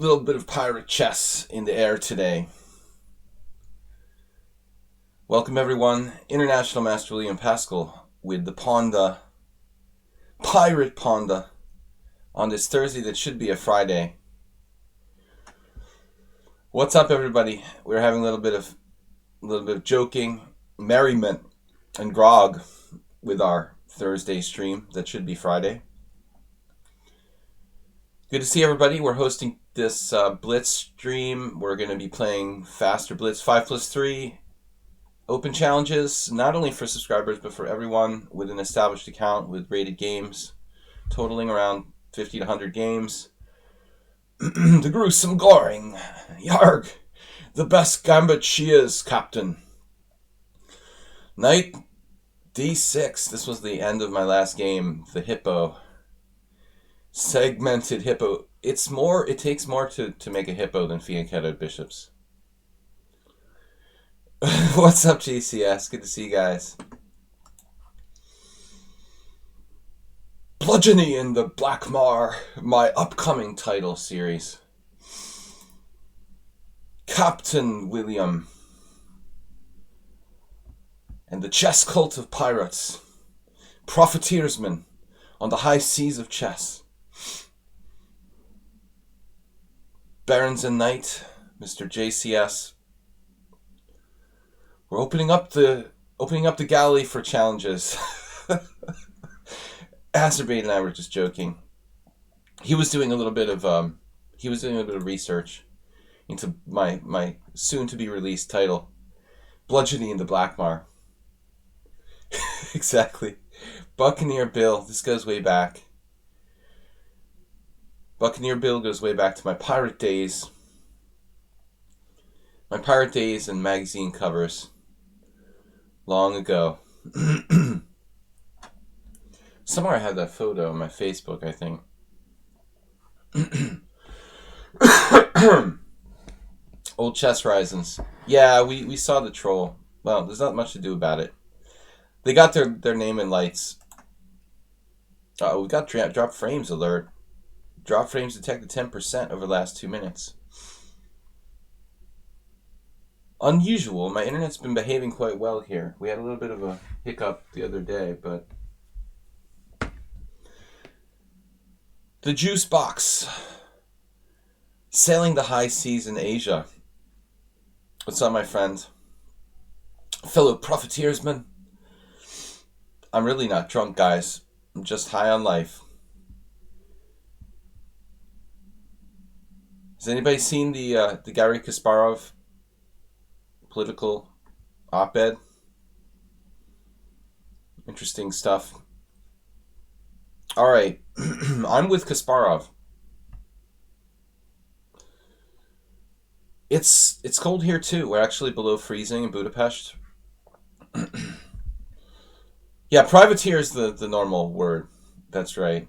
Little bit of pirate chess in the air today. Welcome everyone, International Master William Paschall with the Ponda, Pirate Ponda, on this Thursday that should be a Friday. What's up everybody? We're having a little bit of joking, merriment, and grog with our Thursday stream that should be Friday. Good to see everybody. We're hosting this Blitz stream. We're going to be playing faster Blitz 5+3 open challenges, not only for subscribers but for everyone with an established account with rated games, totaling around 50 to 100 games. The gruesome goring. Yarg. The best gambit she is, Captain. Knight D6. This was the end of my last game, the hippo. Segmented hippo. It takes more to make a hippo than fianchettoed bishops. What's up, GCS? Good to see you guys. Bludgeony in the Black Mar, my upcoming title series. Captain William and the chess cult of pirates. Profiteersmen on the high seas of chess. Barons and Knight, Mr. JCS. We're opening up the galley for challenges. Azerbaijan and I were just joking. He was doing a little bit of research into my soon to be released title, Bludgeony in the Blackmar. Exactly. Buccaneer Bill. This goes way back. Buccaneer Bill goes way back to my pirate days. My pirate days and magazine covers. Long ago. Somewhere I have that photo on my Facebook, I think. Old Chess Horizons. Yeah, we saw the troll. Well, there's not much to do about it. They got their name in lights. We got drop frames alert. Drop frames detected 10% over the last 2 minutes. Unusual. My internet's been behaving quite well here. We had a little bit of a hiccup the other day, but... The Juice Box. Sailing the high seas in Asia. What's up, my friend? Fellow profiteersman. I'm really not drunk, guys. I'm just high on life. Has anybody seen the Garry Kasparov political op-ed? Interesting stuff. All right, I'm with Kasparov. It's cold here too. We're actually below freezing in Budapest. Yeah, privateer is the normal word. That's right.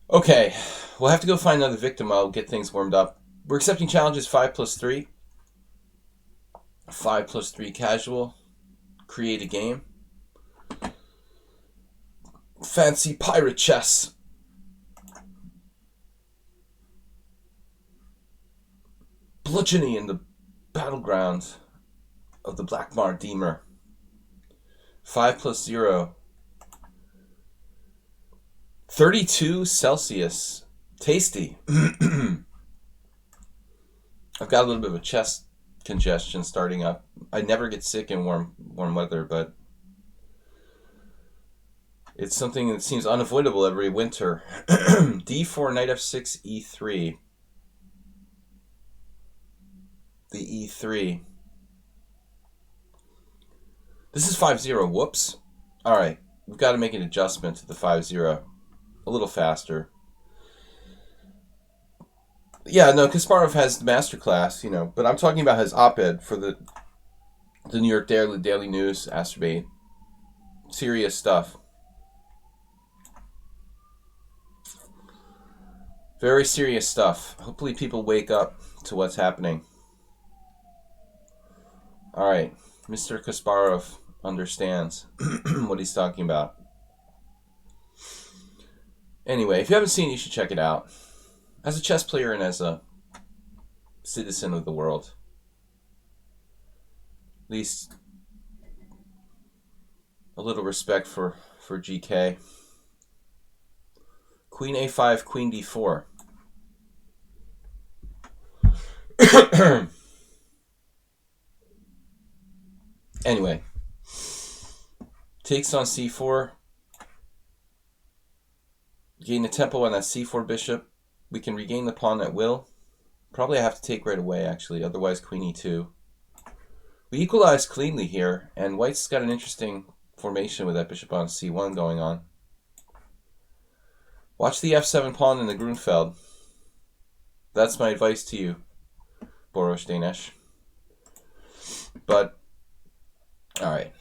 Okay, we'll have to go find another victim. I'll get things warmed up. We're accepting challenges 5+3. 5+3 casual. Create a game. Fancy pirate chess. Bludgeony in the battleground of the Blackmar Deemer. 5+0. 32 Celsius. Tasty. I've got a little bit of a chest congestion starting up. I never get sick in warm weather, but it's something that seems unavoidable every winter. D4, Knight F6, E3. The E3. This is 5-0. Whoops. Alright, we've got to make an adjustment to the 5-0. A little faster. Yeah, no, Kasparov has the masterclass, but I'm talking about his op-ed for the New York Daily News, Azerbaijan. Serious stuff. Very serious stuff. Hopefully people wake up to what's happening. Alright, Mr. Kasparov understands what he's talking about. Anyway, if you haven't seen it, you should check it out. As a chess player and as a citizen of the world, at least a little respect for GK. Queen A5, Queen D4. Anyway, takes on C4. Gain the tempo on that C4 bishop. We can regain the pawn at will. Probably I have to take right away, actually. Otherwise, Queen E2. We equalize cleanly here, and White's got an interesting formation with that bishop on C1 going on. Watch the F7 pawn in the Grunfeld. That's my advice to you, Boros Danish. But, alright.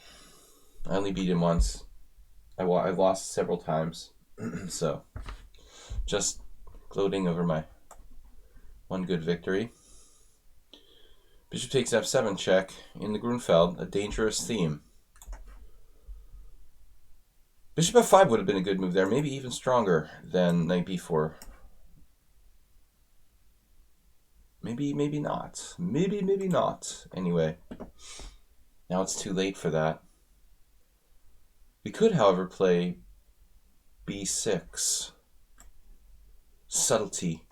I only beat him once. I've lost several times. So, just gloating over my one good victory. Bishop takes F7 check in the Grunfeld, a dangerous theme. Bishop F5 would have been a good move there, maybe even stronger than Knight B4. Maybe not. Maybe not. Anyway, now it's too late for that. We could, however, play B6. Subtlety.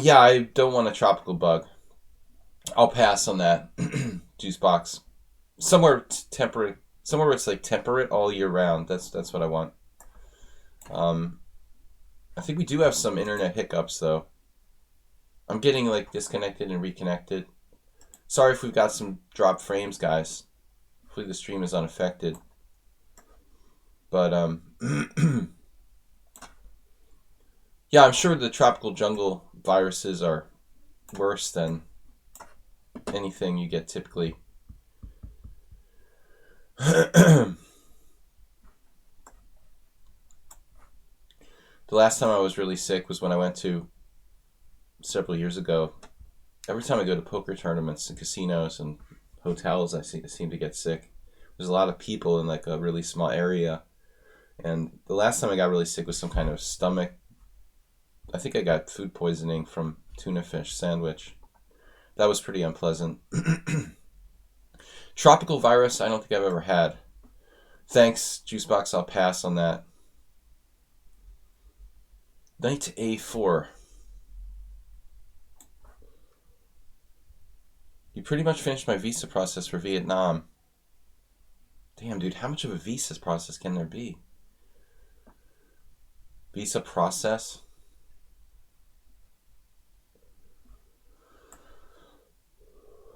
Yeah, I don't want a tropical bug. I'll pass on that. Juice box. Somewhere temperate. Somewhere where it's like temperate all year round. That's what I want. I think we do have some internet hiccups though. I'm getting like disconnected and reconnected. Sorry if we've got some dropped frames, guys. Hopefully the stream is unaffected. But yeah, I'm sure the tropical jungle viruses are worse than anything you get typically. The last time I was really sick was when I went to, several years ago. Every time I go to poker tournaments and casinos and hotels, I seem to get sick. There's a lot of people in like a really small area. And the last time I got really sick was some kind of stomach. I think I got food poisoning from tuna fish sandwich. That was pretty unpleasant. Tropical virus, I don't think I've ever had. Thanks, Juicebox, I'll pass on that. Knight A4. You pretty much finished my visa process for Vietnam. Damn, dude, how much of a visa process can there be? Visa process?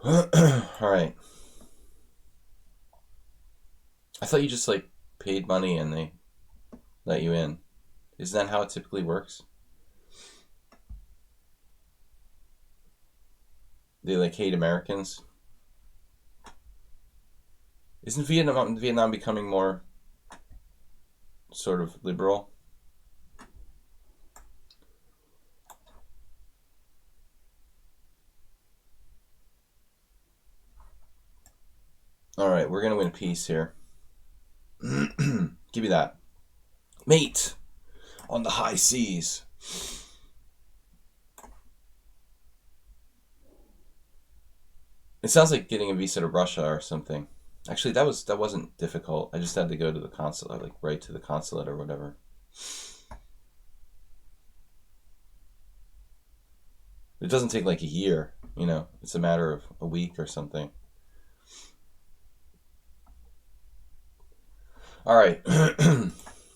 Alright. I thought you just, like, paid money and they let you in. Isn't that how it typically works? They, like, hate Americans? Isn't Vietnam becoming more sort of liberal? Alright, we're going to win a piece here. Give me that. Mate! On the high seas. It sounds like getting a visa to Russia or something. Actually, that wasn't difficult. I just had to go to the consulate, like right to the consulate or whatever. It doesn't take like a year, you know. It's a matter of a week or something. All right.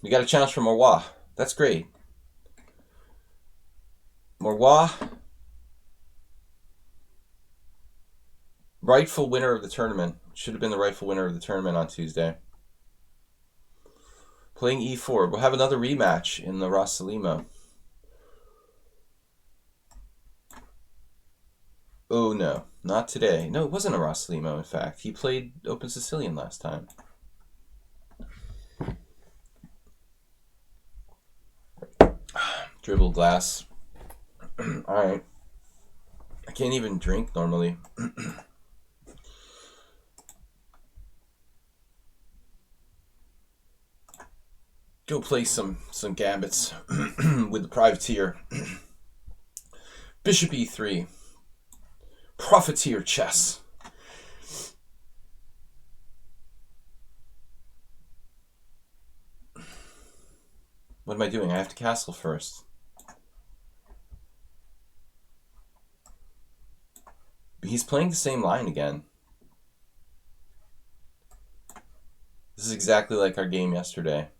We got a challenge from Morwa. That's great. Morwa, rightful winner of the tournament. Should have been the rightful winner of the tournament on Tuesday. Playing E4. We'll have another rematch in the Ras Salima. Oh no, not today. No, it wasn't a Ras Salima, in fact. He played Open Sicilian last time. Dribble glass. Alright. I can't even drink normally. go play some gambits with the privateer. Bishop e3. Profiteer chess. What am I doing? I have to castle first. He's playing the same line again. This is exactly like our game yesterday.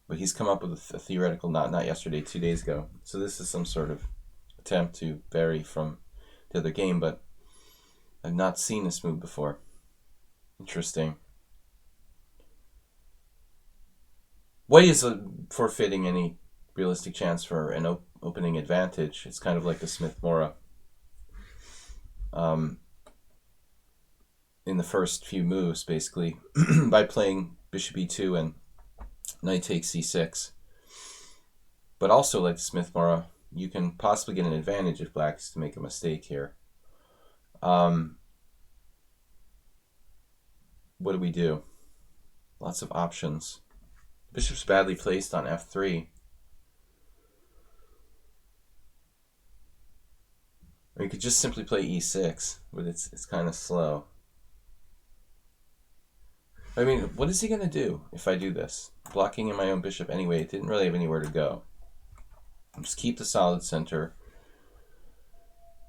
But he's come up with a theoretical, not yesterday, 2 days ago. So this is some sort of attempt to vary from the other game, but I've not seen this move before. Interesting. White is forfeiting any realistic chance for an opening advantage. It's kind of like the Smith-Morra. In the first few moves, basically, by playing bishop e2 and knight takes c6. But also, like the Smith-Morra, you can possibly get an advantage if black is to make a mistake here. What do we do? Lots of options. Bishop's badly placed on f3. Or you could just simply play e6, but it's kind of slow. I mean, what is he going to do if I do this? Blocking in my own bishop anyway, it didn't really have anywhere to go. Just keep the solid center.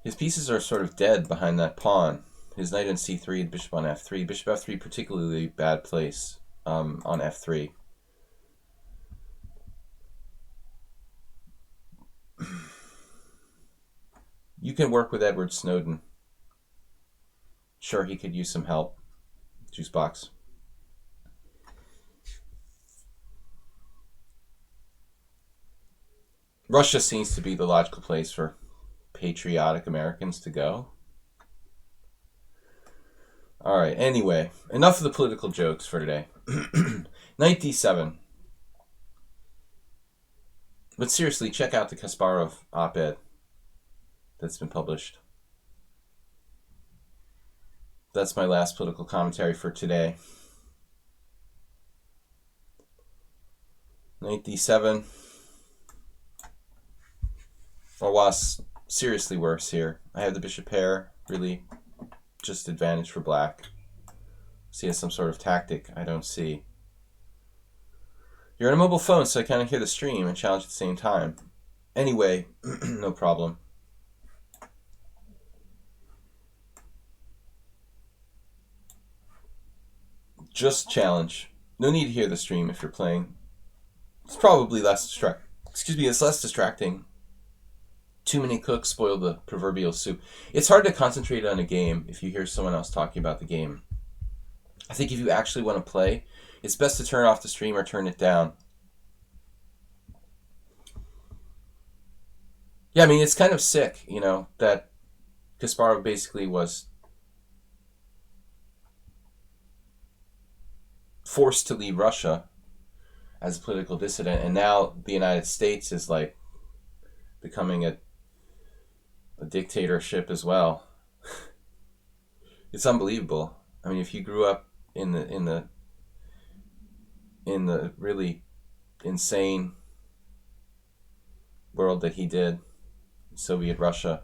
His pieces are sort of dead behind that pawn. His knight on c3, bishop on f3. Bishop f3, particularly bad place on f3. You can work with Edward Snowden. Sure, he could use some help. Juice box. Russia seems to be the logical place for patriotic Americans to go. All right, anyway, enough of the political jokes for today. Knight d7. But seriously, check out the Kasparov op-ed that's been published. That's my last political commentary for today. Knight d7. Or was seriously worse here. I have the bishop pair, really just advantage for black. See, has some sort of tactic I don't see. You're on a mobile phone, so I kind of hear the stream and challenge at the same time. Anyway, no problem. Just challenge. No need to hear the stream if you're playing. It's probably less it's less distracting. Too many cooks spoil the proverbial soup. It's hard to concentrate on a game if you hear someone else talking about the game. I think if you actually want to play, it's best to turn off the stream or turn it down. Yeah, I mean, it's kind of sick, you know, that Kasparov basically was forced to leave Russia as a political dissident, and now the United States is like becoming a dictatorship as well. It's unbelievable. I mean, if you grew up in the really insane world that he did, Soviet Russia,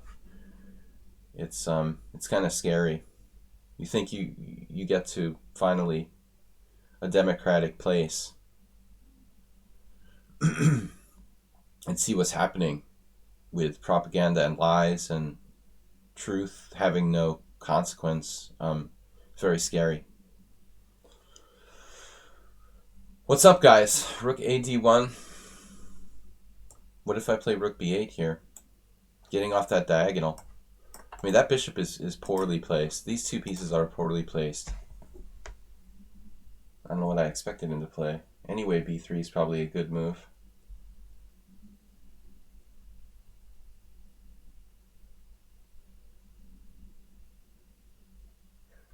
it's kind of scary. You think you get to finally a democratic place and see what's happening with propaganda and lies and truth having no consequence. Very scary. What's up, guys? Rook ad1. What if I play rook b8 here? Getting off that diagonal. I mean, that bishop is poorly placed. These two pieces are poorly placed. I don't know what I expected him to play. Anyway, b3 is probably a good move.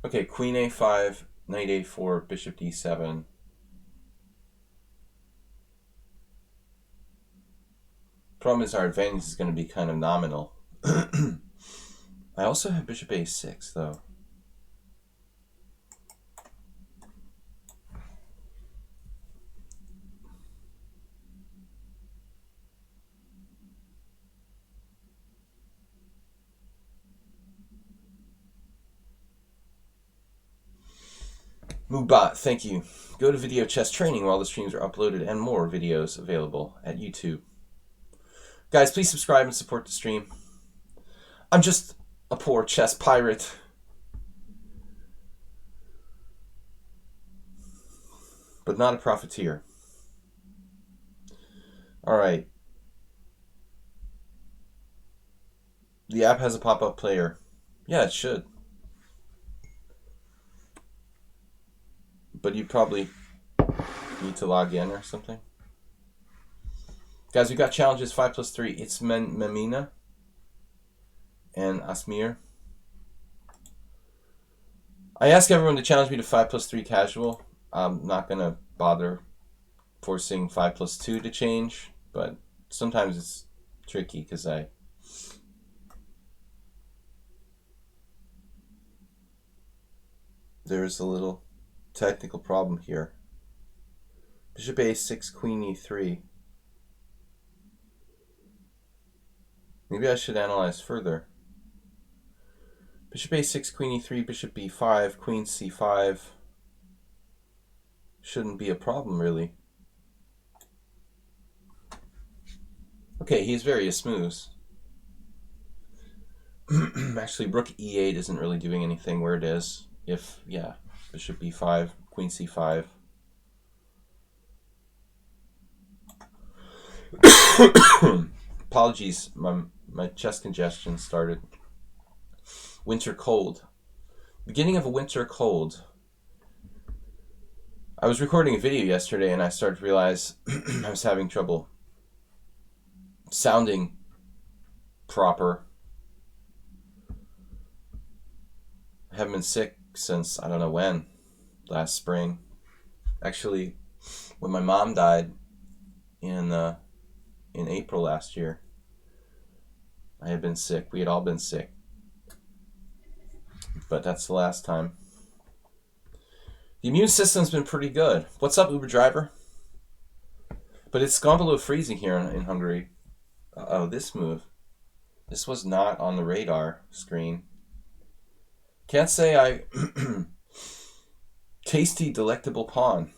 Okay, queen a5, knight a4, bishop d7. Problem is our advantage is going to be kind of nominal. I also have bishop a6, though. Moobot, thank you. Go to video chess training while the streams are uploaded and more videos available at YouTube. Guys, please subscribe and support the stream. I'm just a poor chess pirate. But not a profiteer. Alright. The app has a pop-up player. Yeah, it should. But you probably need to log in or something. Guys, we got challenges 5+3. It's Memina and Asmir. I ask everyone to challenge me to 5+3 casual. I'm not going to bother forcing 5+2 to change, but sometimes it's tricky because there's a little technical problem here. Bishop A6, Queen E3. Maybe I should analyze further. Bishop A6, Queen E3, Bishop B5, Queen C5. Shouldn't be a problem, really. Okay, he has various moves. Actually, Rook E8 isn't really doing anything where it is. If, yeah, Bishop B5, Queen C5. Apologies, my chest congestion started. Winter cold. Beginning of a winter cold. I was recording a video yesterday and I started to realize I was having trouble sounding proper. I haven't been sick since I don't know when, last spring. Actually, when my mom died in April last year, I had been sick. We had all been sick. But that's the last time. The immune system's been pretty good. What's up, Uber driver? But it's gone below freezing here in Hungary. Uh-oh, this move. This was not on the radar screen. Can't say I... Tasty, delectable pawn.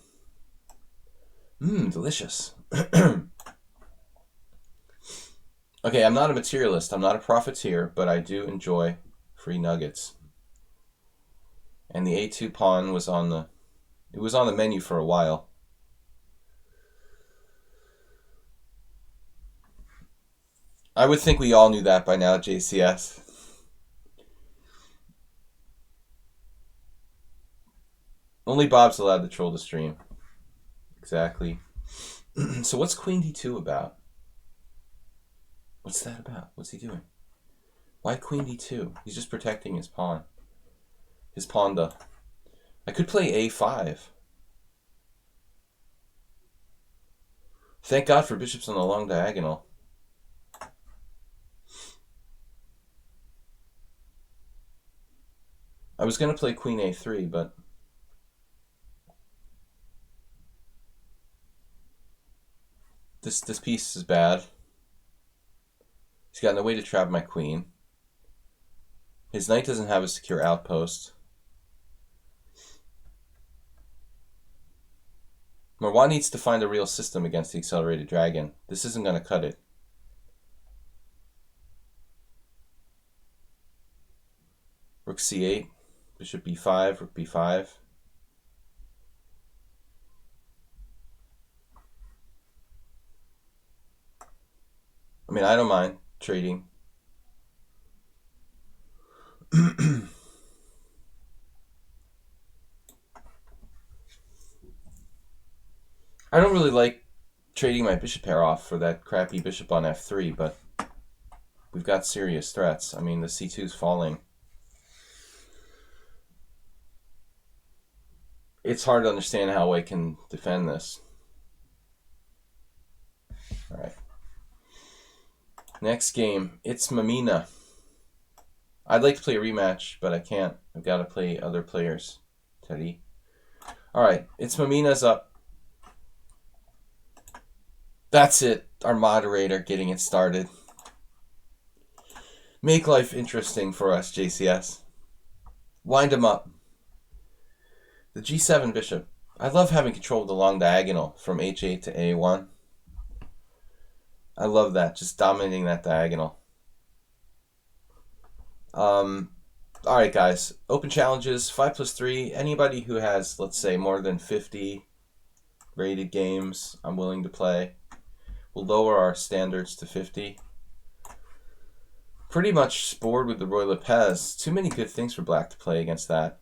Delicious. Okay, I'm not a materialist. I'm not a profiteer, but I do enjoy free nuggets. And the A2 pawn was on the... It was on the menu for a while. I would think we all knew that by now, JCS. Only Bob's allowed to troll the stream. Exactly. So what's Queen D2 about? What's that about? What's he doing? Why Queen D2? He's just protecting his pawn. His pawna. I could play A5. Thank God for bishops on the long diagonal. I was going to play Queen A3, but... This piece is bad. He's got no way to trap my queen. His knight doesn't have a secure outpost. Marwan needs to find a real system against the accelerated dragon. This isn't going to cut it. Rook C8, Bishop B5, Rook B5. I mean, I don't mind trading. I don't really like trading my bishop pair off for that crappy bishop on F3, but we've got serious threats. I mean, the C2's falling. It's hard to understand how I can defend this. All right. Next game, it's Memina. I'd like to play a rematch, but I can't. I've got to play other players. Teddy. All right, it's Memina's up. That's it. Our moderator getting it started. Make life interesting for us, JCS. Wind him up. The G7 bishop. I love having control of the long diagonal from H8 to A1. I love that, just dominating that diagonal. Alright guys, open challenges, 5+3. Anybody who has, let's say, more than 50 rated games I'm willing to play. We'll lower our standards to 50. Pretty much bored with the Roy Lopez. Too many good things for black to play against that.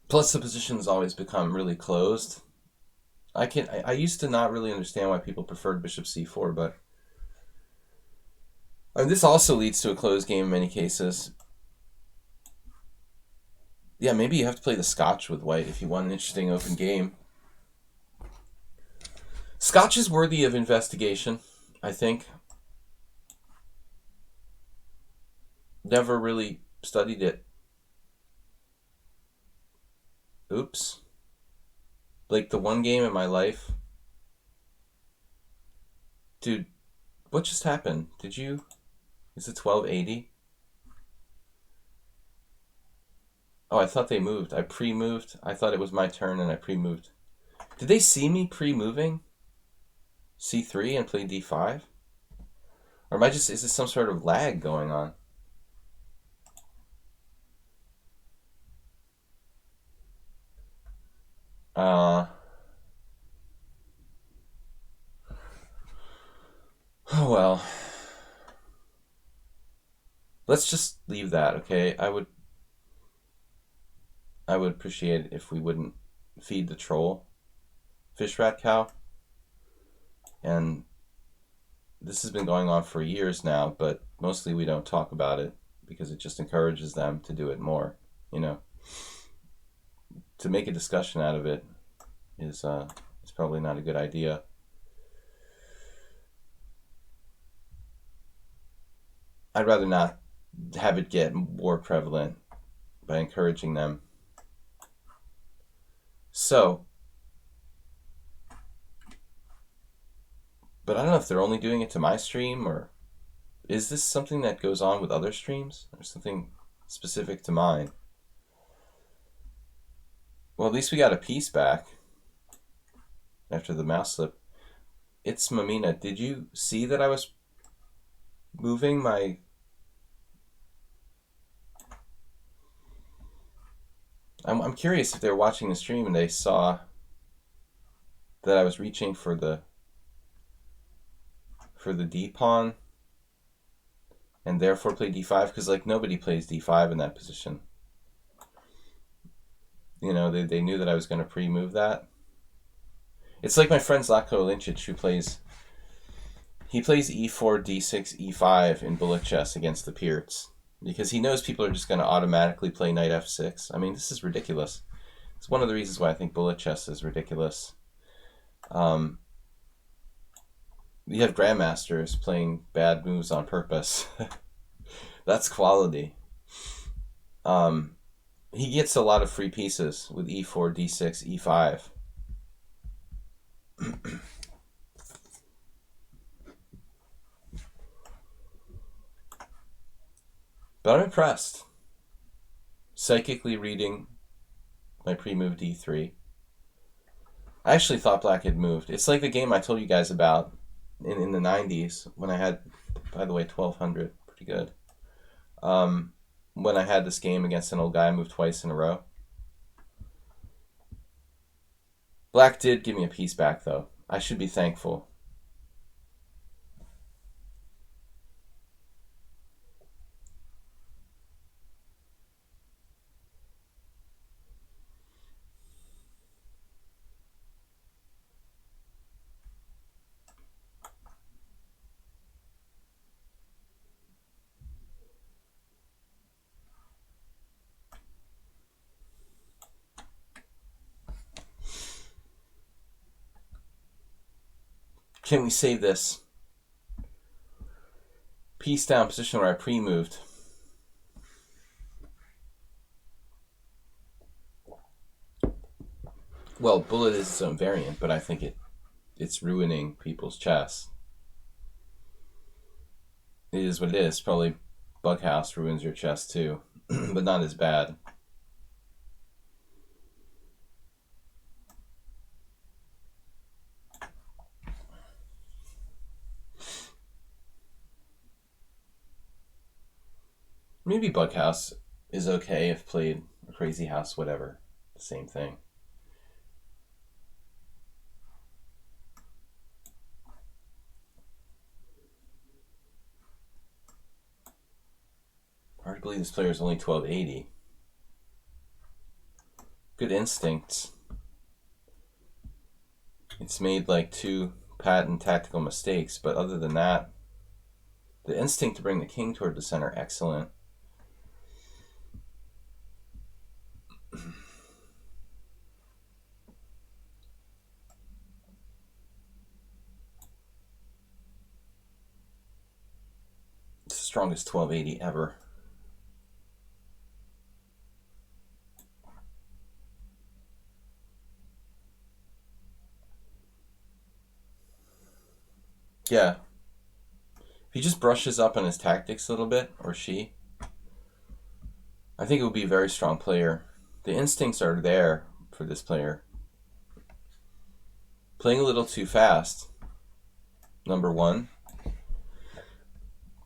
Plus the position's always become really closed. I used to not really understand why people preferred bishop c4, but this also leads to a closed game in many cases. Yeah, maybe you have to play the Scotch with white if you want an interesting open game. Scotch is worthy of investigation, I think. Never really studied it. Oops. Like the one game in my life. Dude, what just happened? Is it 1280? Oh, I thought they moved. I pre-moved. I thought it was my turn and I pre-moved. Did they see me pre-moving c3 and play d5? Or is this some sort of lag going on? Oh well. Let's just leave that, okay? I would appreciate it if we wouldn't feed the troll fish rat cow. And this has been going on for years now, but mostly we don't talk about it because it just encourages them to do it more, you know. To make a discussion out of it is probably not a good idea. I'd rather not have it get more prevalent by encouraging them. So, but I don't know if they're only doing it to my stream, or is this something that goes on with other streams, or something specific to mine? Well, at least we got a piece back after the mouse slip. It's Mamina. Did you see that I was moving my... I'm curious if they were watching the stream and they saw that I was reaching for the d pawn and therefore play d5, because like nobody plays d5 in that position. You know, they knew that I was going to pre-move that. It's like my friend Zlatko Linčić, who plays e4, d6, e5 in bullet chess against the Peerts, because he knows people are just going to automatically play knight f6. I mean, this is ridiculous. It's one of the reasons why I think bullet chess is ridiculous. You have grandmasters playing bad moves on purpose. That's quality. He gets a lot of free pieces with e4, d6, e5. But I'm impressed. Psychically reading my pre-move d3. I actually thought black had moved. It's like the game I told you guys about in the 90s when I had, by the way, 1200. Pretty good. When I had this game against an old guy, I moved twice in a row. Black did give me a piece back, though. I should be thankful. Can we save this? Piece down position where I pre-moved. Well, bullet is its own variant, but I think it's ruining people's chess. It is what it is. Probably Bughouse ruins your chess too, but not as bad. Maybe Bughouse is okay if played, or Crazy House, whatever. The same thing. Hard to believe this player is only 1280. Good instincts. It's made like 2 patent tactical mistakes, but other than that, the instinct to bring the king toward the center, excellent. It's the strongest 1280 ever. Yeah. If he just brushes up on his tactics a little bit, or she, I think it would be a very strong player. The instincts are there for this player. Playing a little too fast, number one.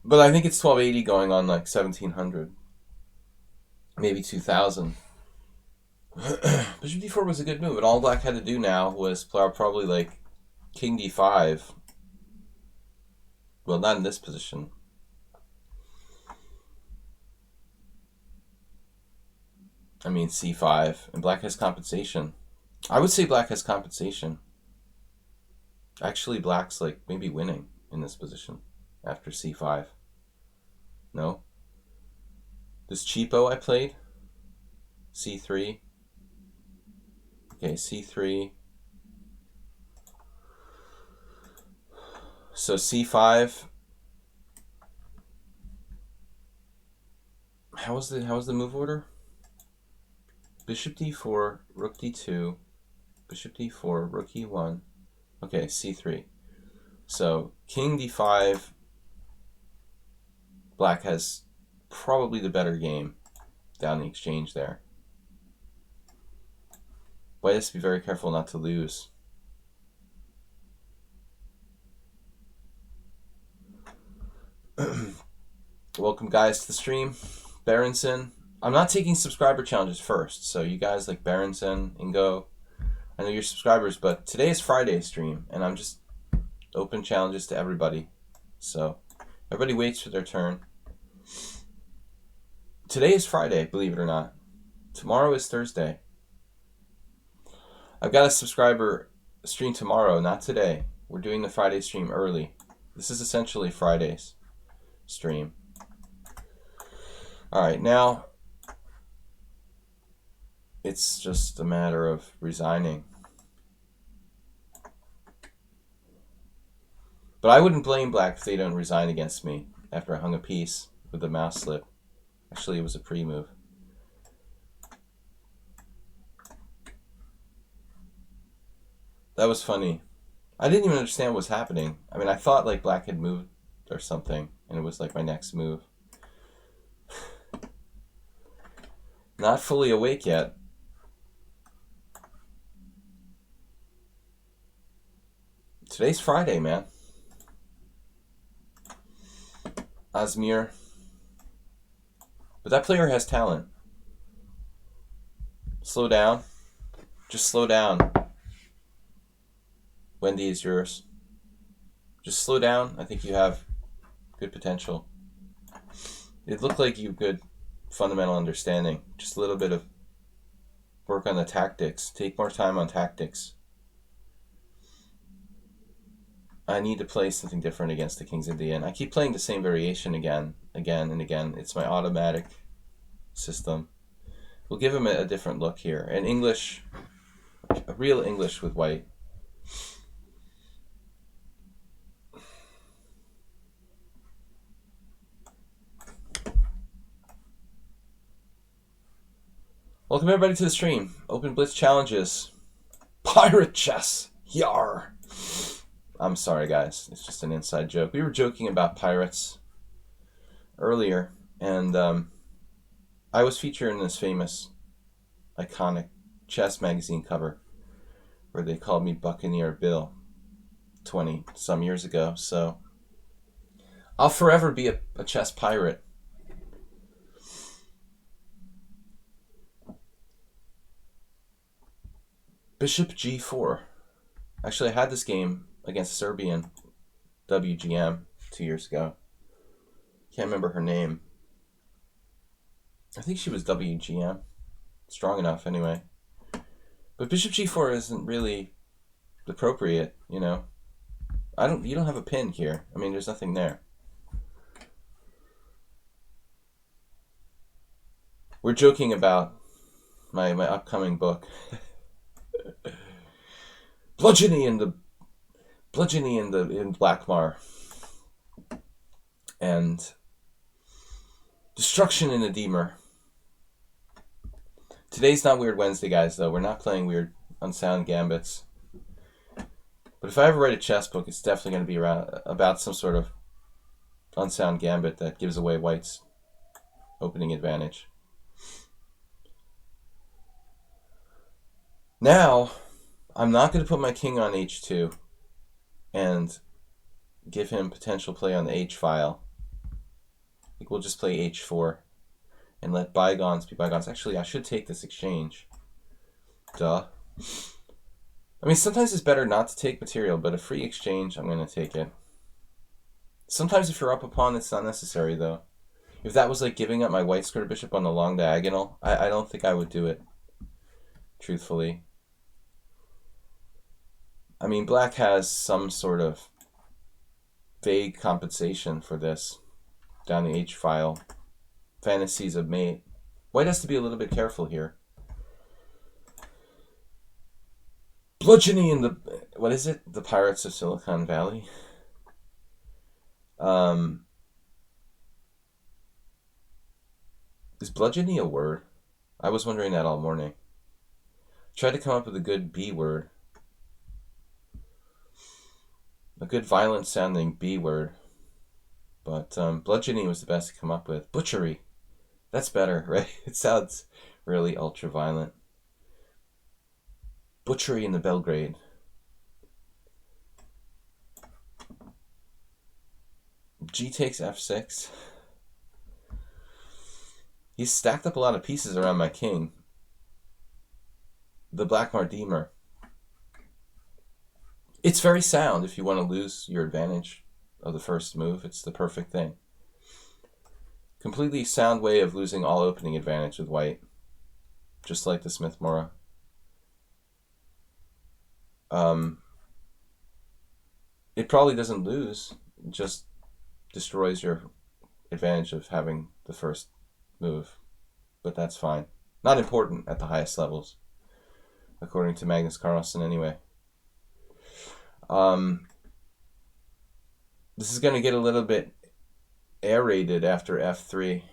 But I think it's 1280 going on like 1700. Maybe 2000. Bishop d4 was a good move, and all black had to do now was probably like king d5. Well, not in this position. I mean c5, and black has compensation. I would say black has compensation. Actually, black's like maybe winning in this position after c5. No? This cheapo I played? c3. Okay, c3. So c5. How was the move order? Bishop d4, rook d2, bishop d4, rook e1. Okay, c3. So king d5. Black has probably the better game down the exchange there. White has to be very careful not to lose. Welcome guys to the stream. Berenson. I'm not taking subscriber challenges first, so you guys like Berenson, Ingo, I know you're subscribers, but today is Friday's stream, and I'm just open challenges to everybody. So everybody waits for their turn. Today is Friday, believe it or not. Tomorrow is Thursday. I've got a subscriber stream tomorrow, not today. We're doing the Friday stream early. This is essentially Friday's stream. Alright, now it's just a matter of resigning. But I wouldn't blame black if they don't resign against me after I hung a piece with the mouse slip. Actually, it was a pre-move. That was funny. I didn't even understand what was happening. I mean, I thought like black had moved or something, and it was like my next move. Not fully awake yet. Today's Friday, man. Asmir. But that player has talent. Slow down. Just slow down. Wendy is yours. Just slow down. I think you have good potential. It looked like you have good fundamental understanding. Just a little bit of work on the tactics. Take more time on tactics. I need to play something different against the King's Indian. I keep playing the same variation again and again. It's my automatic system. We'll give him a different look here. An English, a real English with white. Welcome everybody to the stream. Open Blitz challenges. Pirate chess. Yar. I'm sorry guys. It's just an inside joke. We were joking about pirates earlier, and I was featured in this famous, iconic chess magazine cover where they called me Buccaneer Bill 20 some years ago. So I'll forever be a chess pirate. Bishop g4. Actually, I had this game against a Serbian WGM 2 years ago. Can't remember her name. I think she was WGM. Strong enough, anyway. But Bishop g4 isn't really appropriate, you know. You don't have a pin here. I mean, there's nothing there. We're joking about my upcoming book. Bludgeoning in Blackmar. And Destruction in the Deemer. Today's not Weird Wednesday, guys, though. We're not playing weird, unsound gambits. But if I ever write a chess book, it's definitely going to be about some sort of unsound gambit that gives away White's opening advantage. Now, I'm not going to put my king on h2 and give him potential play on the h file. I think we'll just play h4 and let bygones be bygones. Actually, I should take this exchange. Duh. I mean, sometimes it's better not to take material, but a free exchange, I'm going to take it. Sometimes if you're up a pawn, it's not necessary, though. If that was like giving up my white square bishop on the long diagonal, I don't think I would do it, truthfully. I mean, black has some sort of vague compensation for this down the h file. Fantasies of mate. White has to be a little bit careful here. Bludgeoning in the... What is it? The Pirates of Silicon Valley? Is bludgeoning a word? I was wondering that all morning. Tried to come up with a good B word. A good violent sounding B word. But bludgeoning was the best to come up with. Butchery. That's better, right? It sounds really ultra violent. Butchery in the Belgrade. G takes f6. He's stacked up a lot of pieces around my king. The Blackmar Deemer. It's very sound if you want to lose your advantage of the first move. It's the perfect thing. Completely sound way of losing all opening advantage with white. Just like the Smith-Morra. It probably doesn't lose. It just destroys your advantage of having the first move. But that's fine. Not important at the highest levels. According to Magnus Carlsen, anyway. This is going to get a little bit aerated after f3.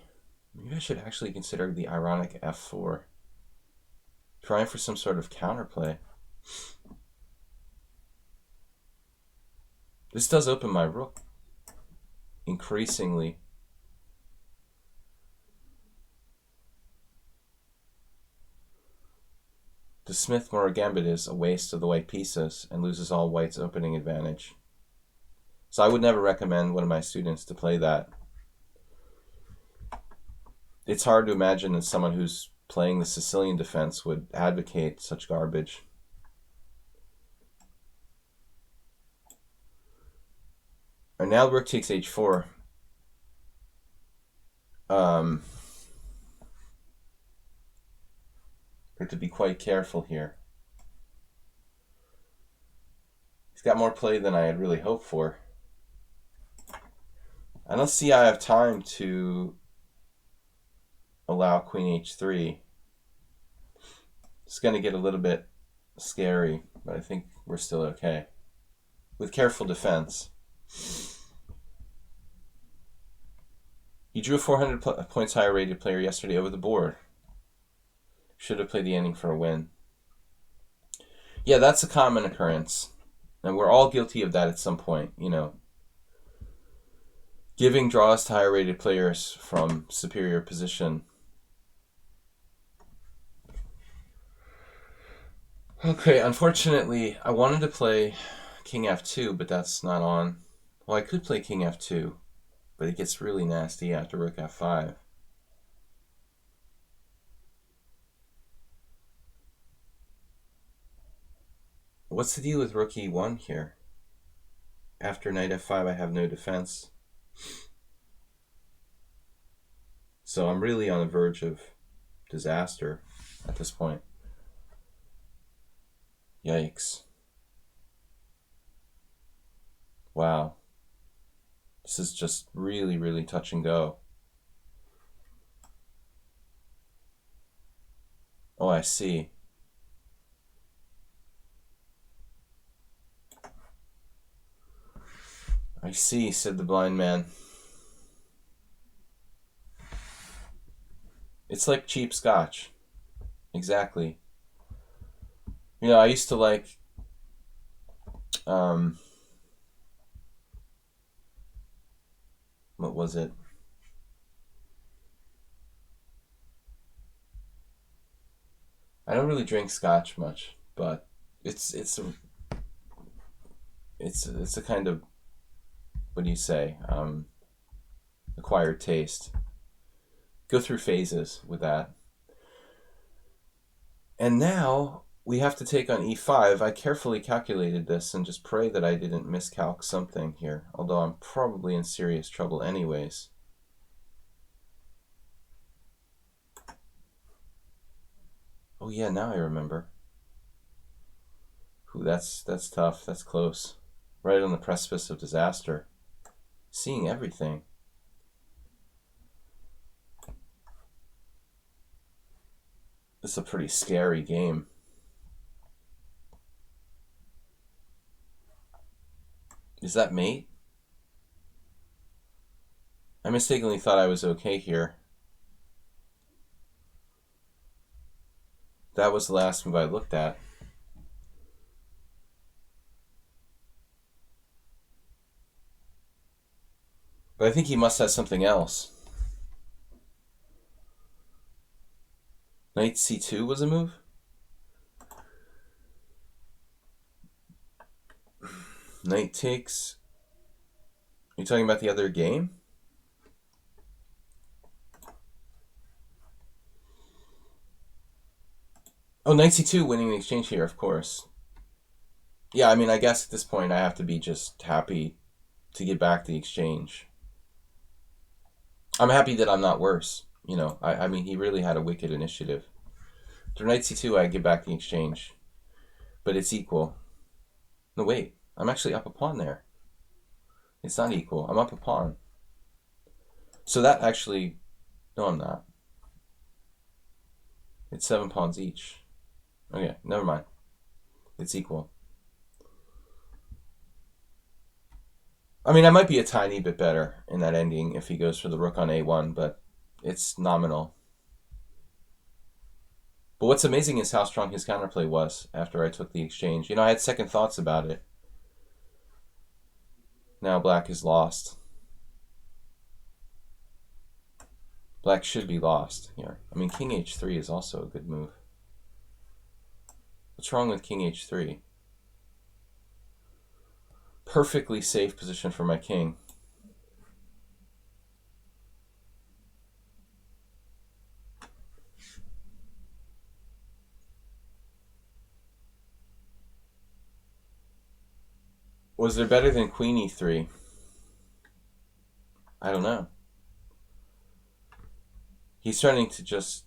Maybe I should actually consider the ironic f4. Trying for some sort of counterplay. This does open my rook. Increasingly. The Smith-Morra gambit is a waste of the white pieces and loses all white's opening advantage. So I would never recommend one of my students to play that. It's hard to imagine that someone who's playing the Sicilian defense would advocate such garbage. And now rook takes h4. We have to be quite careful here. He's got more play than I had really hoped for. I don't see I have time to allow queen h3. It's going to get a little bit scary, but I think we're still okay. With careful defense. He drew a 400 points higher rated player yesterday over the board. Should have played the ending for a win. Yeah, that's a common occurrence. And we're all guilty of that at some point, you know. Giving draws to higher rated players from superior position. Okay, unfortunately, I wanted to play king f2, but that's not on. Well, I could play king f2, but it gets really nasty after rook f5. What's the deal with rook e1 here? After knight f5, I have no defense. So I'm really on the verge of disaster at this point. Yikes. Wow. This is just really, really touch and go. Oh, I see. I see, said the blind man. It's like cheap scotch. Exactly. You know, I used to like what was it? I don't really drink scotch much, but it's a kind of, what do you say, acquired taste. Go through phases with that. And now we have to take on e5. I carefully calculated this and just pray that I didn't miscalc something here, although I'm probably in serious trouble anyways. Oh yeah, now I remember. Ooh, that's tough. That's close. Right on the precipice of disaster. Seeing everything. This is a pretty scary game. Is that mate? I mistakenly thought I was okay here. That was the last move I looked at. But I think he must have something else. Knight c2 was a move? Knight takes... Are you talking about the other game? Oh, knight c2 winning the exchange here, of course. Yeah, I mean, I guess at this point I have to be just happy to get back the exchange. I'm happy that I'm not worse. You know, I mean, he really had a wicked initiative. Through knight c2, I get back the exchange. But it's equal. No, wait. I'm actually up a pawn there. It's not equal. I'm up a pawn. So that actually... No, I'm not. It's 7 pawns each. Okay, never mind. It's equal. I mean, I might be a tiny bit better in that ending if he goes for the rook on a1, but it's nominal. But what's amazing is how strong his counterplay was after I took the exchange. You know, I had second thoughts about it. Now black is lost. Black should be lost here. I mean, king h3 is also a good move. What's wrong with king h3? Perfectly safe position for my king. Was there better than queen e3? I don't know. He's starting to just...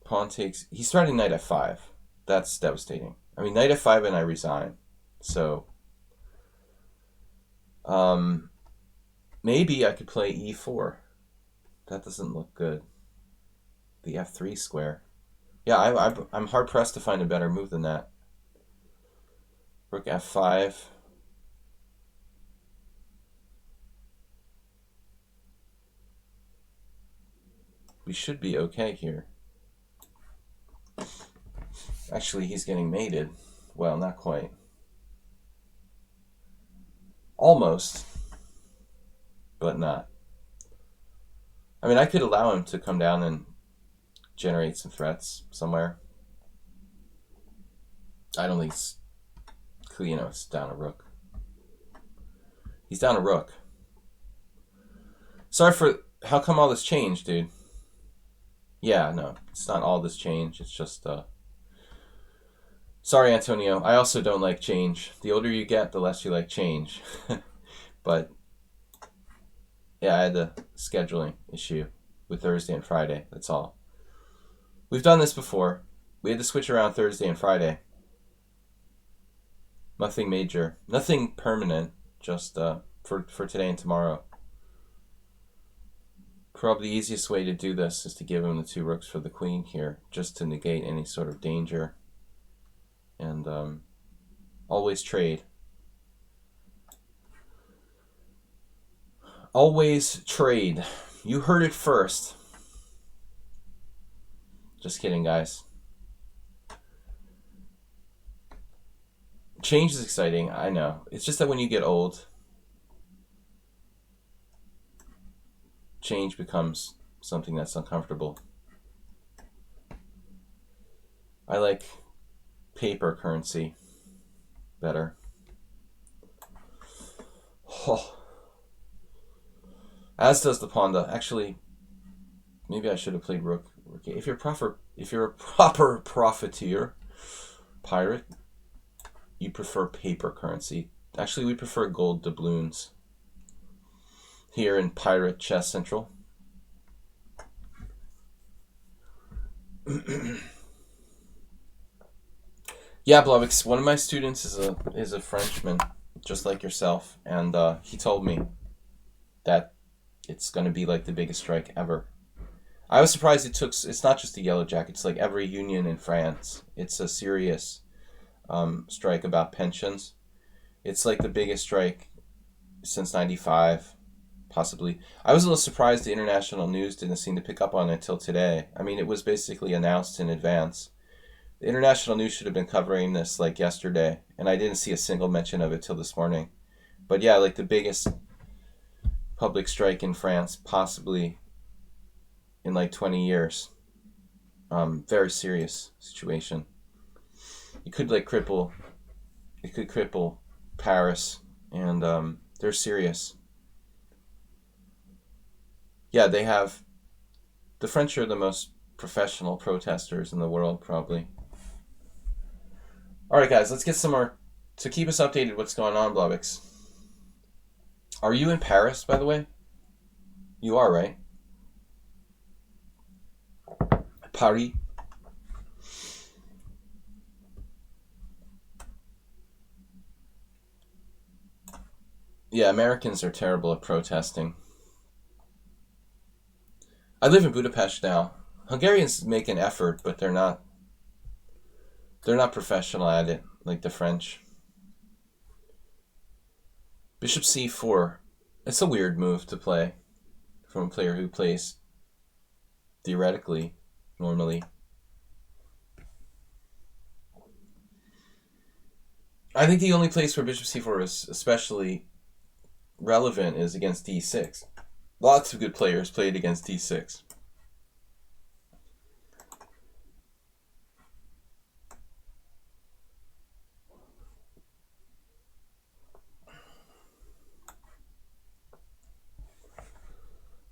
Pawn takes... He's starting knight f5. That's devastating. I mean, knight f5 and I resign. So... maybe I could play e4. That doesn't look good. The f3 square. Yeah, I'm hard-pressed to find a better move than that. Rook f5. We should be okay here. Actually, he's getting mated. Well, not quite. Almost. But not. I mean, I could allow him to come down and generate some threats somewhere. I don't think it's... You know, it's down a rook. He's down a rook. Sorry for... How come all this changed, dude? Yeah, no. It's not all this change. It's just... Sorry, Antonio. I also don't like change. The older you get, the less you like change. But yeah, I had a scheduling issue with Thursday and Friday. That's all. We've done this before. We had to switch around Thursday and Friday. Nothing major. Nothing permanent. Just for today and tomorrow. Probably the easiest way to do this is to give him the 2 rooks for the queen here, just to negate any sort of danger. And always trade. Always trade. You heard it first. Just kidding, guys. Change is exciting, I know. It's just that when you get old, change becomes something that's uncomfortable. I like paper currency better. Oh. As does the panda. Actually, maybe I should have played rook. If you're a proper profiteer, pirate, you prefer paper currency. Actually, we prefer gold doubloons here in Pirate Chess Central. Yeah, Blovix, one of my students is a Frenchman, just like yourself, and he told me that it's going to be like the biggest strike ever. I was surprised it's not just the yellow jacket, it's like every union in France. It's a serious strike about pensions. It's like the biggest strike since 95, possibly. I was a little surprised the international news didn't seem to pick up on it until today. I mean, it was basically announced in advance. The international news should have been covering this like yesterday, and I didn't see a single mention of it till this morning. But yeah, like the biggest public strike in France, possibly in like 20 years. Very serious situation. It could cripple Paris, and they're serious. Yeah, the French are the most professional protesters in the world, probably. All right, guys, let's get some more to keep us updated. What's going on, Blovix? Are you in Paris, by the way? You are, right? Paris. Yeah, Americans are terrible at protesting. I live in Budapest now. Hungarians make an effort, but they're not professional at it like the French. Bishop c4. It's a weird move to play from a player who plays theoretically normally. I think the only place where bishop c4 is especially relevant is against d6. Lots of good players played against d6.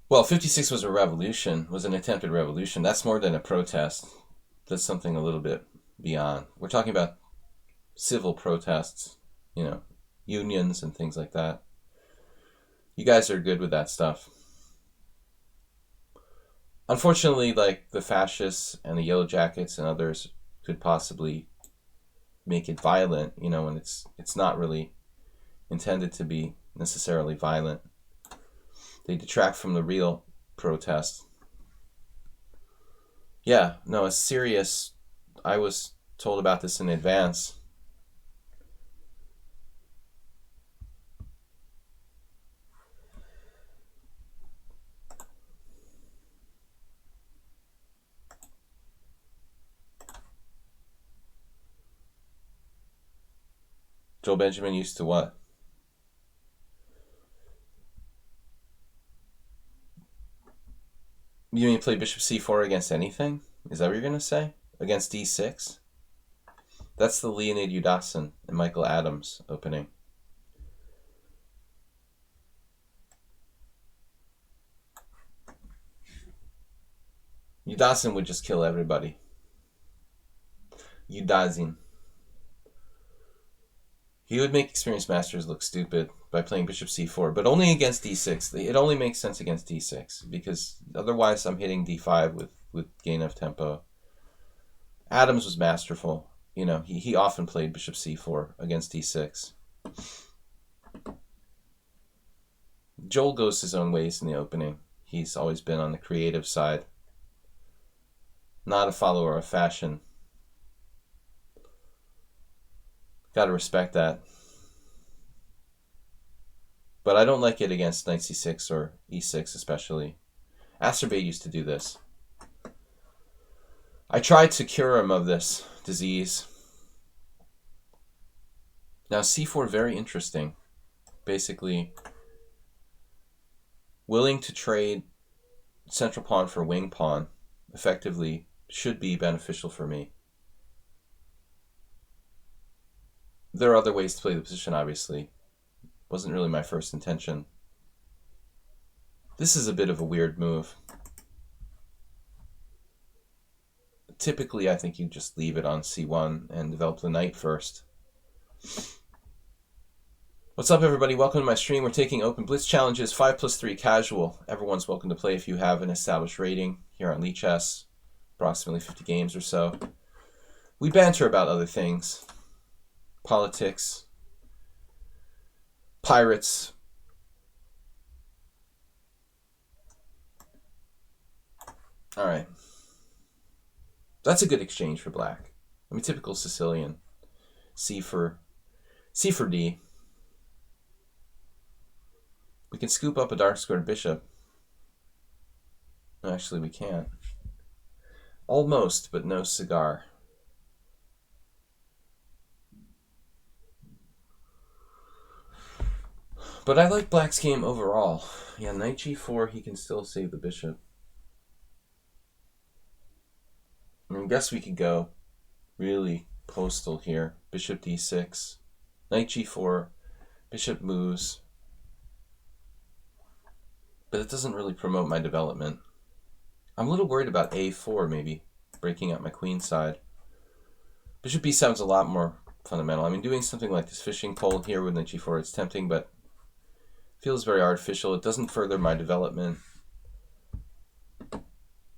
Well, 56 was a revolution, was an attempted revolution. That's more than a protest. That's something a little bit beyond. We're talking about civil protests, unions and things like that. You guys are good with that stuff. Unfortunately, like the fascists and the yellow jackets and others could possibly make it violent, when it's not really intended to be necessarily violent. They detract from the real protest. Yeah, no, it's serious. I was told about this in advance. Joel Benjamin used to what? You mean play bishop c4 against anything? Is that what you're going to say? Against d6? That's the Leonid Udasin and Michael Adams opening. Udasin would just kill everybody. Udasin. He would make experienced masters look stupid by playing bishop c4, but only against d6. It only makes sense against d6, because otherwise I'm hitting d5 with gain of tempo. Adams was masterful. You know, he often played bishop c4 against d6. Joel goes his own ways in the opening. He's always been on the creative side, not a follower of fashion. Gotta respect that. But I don't like it against knight c6 or e6 especially. Asterbate used to do this. I tried to cure him of this disease. Now c4, very interesting. Basically, willing to trade central pawn for wing pawn effectively should be beneficial for me. There are other ways to play the position, obviously. Wasn't really my first intention. This is a bit of a weird move. Typically, I think you just leave it on c1 and develop the knight first. What's up, everybody? Welcome to my stream. We're taking open blitz challenges, 5+3 casual. Everyone's welcome to play if you have an established rating here on lichess, approximately 50 games or so. We banter about other things. Politics, pirates, all right. That's a good exchange for black. I mean, typical Sicilian. C for D. We can scoop up a dark squared bishop. No, actually, we can't. Almost, but no cigar. But I like black's game overall. Yeah, knight g4, he can still save the bishop. I guess we could go really postal here. Bishop d6, knight g4, bishop moves. But it doesn't really promote my development. I'm a little worried about a4 maybe, breaking up my queen side. Bishop b7 is a lot more fundamental. I mean, doing something like this fishing pole here with knight g4, it's tempting, but feels very artificial. It doesn't further my development.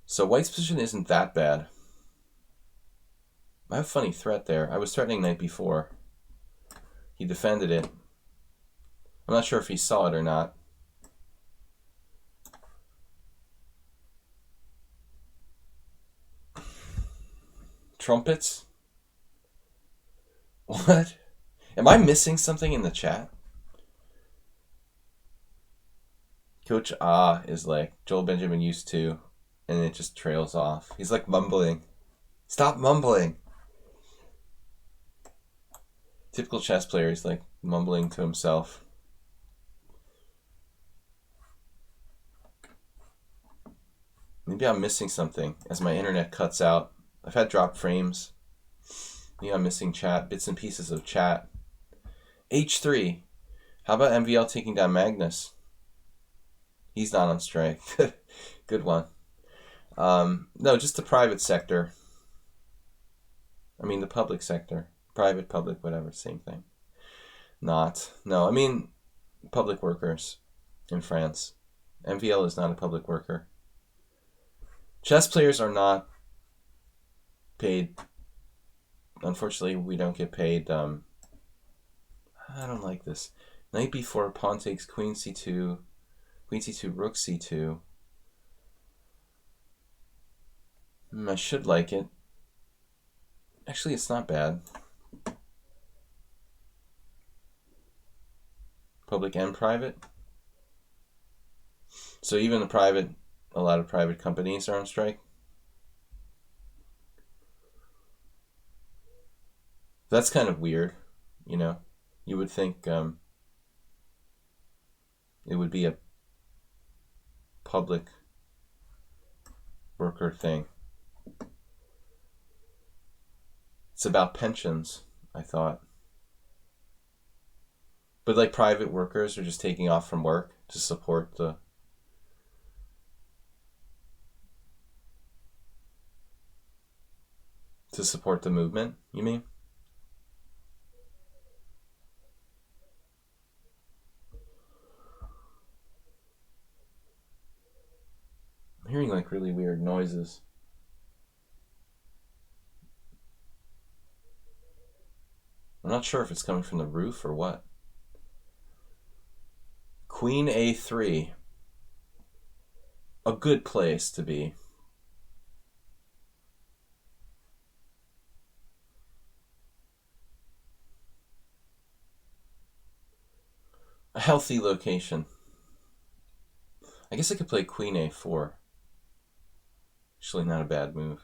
So white's position isn't that bad. I have a funny threat there. I was threatening knight b4. He defended it. I'm not sure if he saw it or not. Trumpets? What? Am I missing something in the chat? Coach is like Joel Benjamin used to, and it just trails off. He's like mumbling. Stop mumbling. Typical chess player, he's like mumbling to himself. Maybe I'm missing something as my internet cuts out. I've had dropped frames. Maybe I'm missing chat, bits and pieces of chat. H3. How about MVL taking down Magnus? He's not on strike. Good one. No, just the private sector. I mean the public sector. Private, public, whatever, same thing. Not. No, I mean public workers in France. MVL is not a public worker. Chess players are not paid. Unfortunately, we don't get paid. I don't like this. Knight b4, pawn takes queen c2, queen c2, rook c2. I should like it. Actually, it's not bad. Public and private. So even the private, a lot of private companies are on strike. That's kind of weird, you know. You would think it would be a public worker thing. It's about pensions, I thought. But like private workers are just taking off from work to support the movement, you mean? really weird noises. I'm not sure if it's coming from the roof or what. Queen A3. A good place to be. A healthy location. I guess I could play Queen A4. Actually, not a bad move.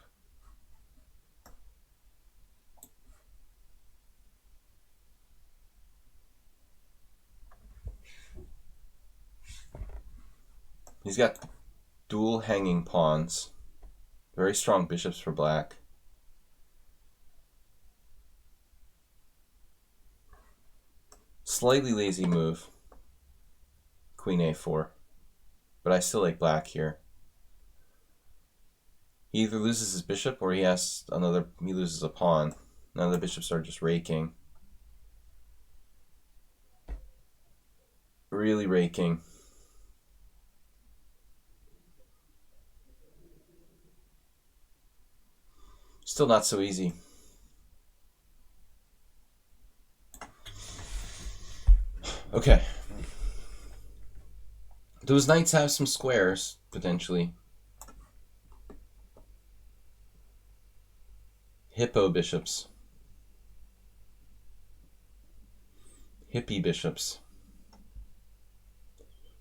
He's got dual hanging pawns. Very strong bishops for black. Slightly lazy move. Queen A4. But I still like black here. He either loses his bishop or he loses a pawn. None of the bishops are just raking. Really raking. Still not so easy. Okay. Those knights have some squares, potentially. Hippo bishops. Hippie bishops.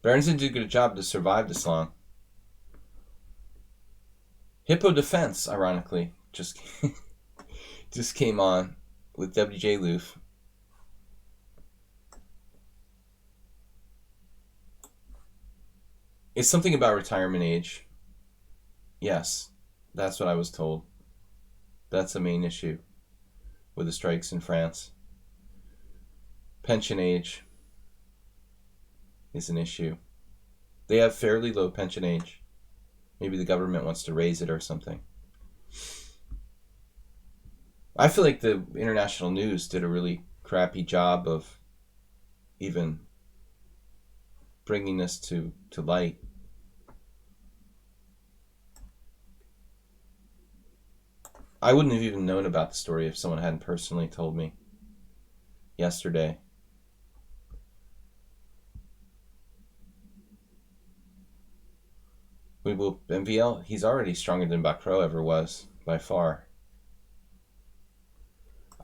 Barons didn't do a good job to survive this long. Hippo defense, ironically, just came on with WJ Loof. It's something about retirement age. Yes, that's what I was told. That's the main issue with the strikes in France. Pension age is an issue. They have fairly low pension age. Maybe the government wants to raise it or something. I feel like the international news did a really crappy job of even bringing this to light. I wouldn't have even known about the story if someone hadn't personally told me yesterday. MVL, he's already stronger than Bacro ever was, by far.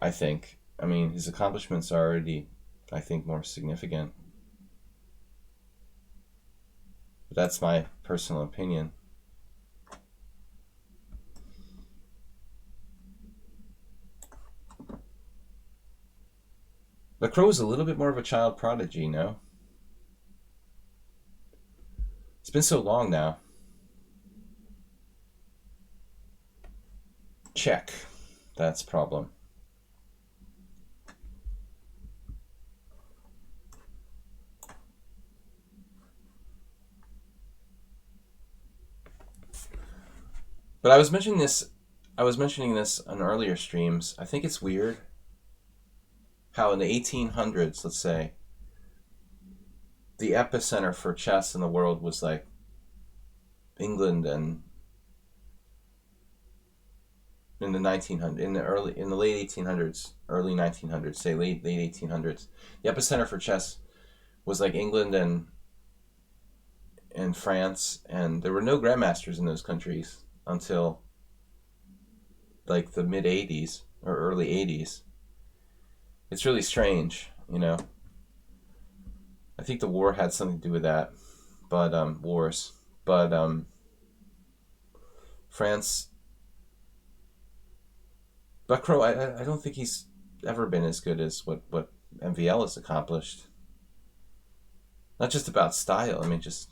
I think. I mean, his accomplishments are already, I think, more significant. But that's my personal opinion. Bacro is a little bit more of a child prodigy, no? It's been so long now. Check. That's problem. But I was mentioning this on earlier streams. I think it's weird how in the 1800s, let's say, the epicenter for chess in the world was like England, and in the late 1800s, early 1900s, say late 1800s, the epicenter for chess was like England and France, and there were no grandmasters in those countries until like the mid 80s or early 80s. It's really strange, you know. I think the war had something to do with that, but France. Bacro, I don't think he's ever been as good as what MVL has accomplished. Not just about style. I mean, just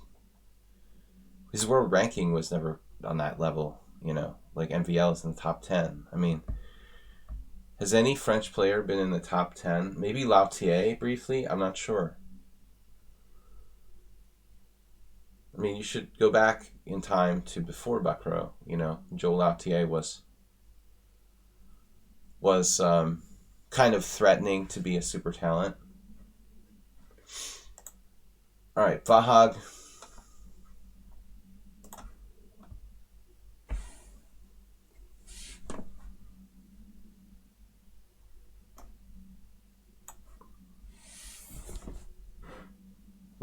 his world ranking was never on that level. You know, like MVL is in the top 10. I mean, has any French player been in the top 10? Maybe Lautier briefly. I'm not sure. I mean, you should go back in time to before Bacro. You know, Joe Lautier was kind of threatening to be a super talent. All right, Vahag.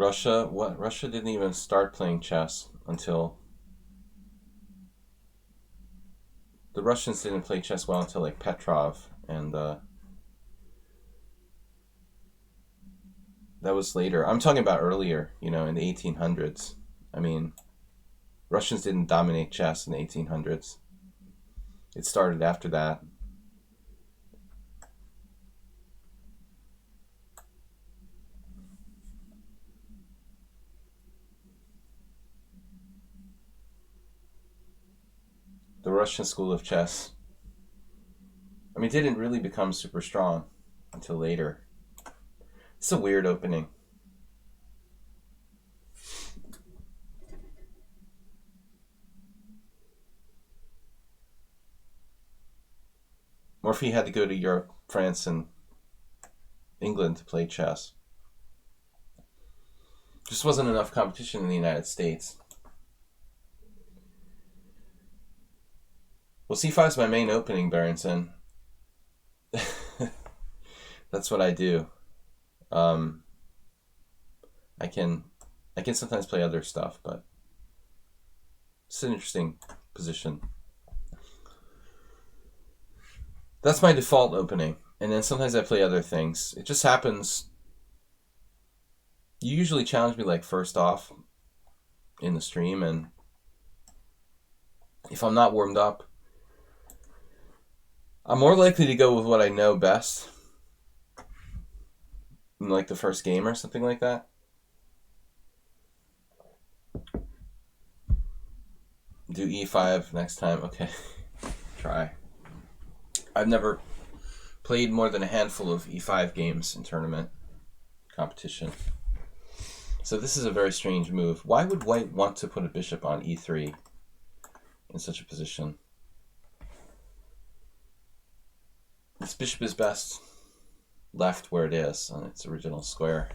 Russia didn't even start playing chess until the Russians didn't play chess well until like Petrov, and that was later. I'm talking about earlier, in the 1800s. I mean, Russians didn't dominate chess in the 1800s. It started after that. The Russian school of chess, I mean, didn't really become super strong until later. It's a weird opening. Morphy had to go to Europe, France, and England to play chess. Just wasn't enough competition in the United States. Well, c5 is my main opening, Berenson. That's what I do. I can sometimes play other stuff, but it's an interesting position. That's my default opening, and then sometimes I play other things. It just happens. You usually challenge me like first off in the stream, and if I'm not warmed up, I'm more likely to go with what I know best, in like the first game or something like that. Do e5 next time. Okay, try. I've never played more than a handful of e5 games in tournament competition. So this is a very strange move. Why would white want to put a bishop on e3 in such a position? This bishop is best left where it is on its original square.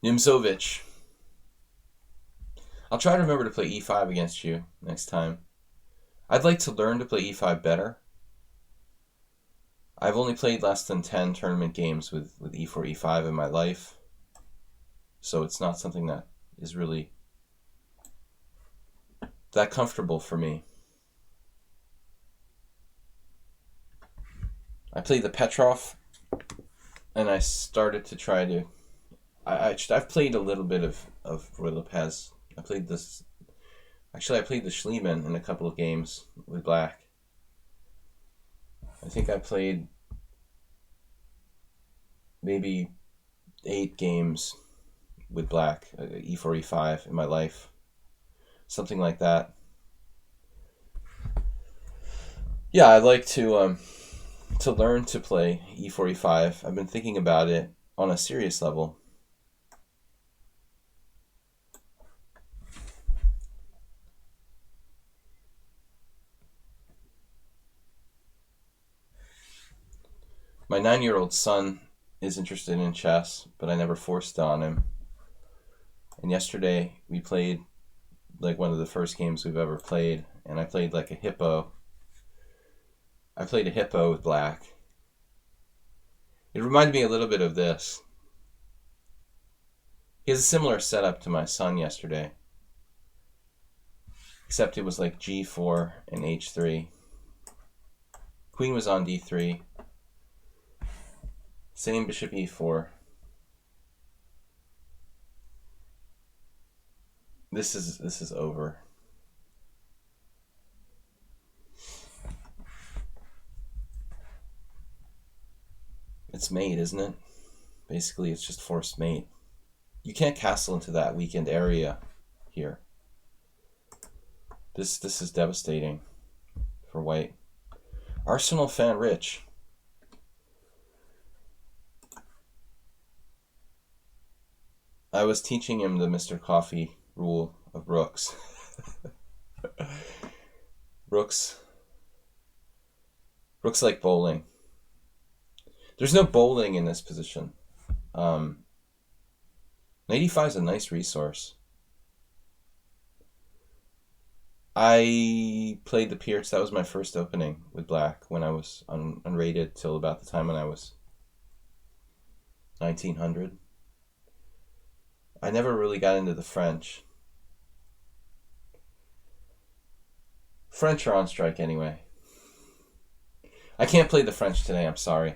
Nimzovich. I'll try to remember to play e5 against you next time. I'd like to learn to play e5 better. I've only played less than 10 tournament games with e4, e5 in my life. So it's not something that is really that comfortable for me. I played the Petrov, and I started to try to... I've played a little bit of Roy Lopez. I played this... Actually, I played the Schliemann in a couple of games with black. I think I played maybe 8 games with black, e4, e5 in my life. Something like that. Yeah, I'd like to learn to play e4, e5. I've been thinking about it on a serious level. My 9-year-old son is interested in chess, but I never forced it on him. And yesterday we played like one of the first games we've ever played, and I played like a hippo. I played a hippo with black. It reminded me a little bit of this. He has a similar setup to my son yesterday, except it was like g4 and h3. Queen was on d3. Same bishop e4. This is over. It's mate, isn't it? Basically, it's just forced mate. You can't castle into that weakened area here. This is devastating for white. Arsenal fan Rich. I was teaching him the Mr. Coffee rule of rooks. Rooks like bowling. There's no bowling in this position. Knight e5 is a nice resource. I played the Pierce. That was my first opening with black when I was unrated till about the time when I was 1900. I never really got into the French. French are on strike anyway. I can't play the French today, I'm sorry.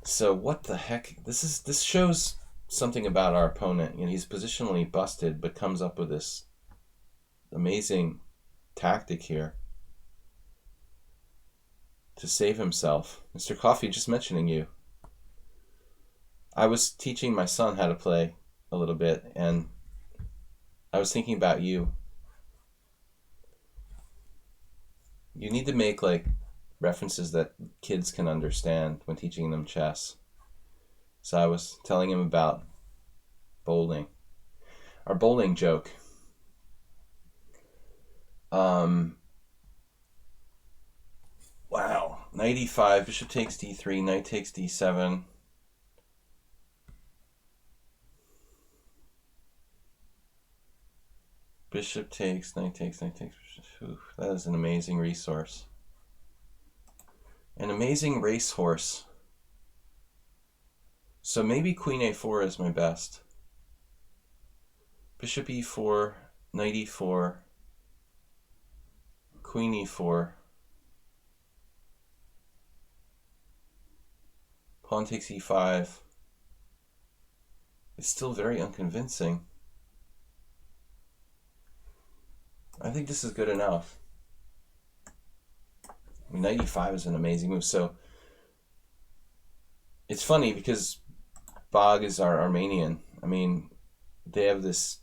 So what the heck? This shows something about our opponent. You know, he's positionally busted, but comes up with this amazing tactic here to save himself. Mr. Coffee, just mentioning you. I was teaching my son how to play a little bit, and I was thinking about you. You need to make like references that kids can understand when teaching them chess. So I was telling him about bowling. Our bowling joke. Wow. Knight e5, bishop takes d3, knight takes d7. Bishop takes, knight takes, knight takes. Ooh, that is an amazing resource. An amazing racehorse. So maybe queen a4 is my best. Bishop e4, knight e4, queen e4. Pawn takes e5. It's still very unconvincing. I think this is good enough. I mean, knight e5 is an amazing move. So it's funny because Bog is our Armenian. I mean, they have this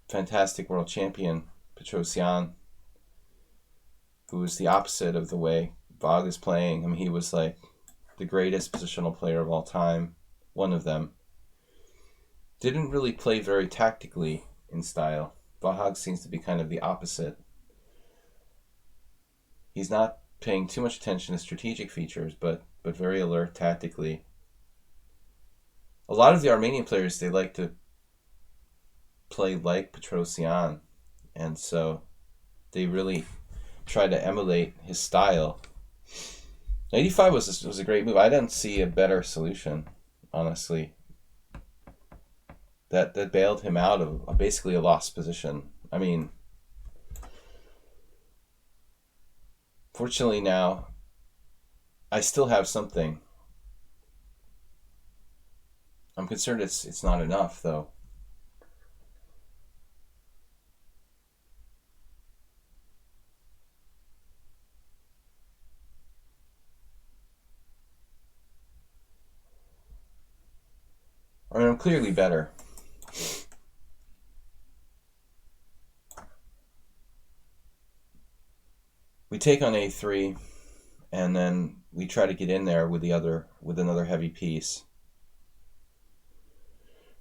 fantastic world champion, Petrosian, who is the opposite of the way Bog is playing. I mean, he was like the greatest positional player of all time, one of them. Didn't really play very tactically in style. Vahag seems to be kind of the opposite. He's not paying too much attention to strategic features, but very alert tactically. A lot of the Armenian players, they like to play like Petrosian, and so they really try to emulate his style. 85 was a great move. I didn't see a better solution, honestly. That bailed him out of basically a lost position. I mean, fortunately now, I still have something. I'm concerned it's not enough, though. I mean, I'm clearly better. We take on a3, and then we try to get in there with another heavy piece.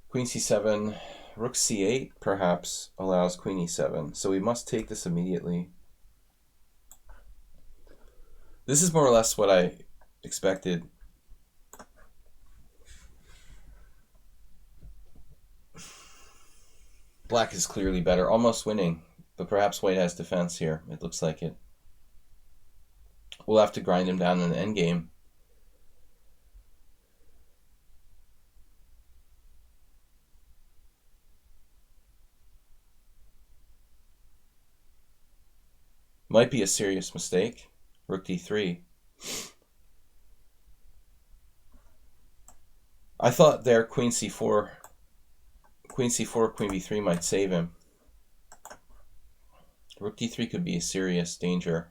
Queen c7, rook c8 perhaps allows queen e7, so we must take this immediately. This is more or less what I expected. Black is clearly better, almost winning, but perhaps white has defense here. It looks like it. We'll have to grind him down in the endgame. Might be a serious mistake. Rook d3. I thought there queen c4, queen b3 might save him. Rook d3 could be a serious danger.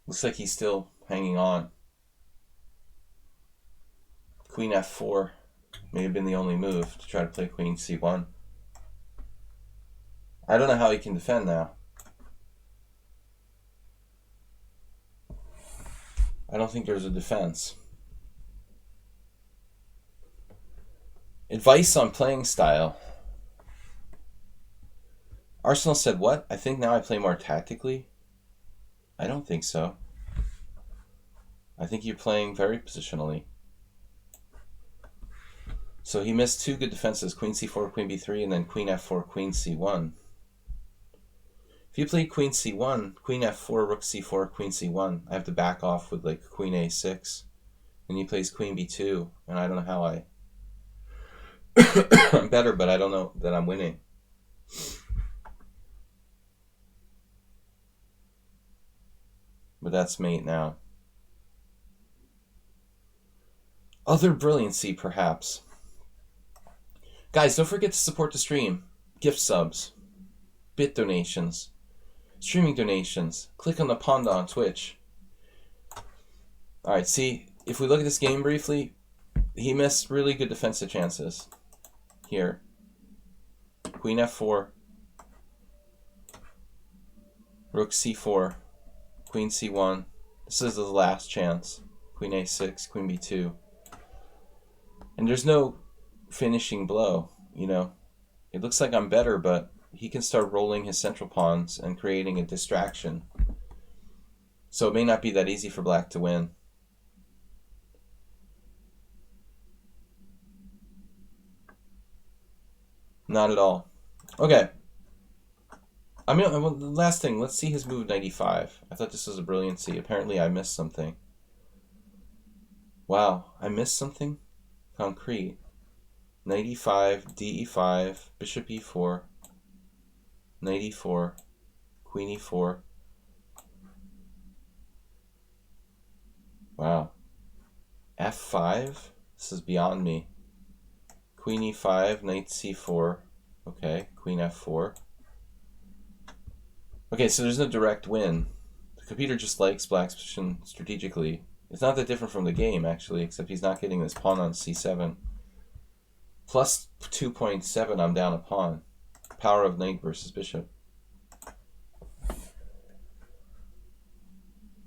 Looks like he's still hanging on. Queen f4 may have been the only move to try to play queen c1. I don't know how he can defend now. I don't think there's a defense. Advice on playing style. Arsenal said, what? I think now I play more tactically? I don't think so. I think you're playing very positionally. So he missed two good defenses, queen c4, queen b3, and then queen f4, queen c1. If you play queen c1, queen f4, rook c4, queen c1, I have to back off with like queen a6. And he plays queen b2, and I don't know how I'm better, but I don't know that I'm winning. But that's mate now. Other brilliancy, perhaps. Guys, don't forget to support the stream. Gift subs, bit donations, streaming donations. Click on the panda on Twitch. Alright, see, if we look at this game briefly, he missed really good defensive chances. Here. Queen f4. Rook c4. Queen c1. This is the last chance. Queen a6, queen b2. And there's no finishing blow, you know. It looks like I'm better, but he can start rolling his central pawns and creating a distraction. So it may not be that easy for black to win. Not at all. Okay. I mean, the last thing, let's see his move 95. I thought this was a brilliancy. Apparently I missed something. Wow, I missed something? Concrete. Knight e5, de5, bishop e4, knight e4, queen e4. Wow. f5? This is beyond me. Queen e5, knight c4. Okay, queen f4. Okay, so there's no direct win. The computer just likes black's position strategically. It's not that different from the game, actually, except he's not getting this pawn on c7. Plus 2.7, I'm down a pawn. Power of knight versus bishop.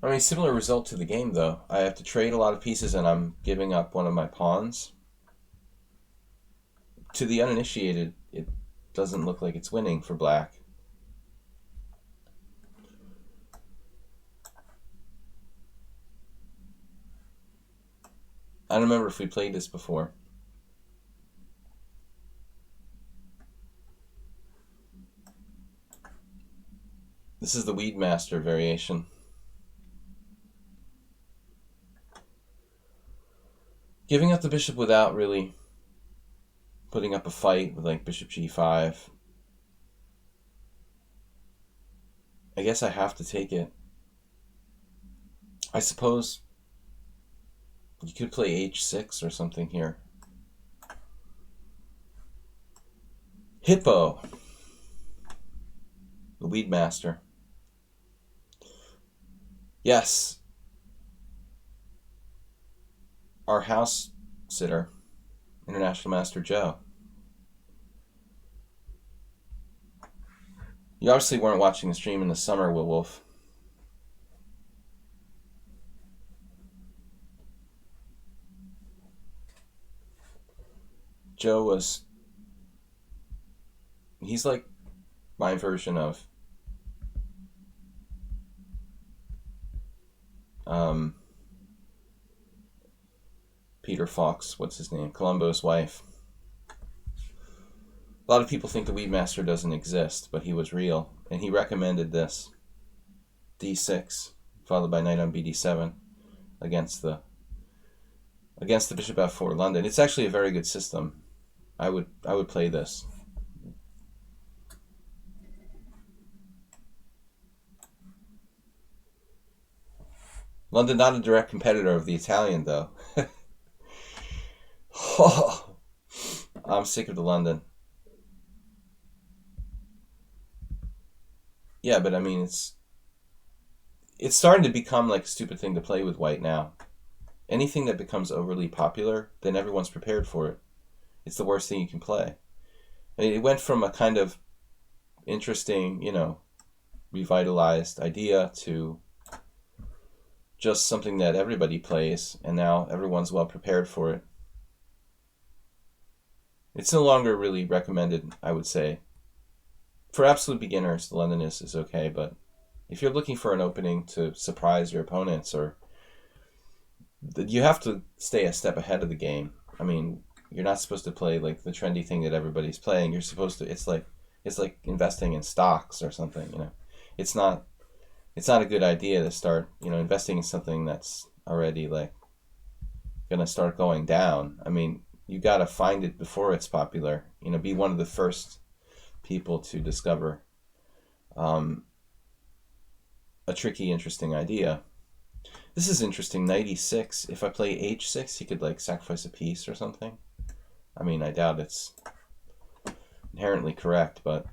I mean, similar result to the game, though. I have to trade a lot of pieces, and I'm giving up one of my pawns. To the uninitiated, it doesn't look like it's winning for black. I don't remember if we played this before. This is the Weedmaster variation. Giving up the bishop without really putting up a fight with like bishop g5. I guess I have to take it. I suppose you could play h6 or something here. Hippo. The Weedmaster. Yes. Our house sitter, International Master Joe. You obviously weren't watching the stream in the summer, Will Wolf. Joe was... He's like my version of... Peter Fox, what's his name? Columbo's wife. A lot of people think the Weedmaster doesn't exist, but he was real. And he recommended this. d6, followed by knight on bd7 against the bishop f4 London. It's actually a very good system. I would play this. London not a direct competitor of the Italian, though. Oh, I'm sick of the London. Yeah, but I mean, it's starting to become like a stupid thing to play with white now. Anything that becomes overly popular, then everyone's prepared for it. It's the worst thing you can play. I mean, it went from a kind of interesting, you know, revitalized idea to just something that everybody plays, and now everyone's well prepared for it. It's no longer really recommended, I would say. For absolute beginners, the London is okay, but if you're looking for an opening to surprise your opponents, or you have to stay a step ahead of the game. I mean, You're not supposed to play like the trendy thing that everybody's playing. You're supposed to. It's like investing in stocks or something. You know, it's not it's not a good idea to start investing in something that's already like gonna start going down. I mean, you gotta find it before it's popular. Be one of the first people to discover um, a tricky, interesting idea. This is interesting. Knight e6. If I play h6, he could like sacrifice a piece or something. I mean, I doubt it's inherently correct, but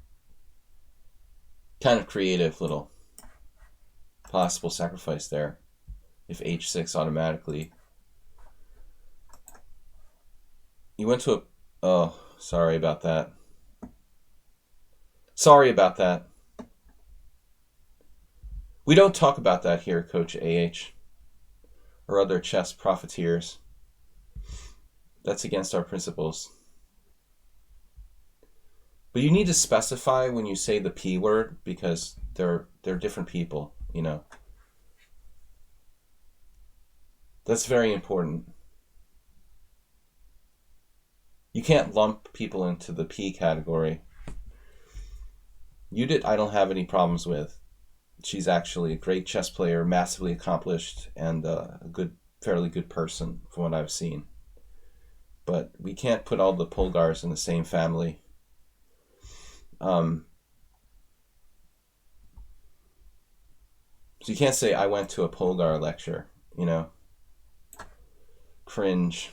kind of creative little possible sacrifice there. If h6 automatically. You went to a... Oh, sorry about that. Sorry about that. We don't talk about that here, Coach AH, or other chess profiteers. That's against our principles. But you need to specify when you say the P word, because they're different people, That's very important. You can't lump people into the P category. Judith, I don't have any problems with. She's actually a great chess player, massively accomplished, and a fairly good person from what I've seen. But we can't put all the Polgars in the same family. So you can't say, I went to a Polgar lecture, Cringe.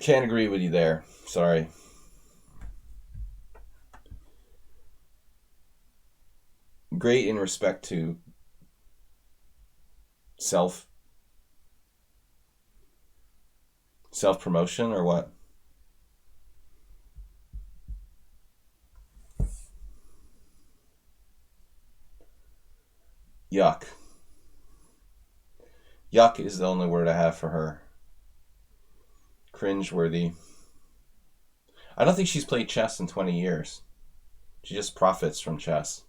Can't agree with you there. Sorry. Great in respect to self-promotion or what? Yuck. Yuck is the only word I have for her. Cringeworthy. I don't think she's played chess in 20 years. She just profits from chess.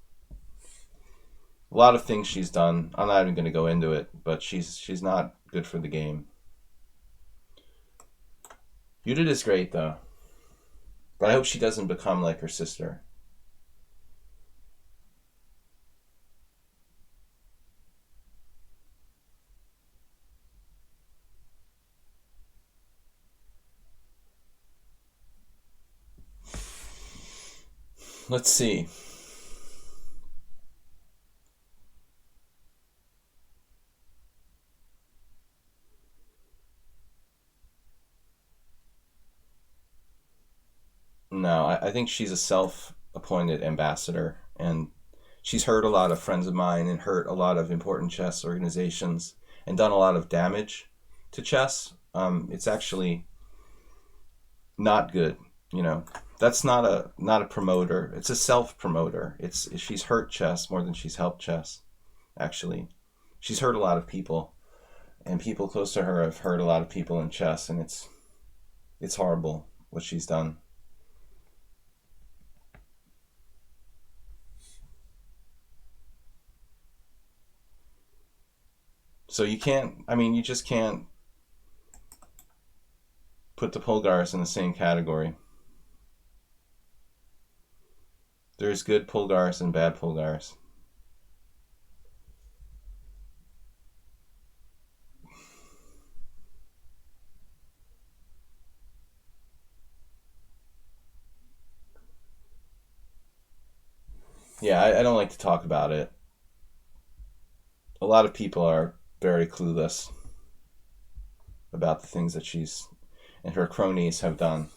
A lot of things she's done, I'm not even going to go into it, but she's not good for the game. Judith is great, though. But I hope she doesn't become like her sister. Let's see. No, I think she's a self-appointed ambassador, and she's hurt a lot of friends of mine and hurt a lot of important chess organizations and done a lot of damage to chess. It's actually not good, That's not a promoter. It's a self-promoter. She's hurt chess more than she's helped chess. Actually, she's hurt a lot of people, and people close to her have hurt a lot of people in chess, and it's horrible what she's done. So you just can't put the Polgars in the same category. There's good Polgars and bad Polgars. Yeah, I don't like to talk about it. A lot of people are very clueless about the things that she's and her cronies have done.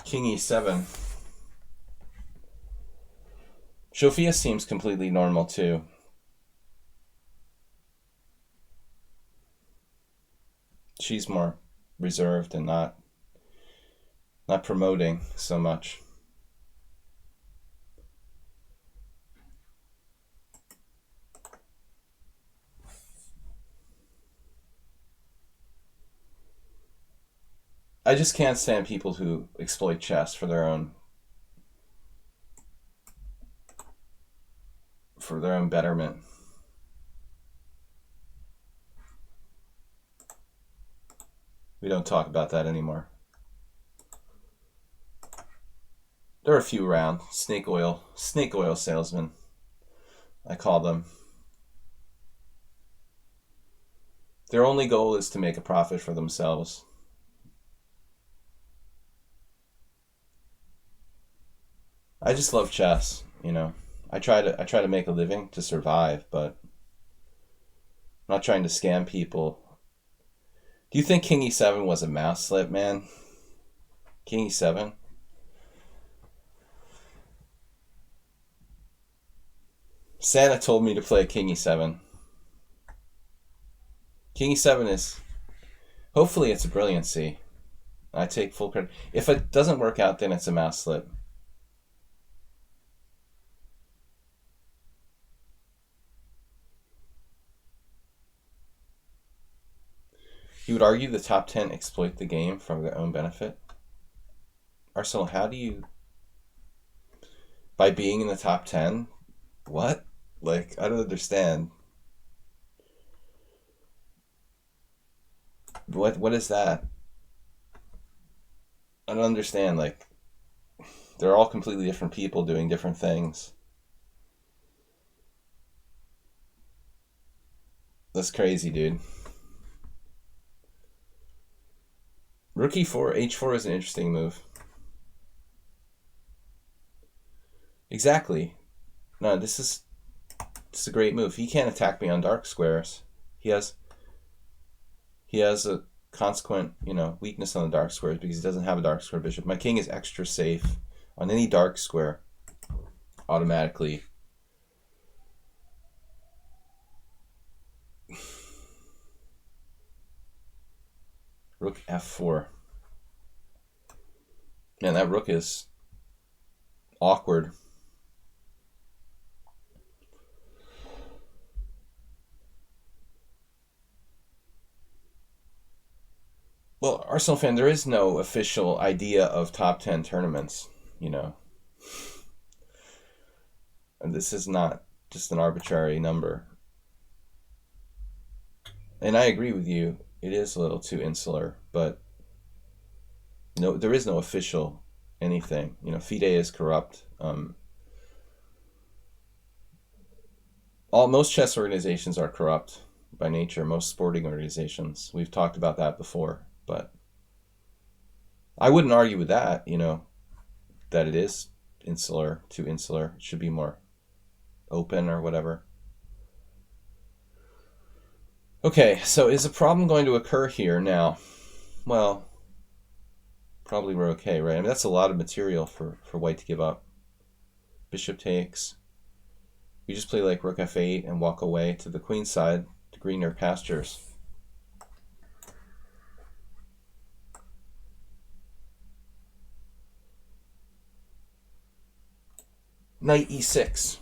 King e7. Sophia seems completely normal too. She's more reserved and not promoting so much. I just can't stand people who exploit chess for their own betterment. We don't talk about that anymore. There are a few around. Snake oil salesmen, I call them. Their only goal is to make a profit for themselves. I just love chess, you know. I try to make a living to survive, but I'm not trying to scam people. Do you think King E7 was a mouse slip, man? King E7? Santa told me to play King E7. King E7 is... Hopefully it's a brilliancy. I take full credit. If it doesn't work out, then it's a mouse slip. You would argue the top 10 exploit the game for their own benefit? Arsenal, how do you... By being in the top 10? What? Like, I don't understand. What is that? I don't understand. Like, they're all completely different people doing different things. That's crazy, dude. Rook e4, h4 is an interesting move. Exactly. No, this is a great move. He can't attack me on dark squares. He has a consequent, weakness on the dark squares because he doesn't have a dark square bishop. My king is extra safe on any dark square automatically. Rook f4. Man, that rook is awkward. Well, Arsenal fan, there is no official idea of top 10 tournaments, And this is not just an arbitrary number. And I agree with you. It is a little too insular, but no, there is no official anything. FIDE is corrupt. Most chess organizations are corrupt by nature. Most sporting organizations. We've talked about that before, but I wouldn't argue with that. That it is insular, too insular. It should be more open or whatever. Okay, so is a problem going to occur here now? Well, probably we're okay, right? I mean, that's a lot of material for white to give up. Bishop takes. We just play like rook f8 and walk away to the queen side to greener pastures. Knight e6.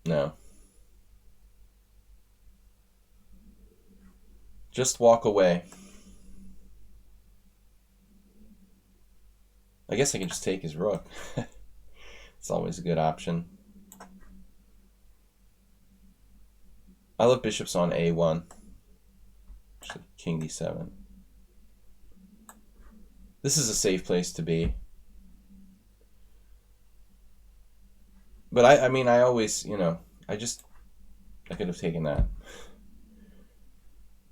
No. Just walk away. I guess I can just take his rook. It's always a good option. I love bishops on a1. Actually, king d7. This is a safe place to be. But I mean, I always, I could have taken that.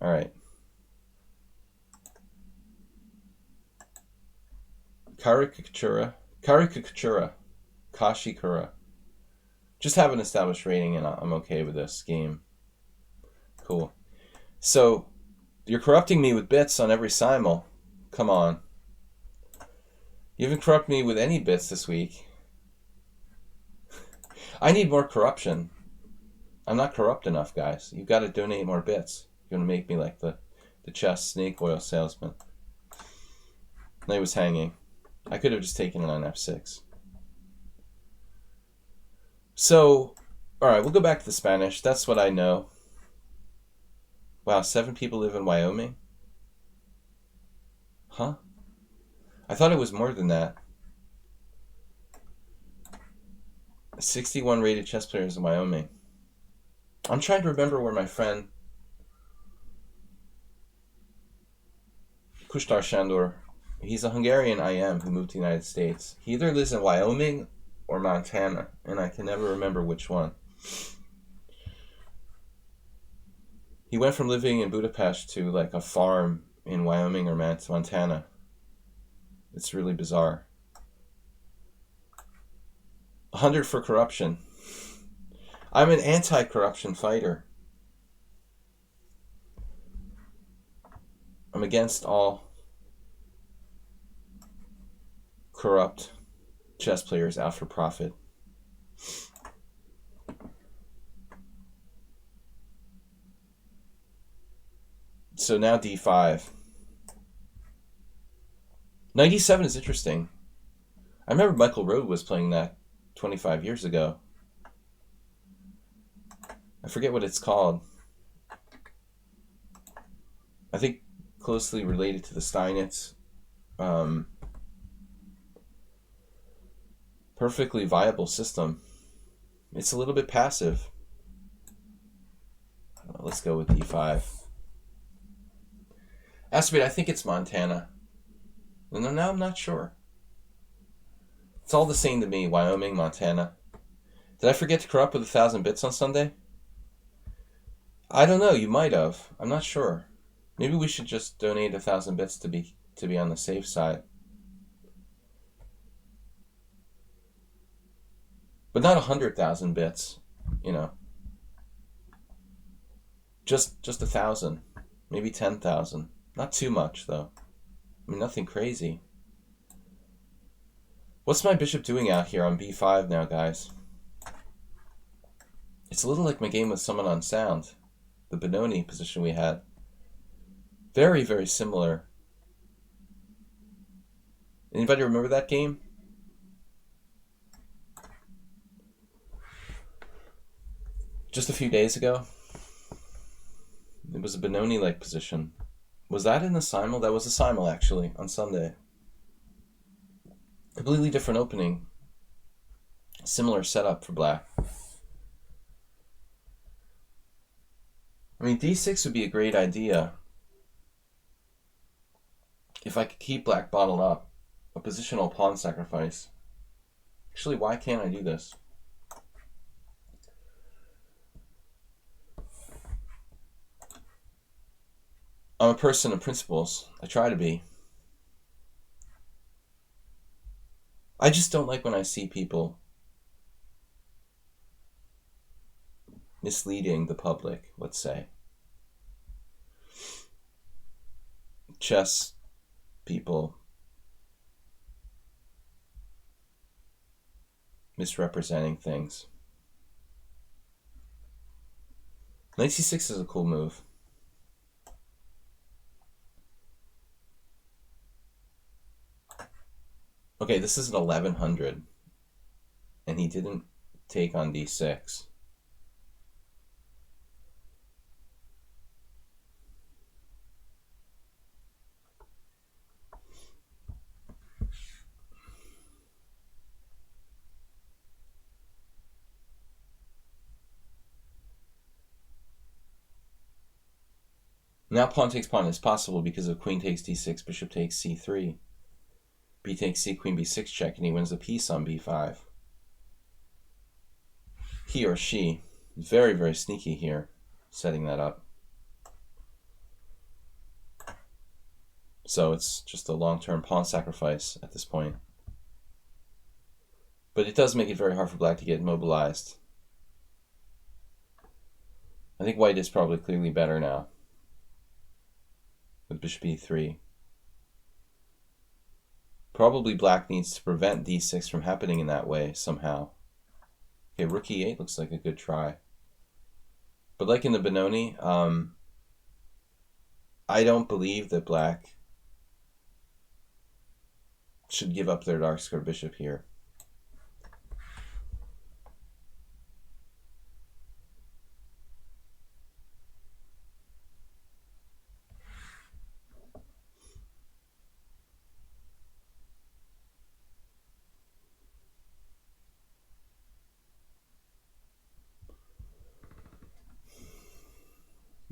All right. Karikatura, Kashikura. Just have an established rating and I'm okay with this game. Cool. So, you're corrupting me with bits on every simul. Come on. You haven't corrupted me with any bits this week. I need more corruption. I'm not corrupt enough, guys. You've got to donate more bits. You're going to make me like the chess snake oil salesman. Knight was hanging. I could have just taken it on f6. So, alright, we'll go back to the Spanish. That's what I know. Wow, 7 people live in Wyoming? Huh? I thought it was more than that. 61 rated chess players in Wyoming. I'm trying to remember where my friend Kushtar Shandor, he's a Hungarian IM who moved to the United States. He either lives in Wyoming or Montana, and I can never remember which one. He went from living in Budapest to like a farm in Wyoming or Montana. It's really bizarre. 100 for corruption. I'm an anti-corruption fighter. I'm against all corrupt chess players out for profit. So now d5. 97 is interesting. I remember Michael Rode was playing that 25 years ago. I forget what it's called. I think closely related to the Steinitz. Perfectly viable system. It's a little bit passive. Let's go with d5. Estimate, I think it's Montana. No, I'm not sure. It's all the same to me, Wyoming, Montana. Did I forget to corrupt with 1,000 bits on Sunday? I don't know, you might have. I'm not sure. Maybe we should just donate 1,000 bits to be on the safe side. But not 100,000 bits, you know. Just 1,000. Maybe 10,000. Not too much, though. I mean, nothing crazy. What's my bishop doing out here on b5 now, guys? It's a little like my game with someone on sound. The Benoni position we had. Very, very similar. Anybody remember that game? Just a few days ago. It was a Benoni-like position. Was that in the simul? That was a simul, actually, on Sunday. Completely different opening. Similar setup for black. I mean, d6 would be a great idea. If I could keep black bottled up. A positional pawn sacrifice. Actually, why can't I do this? I'm a person of principles. I try to be. I just don't like when I see people misleading the public, let's say. Chess people misrepresenting things. Knight c6 is a cool move. Okay, this is an 1100, and he didn't take on d6. Now pawn takes pawn is possible because of queen takes d6, bishop takes c3. B takes c, queen b6 check, and he wins the piece on b5. He or she, very, very sneaky here, setting that up. So it's just a long-term pawn sacrifice at this point. But it does make it very hard for black to get mobilized. I think white is probably clearly better now with bishop e3. Probably black needs to prevent d6 from happening in that way somehow. Okay, rook e8 looks like a good try. But like in the Benoni, I don't believe that black should give up their dark square bishop here.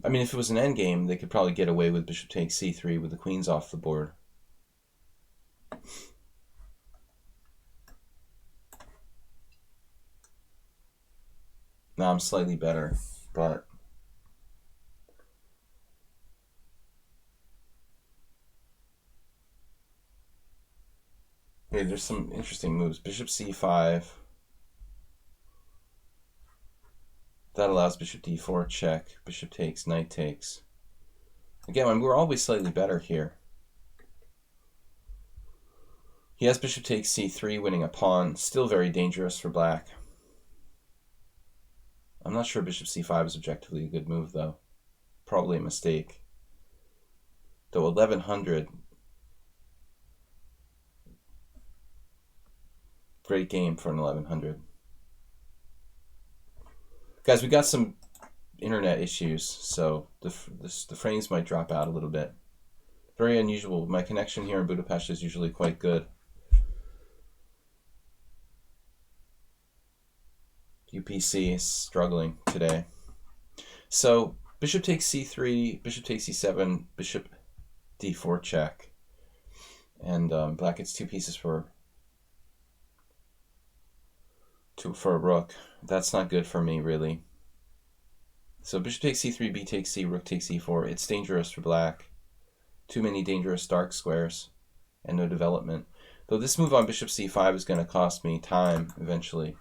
I mean, if it was an endgame, they could probably get away with bishop takes c3 with the queens off the board. Now I'm slightly better, but hey, there's some interesting moves. Bishop c5. That allows bishop d4 check. Bishop takes, knight takes. Again, we're always slightly better here. He has bishop takes c3, winning a pawn. Still very dangerous for black. I'm not sure bishop c5 is objectively a good move, though. Probably a mistake. Though 1100. Great game for an 1100. Guys, we got some internet issues, so the frames might drop out a little bit. Very unusual. My connection here in Budapest is usually quite good. UPC is struggling today. So bishop takes c3, bishop takes c7, bishop d4 check. And black gets 2 pieces for a rook. That's not good for me, really. So bishop takes c3, b takes c, rook takes e4. It's dangerous for black. Too many dangerous dark squares and no development. Though this move on bishop c5 is going to cost me time eventually.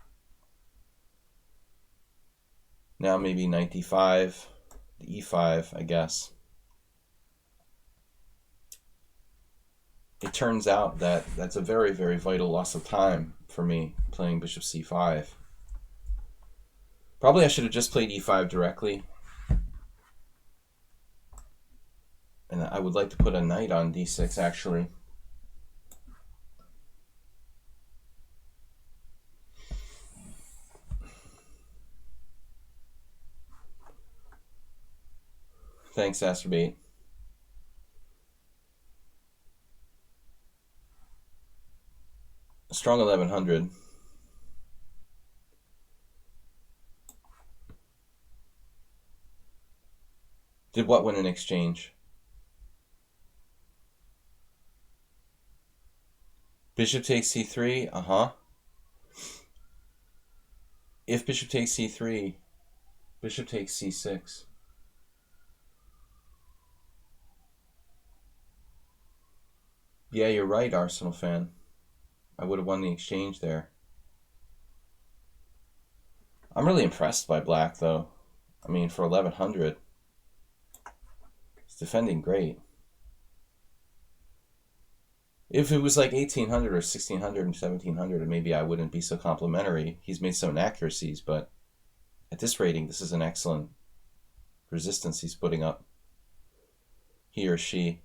Now maybe knight d5, e5, I guess. It turns out that that's a very, very vital loss of time for me playing bishop c5. Probably I should have just played e5 directly. And I would like to put a knight on d6, actually. Thanks, Acerbate. Strong 1100. Did what win in exchange? Bishop takes c3, If bishop takes c3, bishop takes c6. Yeah, you're right, Arsenal fan. I would have won the exchange there. I'm really impressed by black, though. I mean, for 1100, it's defending great. If it was like 1800 or 1600 and 1700, maybe I wouldn't be so complimentary. He's made some inaccuracies, but at this rating, this is an excellent resistance he's putting up. He or she.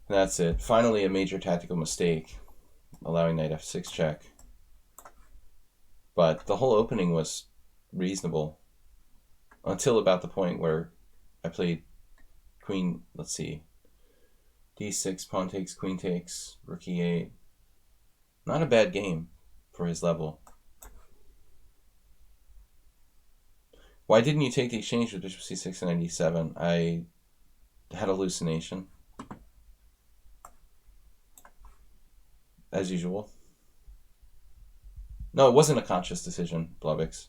That's it. Finally, a major tactical mistake, allowing knight f6 check. But the whole opening was reasonable until about the point where I played queen, let's see, d6, pawn takes, queen takes, rook e8. Not a bad game for his level. Why didn't you take the exchange with bishop c6 and knight e7? I had hallucination. As usual. No, it wasn't a conscious decision, Blovix.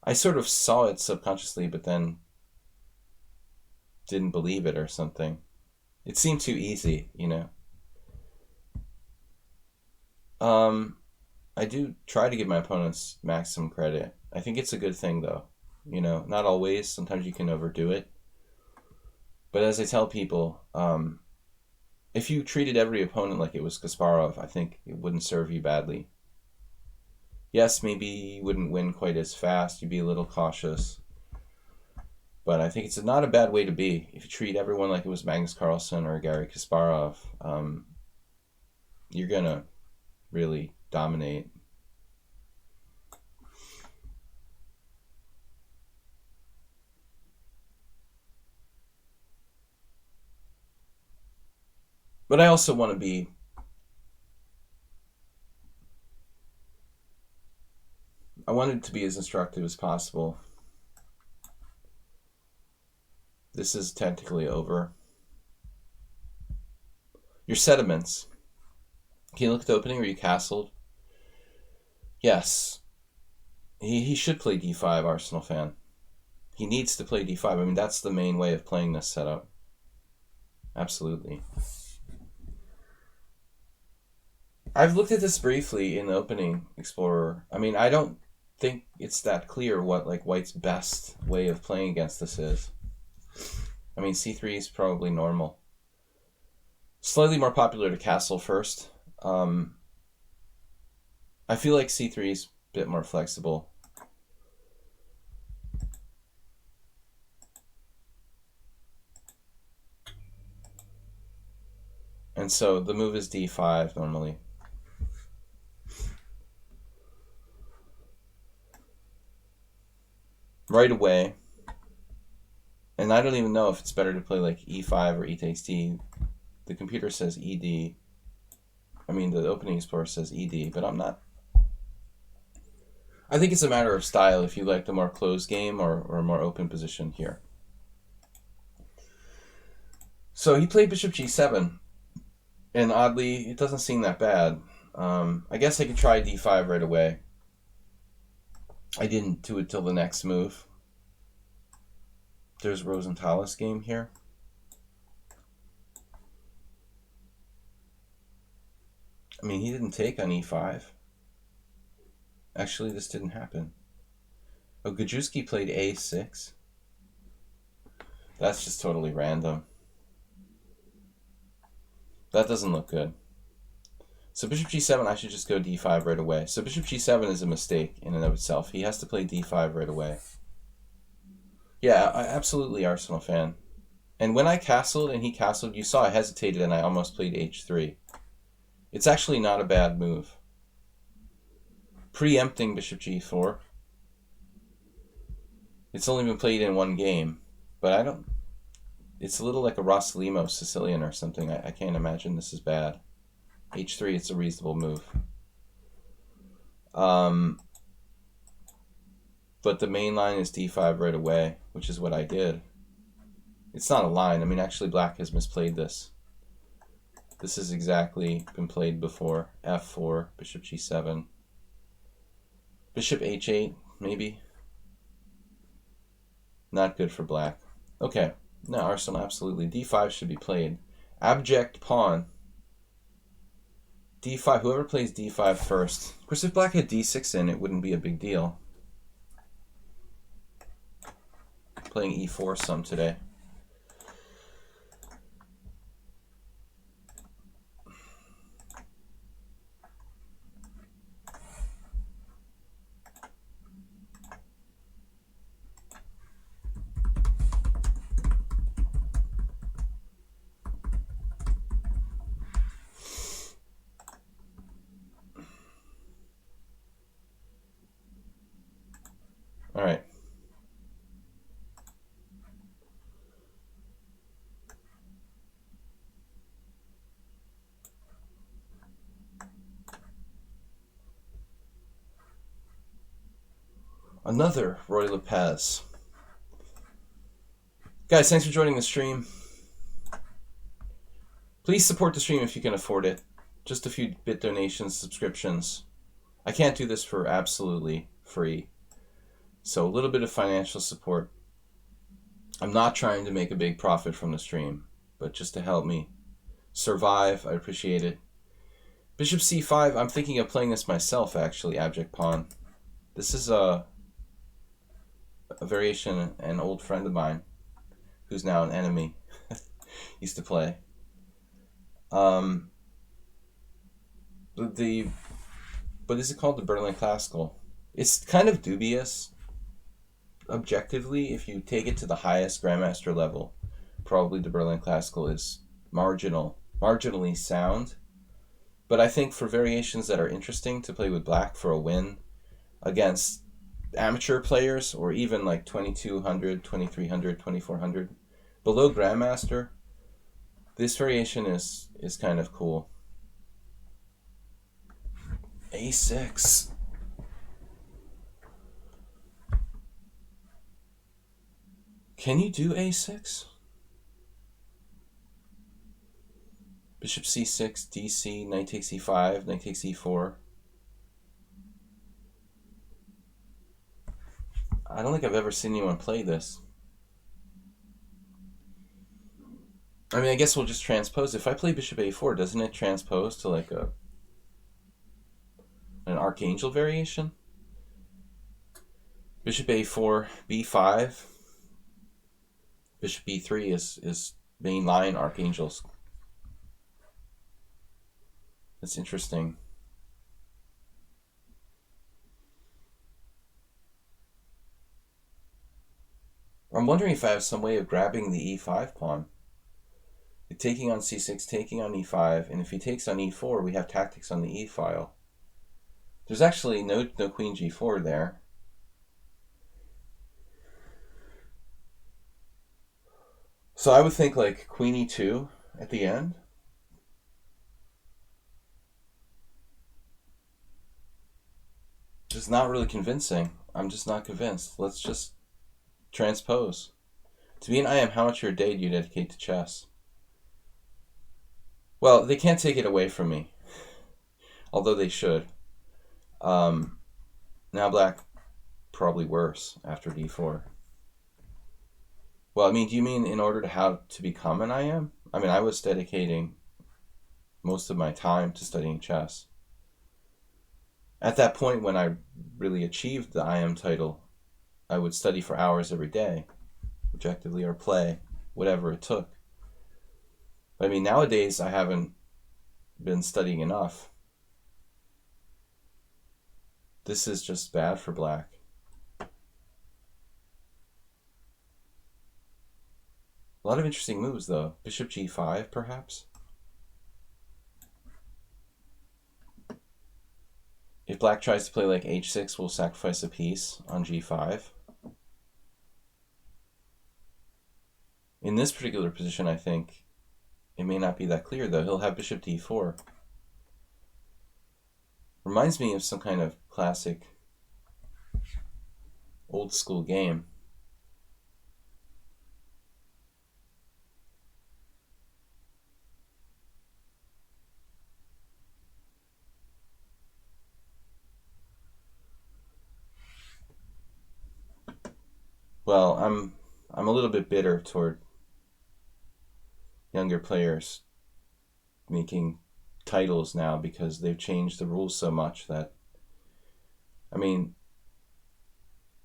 I sort of saw it subconsciously, but then didn't believe it or something. It seemed too easy, you know. I do try to give my opponents maximum credit. I think it's a good thing, though. You know, not always. Sometimes you can overdo it. But as I tell people, if you treated every opponent like it was Kasparov, I think it wouldn't serve you badly. Yes, maybe you wouldn't win quite as fast. You'd be a little cautious. But I think it's not a bad way to be. If you treat everyone like it was Magnus Carlsen or Garry Kasparov, you're going to really dominate. But I also want to be I wanted it to be as instructive as possible. This is technically over. Your sediments. Can you look at the opening? Are you castled? Yes. He should play d5, Arsenal fan. He needs to play d5. I mean, that's the main way of playing this setup. Absolutely. I've looked at this briefly in the opening Explorer. I mean, I don't think it's that clear what like White's best way of playing against this is. I mean, c3 is probably normal. Slightly more popular to castle first. I feel like c3 is a bit more flexible. And so the move is d5 normally. Right away. And I don't even know if it's better to play like e5 or e takes d. The computer says ed. I mean, the opening explorer says ed, but I'm not. I think it's a matter of style if you like the more closed game or a more open position here. So he played bishop g7. And oddly, it doesn't seem that bad. I guess I could try d5 right away. I didn't do it till the next move. There's Rosenthal's game here. I mean, he didn't take on e5. Actually, this didn't happen. Oh, Gajewski played a6. That's just totally random. That doesn't look good. So bishop g7, I should just go d5 right away. So bishop g7 is a mistake in and of itself. He has to play d5 right away. Yeah, absolutely Arsenal fan. And when I castled and he castled, you saw I hesitated and I almost played h3. It's actually not a bad move. Preempting bishop g4. It's only been played in one game, but I don't... It's a little like a Rossalimo Sicilian or something. I can't imagine this is bad. h3, it's a reasonable move. But the main line is d5 right away, which is what I did. It's not a line. I mean, actually, black has misplayed this. This has exactly been played before. f4, bishop g7. Bishop h8, maybe. Not good for black. Okay. No, Arsenal, absolutely. d5 should be played. Abject pawn. d5. Whoever plays d5 first. Of course, if black had d6 in, it wouldn't be a big deal. Playing e4 some today. All right. Another Roy Lopez. Guys, thanks for joining the stream. Please support the stream if you can afford it. Just a few bit donations, subscriptions. I can't do this for absolutely free. So a little bit of financial support. I'm not trying to make a big profit from the stream, but just to help me survive, I appreciate it. Bishop c5, I'm thinking of playing this myself, actually, abject pawn. This is a variation an old friend of mine, who's now an enemy, used to play. What is it called? The Berlin Classical. It's kind of dubious, objectively, if you take it to the highest Grandmaster level. Probably the Berlin Classical is marginally sound. But I think for variations that are interesting to play with black for a win against amateur players, or even like 2200, 2300, 2400, below Grandmaster, this variation is kind of cool. a6. Can you do a6? Bishop c6, dc, knight takes e5, knight takes e4. I don't think I've ever seen anyone play this. I mean, I guess we'll just transpose. If I play bishop a4, doesn't it transpose to like an archangel variation? Bishop a4, b5. Bishop b3 is main line archangels. That's interesting. I'm wondering if I have some way of grabbing the e5 pawn. Taking on c6, taking on e5, and if he takes on e4, we have tactics on the e file. There's actually no queen g4 there. So I would think like queen e2 at the end. Just not really convincing. I'm just not convinced. Let's just transpose. To be an IM, how much of your day do you dedicate to chess? Well, they can't take it away from me, although they should. Now black, probably worse after d4. Well, I mean, do you mean in order to become an IM? I mean, I was dedicating most of my time to studying chess. At that point, when I really achieved the IM title, I would study for hours every day, objectively, or play, whatever it took. But I mean, nowadays, I haven't been studying enough. This is just bad for black. A lot of interesting moves, though. Bishop g5, perhaps? If black tries to play like h6, we'll sacrifice a piece on g5. In this particular position, I think it may not be that clear, though. He'll have bishop d4. Reminds me of some kind of classic old school game. Well, I'm a little bit bitter toward younger players making titles now because they've changed the rules so much that, I mean,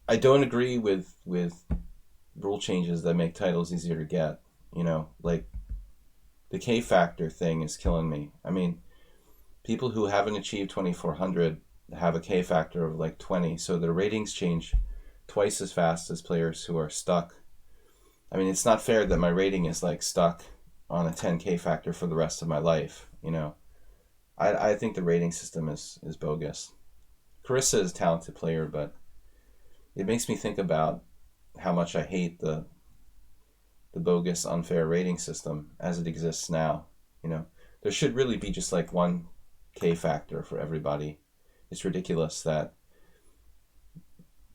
I don't agree with rule changes that make titles easier to get. You know, like the K factor thing is killing me. I mean, people who haven't achieved 2400 have a K factor of like 20, so their ratings change twice as fast as players who are stuck. I mean, it's not fair that my rating is like stuck on a 10K factor for the rest of my life, you know. I think the rating system is bogus. Carissa is a talented player, but it makes me think about how much I hate the bogus, unfair rating system as it exists now. You know, there should really be just like one K factor for everybody. It's ridiculous that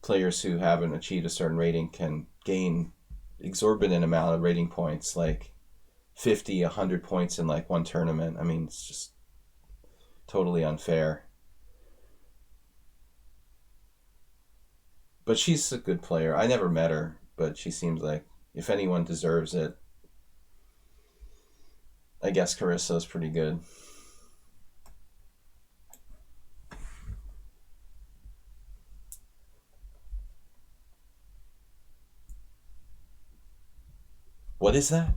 players who haven't achieved a certain rating can gain exorbitant amount of rating points, like 50, 100 points in like one tournament. I mean, it's just totally unfair. But she's a good player. I never met her, but she seems like if anyone deserves it, I guess Carissa's pretty good. What is that?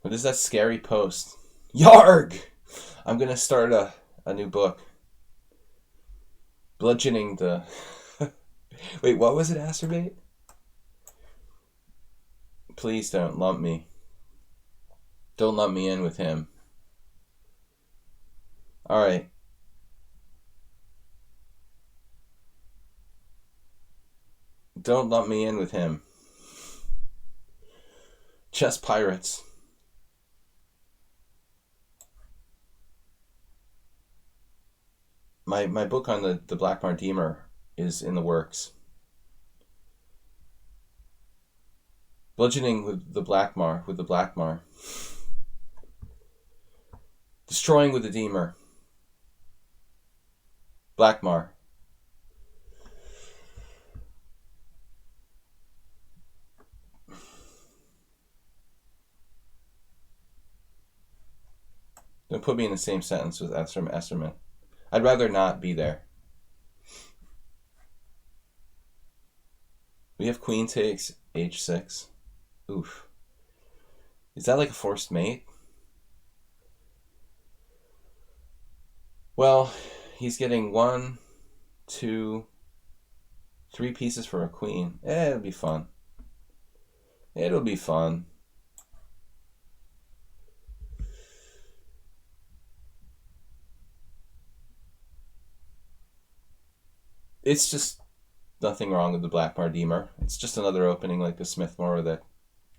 What is that scary post? Yarg! I'm gonna start a new book. Bludgeoning the... Wait, what was it, Acerbate? Please don't lump me. Don't lump me in with him. Alright. Don't lump me in with him. Chess Pirates. My book on the Black Mardemer is in the works. Bludgeoning with the Blackmar. Destroying with the Deemer. Blackmar. Don't put me in the same sentence with Esserman. I'd rather not be there. We have queen takes h6. Oof. Is that like a forced mate? Well, he's getting 1, 2, 3 pieces for a queen. It'll be fun. It'll be fun. It's just nothing wrong with the Blackmar Deemer. It's just another opening like the Smith-Morrow that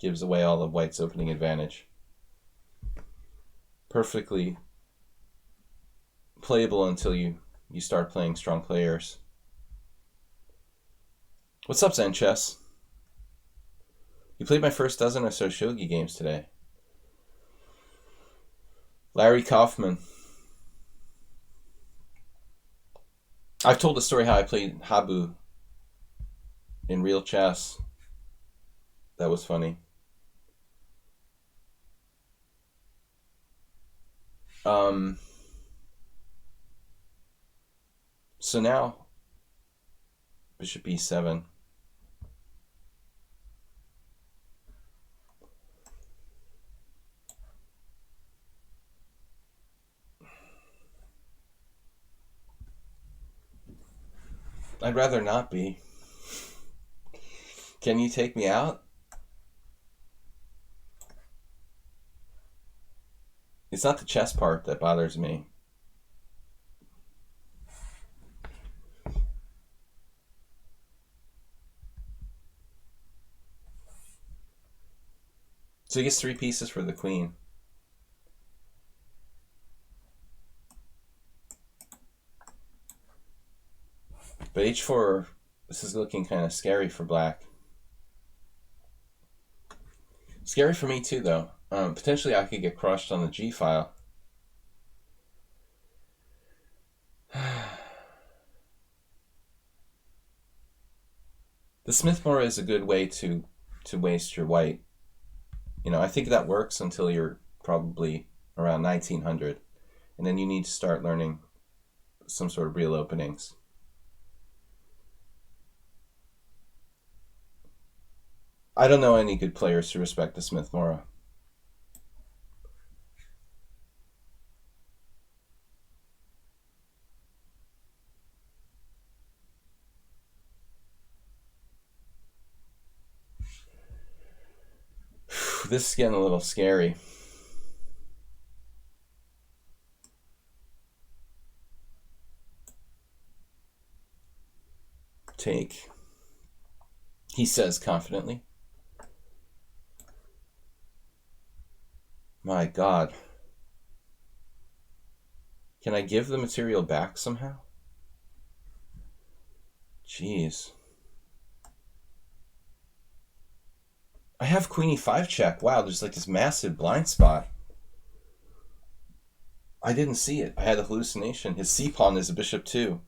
gives away all of White's opening advantage. Perfectly playable until you start playing strong players. What's up, Zen Chess? You played my first dozen or so shogi games today. Larry Kaufman. I've told the story how I played Habu in real chess. That was funny. So now, bishop e7. I'd rather not be. Can you take me out? It's not the chess part that bothers me. So he gets 3 pieces for the queen. But h4, this is looking kind of scary for black. Scary for me too, though. Potentially I could get crushed on the G file. The Smith-Morrow is a good way to waste your white. You know, I think that works until you're probably around 1900. And then you need to start learning some sort of real openings. I don't know any good players who respect the Smith-Morrow. This is getting a little scary. Take, he says confidently. My God. Can I give the material back somehow? Jeez. I have queen e5 check. Wow, there's like this massive blind spot. I didn't see it. I had a hallucination. His c-pawn is a bishop too.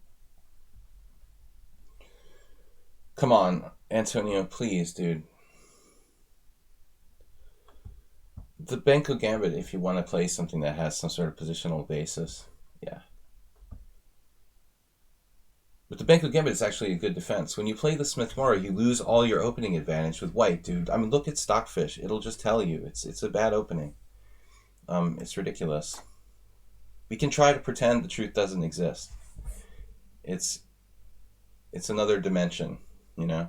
Come on, Antonio, please, dude. The Benko Gambit, if you want to play something that has some sort of positional basis, yeah. But the Benko Gambit is actually a good defense. When you play the Smith-Morrow, you lose all your opening advantage with white, dude. I mean, look at Stockfish. It'll just tell you. It's a bad opening. It's ridiculous. We can try to pretend the truth doesn't exist. It's another dimension, you know?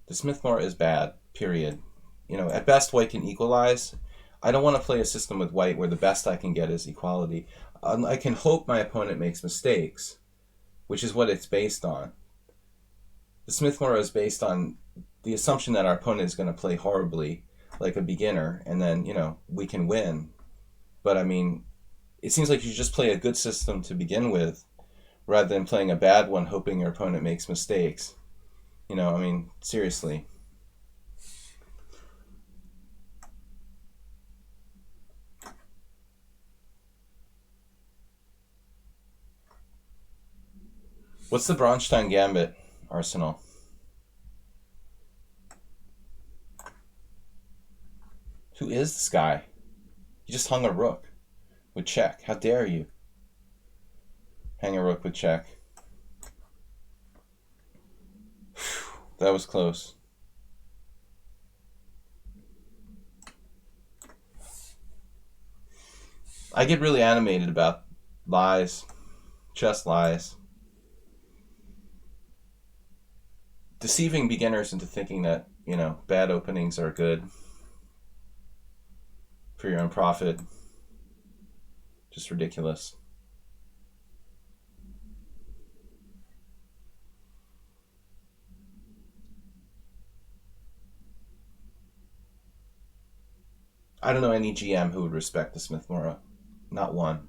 The Smith-Morrow is bad, period. You know, at best, white can equalize. I don't want to play a system with white where the best I can get is equality. I can hope my opponent makes mistakes, which is what it's based on. The Smith-Morrow is based on the assumption that our opponent is going to play horribly, like a beginner, and then, you know, we can win. But, I mean, it seems like you just play a good system to begin with, rather than playing a bad one hoping your opponent makes mistakes. You know, I mean, seriously. What's the Braunstein Gambit arsenal? Who is this guy? He just hung a rook with check. How dare you? Hang a rook with check. Whew, that was close. I get really animated about lies. Just lies. Deceiving beginners into thinking that, you know, bad openings are good for your own profit. Just ridiculous. I don't know any GM who would respect the Smith-Morra. Not one.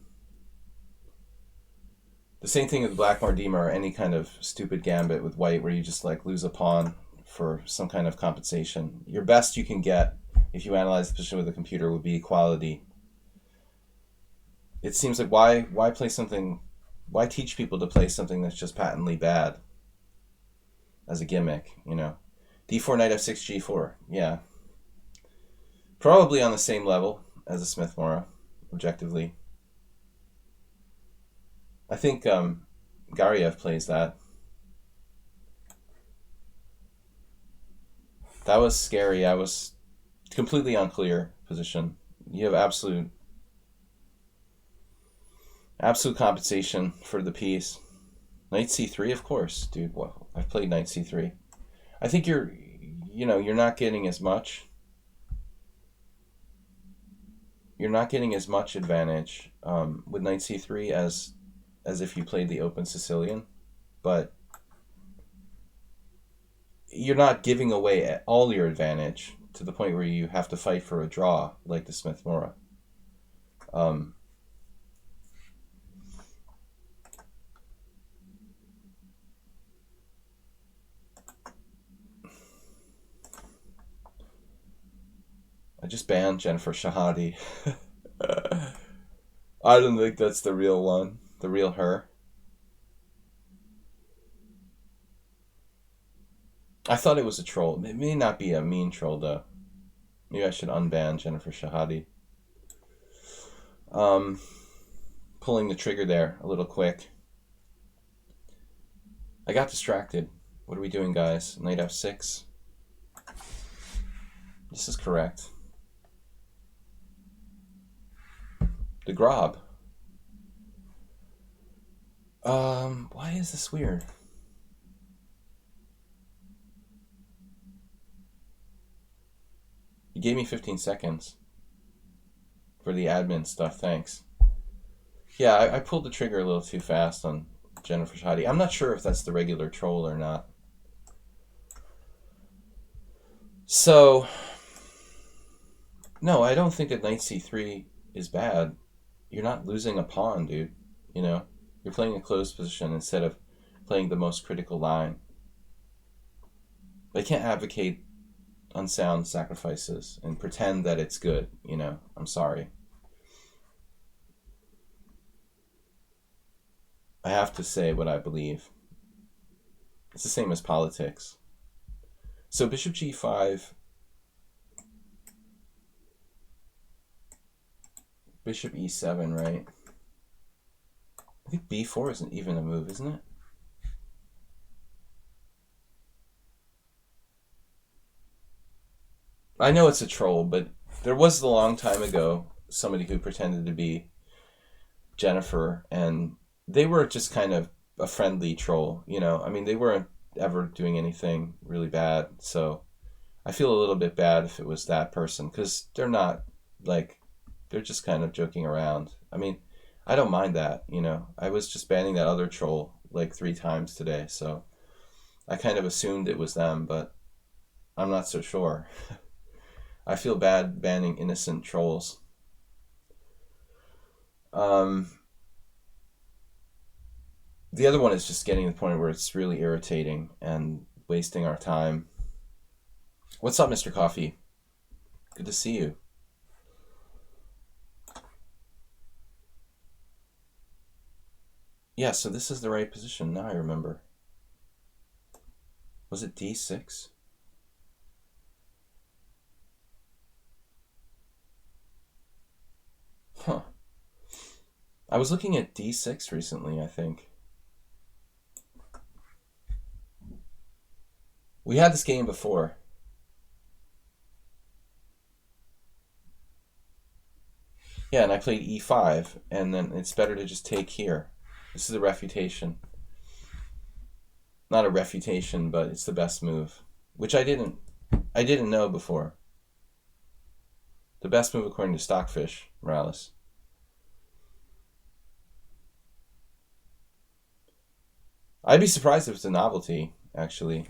The same thing with Blackmore Deemer or any kind of stupid gambit with white where you just like lose a pawn for some kind of compensation. Your best you can get if you analyze the position with a computer would be equality. It seems like why play something, why teach people to play something that's just patently bad as a gimmick, you know? D4, knight f6, g4, yeah. Probably on the same level as a Smith-Morra, objectively. I think Gariev plays that. That was scary. I was completely unclear position. You have absolute compensation for the piece. Knight c3, of course, dude. Well, I've played knight c3. I think you're not getting as much. You're not getting as much advantage with knight c3 as if you played the open Sicilian, but you're not giving away all your advantage to the point where you have to fight for a draw like the Smith-Morra. I just banned Jennifer Shahadi. I don't think that's the real one, the real her. I thought it was a troll. It may not be a mean troll, though. Maybe I should unban Jennifer Shahadi. Pulling the trigger there a little quick. I got distracted. What are we doing, guys? Knight f6. This is correct. The Grob. Why is this weird? You gave me 15 seconds for the admin stuff, thanks. Yeah, I pulled the trigger a little too fast on Jennifer Shahadi. I'm not sure if that's the regular troll or not. So, no, I don't think that knight c3 is bad. You're not losing a pawn, dude. You know, you're playing a closed position instead of playing the most critical line. I can't advocate unsound sacrifices and pretend that it's good, you know. I'm sorry. I have to say what I believe. It's the same as politics. So bishop g5, bishop e7, right? I think b4 isn't even a move, isn't it? I know it's a troll, but there was a long time ago somebody who pretended to be Jennifer, and they were just kind of a friendly troll, you know? I mean, they weren't ever doing anything really bad, so I feel a little bit bad if it was that person, because they're not, like, they're just kind of joking around. I mean, I don't mind that, you know? I was just banning that other troll, like, 3 times today, so I kind of assumed it was them, but I'm not so sure. I feel bad banning innocent trolls. The other one is just getting to the point where it's really irritating and wasting our time. What's up, Mr. Coffee? Good to see you. Yeah, so this is the right position. Now I remember. Was it d6? Huh. I was looking at d6 recently, I think. We had this game before. Yeah, and I played e5, and then it's better to just take here. This is a refutation. Not a refutation, but it's the best move, which I didn't know before. The best move according to Stockfish Morales. I'd be surprised if it's a novelty, actually.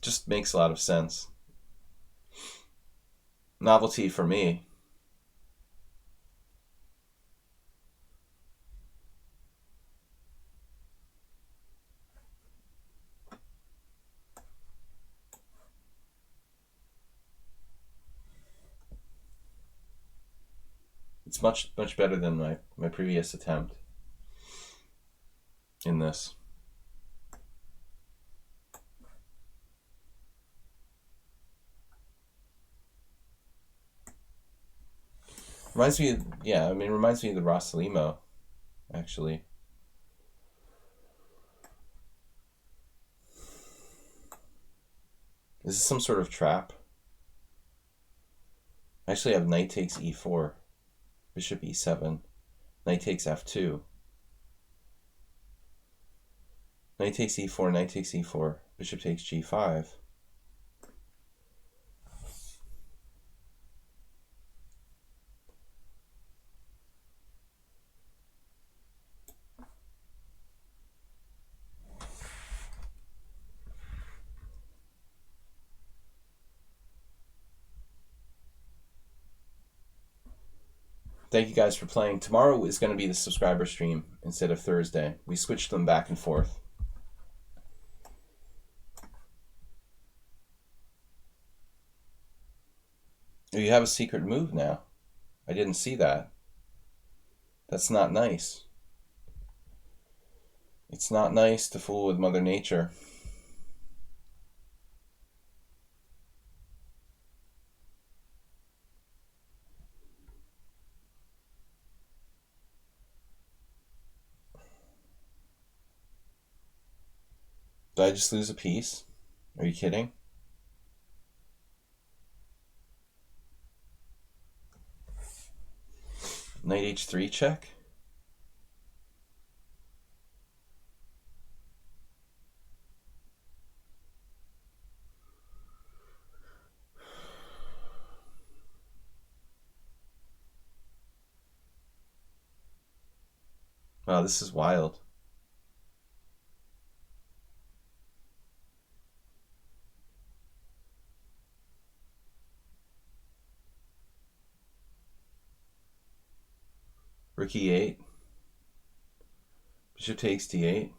Just makes a lot of sense. Novelty for me. It's much better than my previous attempt in this. Reminds me of, yeah, I mean, it reminds me of the Rossalimo, actually. Is this some sort of trap? I actually have knight takes e4, bishop e7, knight takes f2, knight takes e4, knight takes e4, bishop takes g5. Thank you guys for playing. Tomorrow is going to be the subscriber stream instead of Thursday. We switched them back and forth. Oh, you have a secret move now. I didn't see that. That's not nice. It's not nice to fool with Mother Nature. Did I just lose a piece? Are you kidding? Knight h3 check? Wow, this is wild. Rook e8. Bishop takes d8.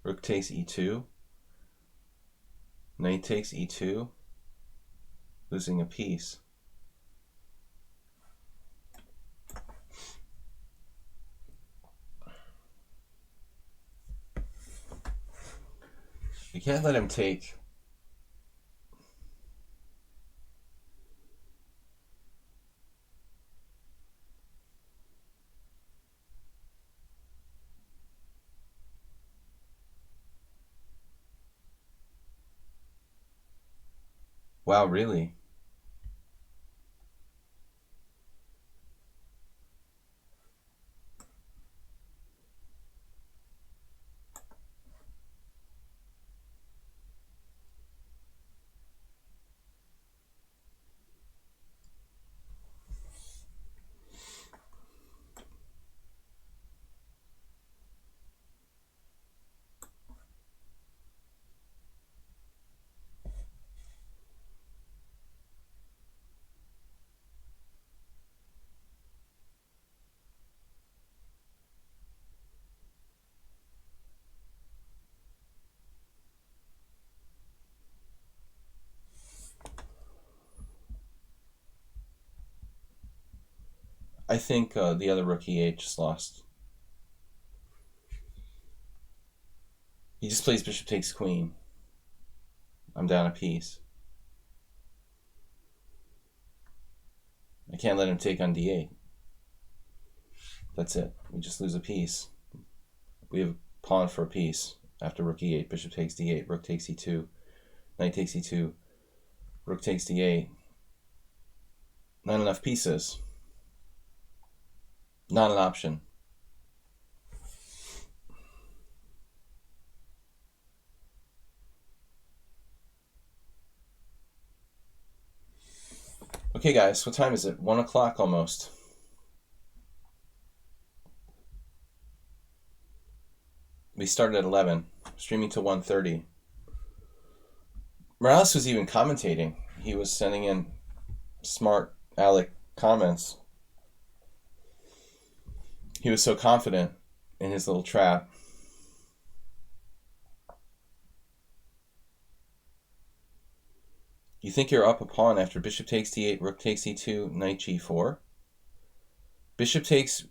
Rook takes e2. Knight takes e2. Losing a piece. You can't let him take. Wow, really? I think the other rook e8 just lost. He just plays bishop takes queen. I'm down a piece. I can't let him take on d8. That's it. We just lose a piece. We have a pawn for a piece after rook e8. Bishop takes d8. Rook takes e2. Knight takes e2. Rook takes d8. Not enough pieces. Not an option. Okay, guys, what time is it? 1 o'clock almost. We started at 11, streaming till 1:30. Morales was even commentating. He was sending in smart aleck comments. He was so confident in his little trap. You think you're up a pawn after bishop takes d8, rook takes e2, knight g4? Bishop takes...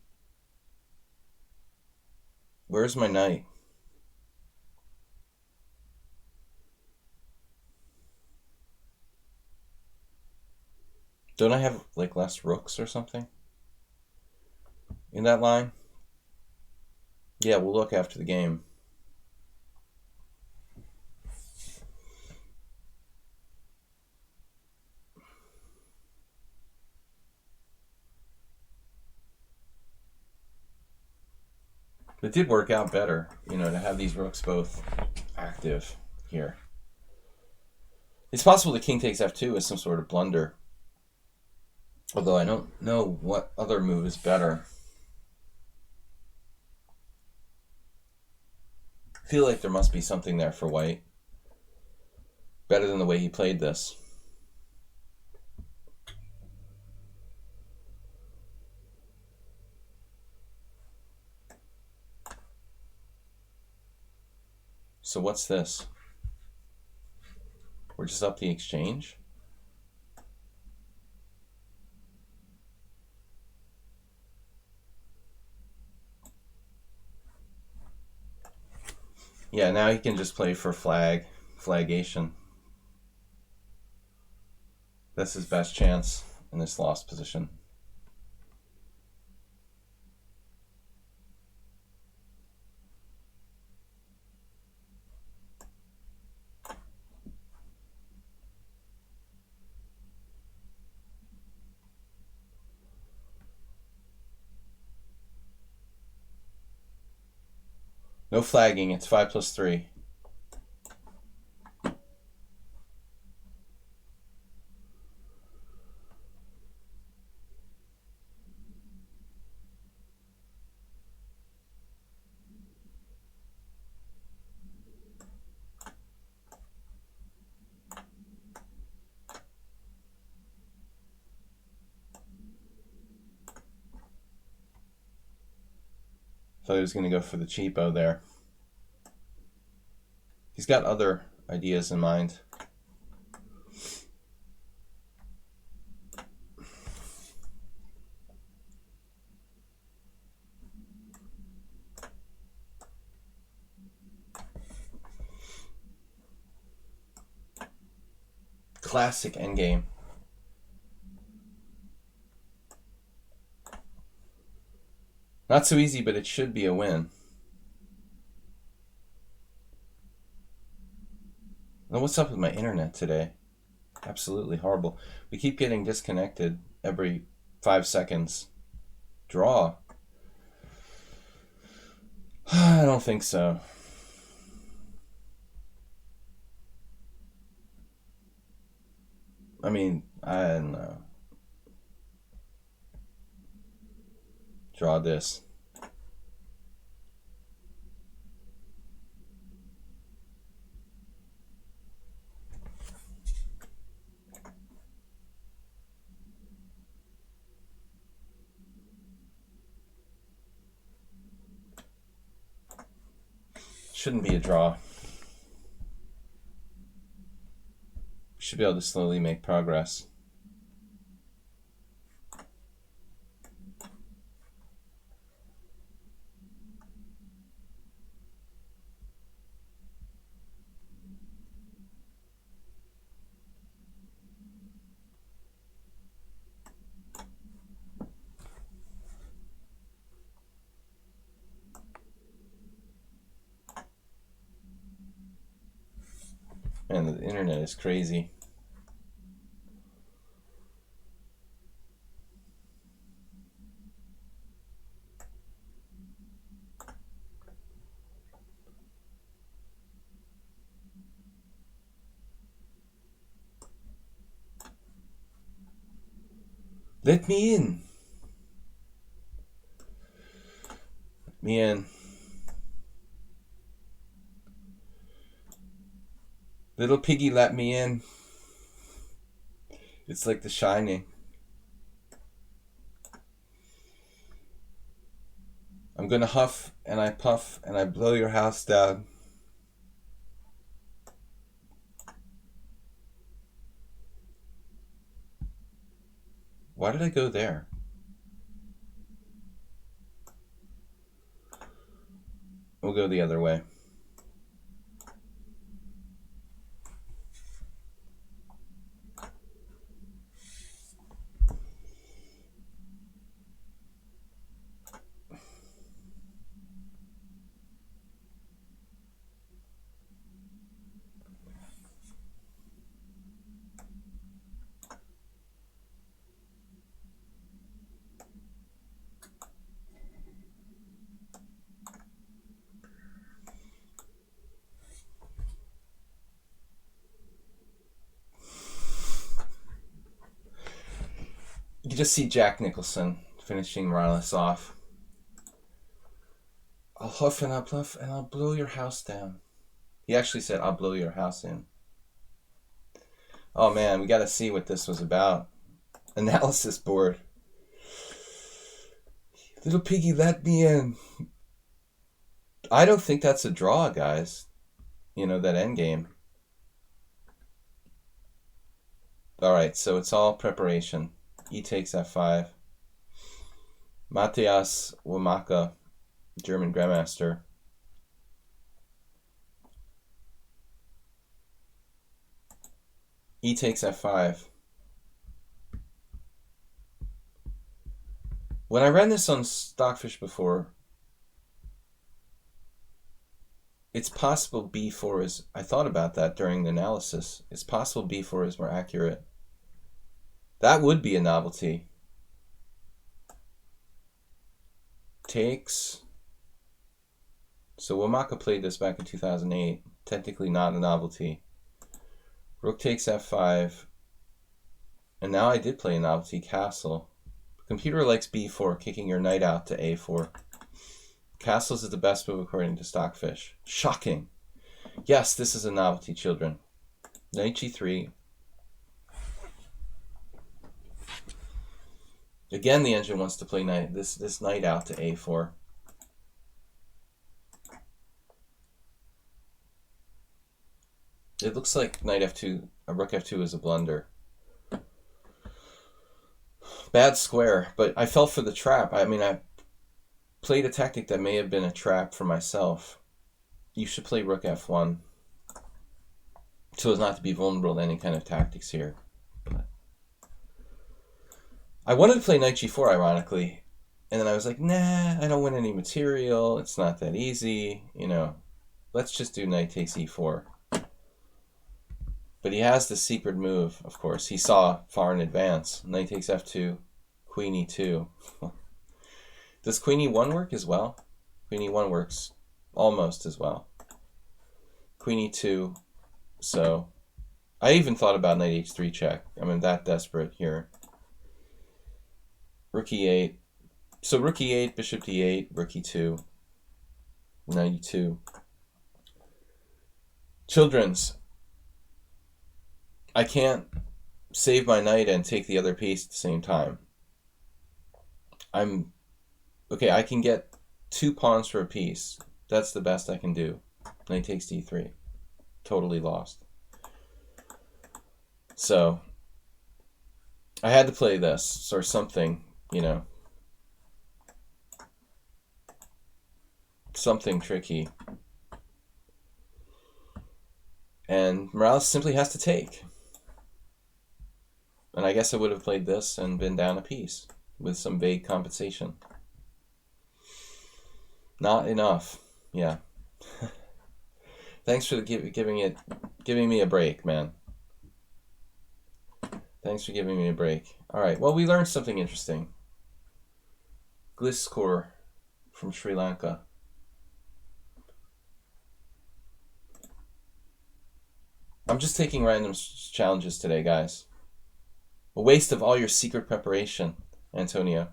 Where's my knight? Don't I have like less rooks or something in that line? Yeah, we'll look after the game. It did work out better, you know, to have these rooks both active here. It's possible the king takes f2 is some sort of blunder. Although I don't know what other move is better. I feel like there must be something there for white. Better than the way he played this. So what's this? We're just up the exchange? Yeah, now he can just play for flagation. That's his best chance in this lost position. No flagging, it's 5+3. Thought he was going to go for the cheapo there. He's got other ideas in mind. Classic endgame. Not so easy, but it should be a win. Now, what's up with my internet today? Absolutely horrible. We keep getting disconnected every 5 seconds. Draw. I don't think so. I mean, I don't know. Draw this. Shouldn't be a draw. Should be able to slowly make progress. Man, the internet is crazy. Let me in. Let me in. Little piggy, let me in. It's like The Shining. I'm gonna huff and I puff and I blow your house down. Why did I go there? We'll go the other way. You just see Jack Nicholson finishing Morales off. I'll huff and I'll puff and I'll blow your house down. He actually said, I'll blow your house in. Oh man, we gotta see what this was about. Analysis board. Little piggy, let me in. I don't think that's a draw, guys. You know, that endgame. Alright, so it's all preparation. E takes f5. Matthias Wamaka, German Grandmaster. E takes f5. When I ran this on Stockfish before, it's possible b4 is... I thought about that during the analysis. It's possible b4 is more accurate. That would be a novelty. Takes. So Wamaka played this back in 2008. Technically not a novelty. Rook takes f5. And now I did play a novelty, castle. Computer likes b4, kicking your knight out to a4. Castles is the best move according to Stockfish. Shocking. Yes, this is a novelty, children. Knight g3. Again, the engine wants to play knight, this knight out to a4. It looks like knight f2, rook f2 is a blunder. Bad square, but I fell for the trap. I mean, I played a tactic that may have been a trap for myself. You should play rook f1 so as not to be vulnerable to any kind of tactics here. But I wanted to play knight g4, ironically, and then I was like, nah, I don't win any material. It's not that easy, you know. Let's just do knight takes e4. But he has the secret move, of course. He saw far in advance. Knight takes f2, queen e2. Does queen e1 work as well? Queen e1 works almost as well. Queen e2. So I even thought about knight h3 check. I mean, that desperate here. Rook e8. So rook e8, bishop d8, rook e2, knight e2. Children's. I can't save my knight and take the other piece at the same time. Okay, I can get 2 pawns for a piece. That's the best I can do. Knight takes d3. Totally lost. So I had to play this or something, you know. Something tricky. And Morales simply has to take. And I guess I would have played this and been down a piece with some vague compensation. Not enough. Yeah. Thanks for giving me a break, man. Thanks for giving me a break. All right. Well, we learned something interesting. Bliss score from Sri Lanka. I'm just taking random challenges today, guys. A waste of all your secret preparation, Antonio.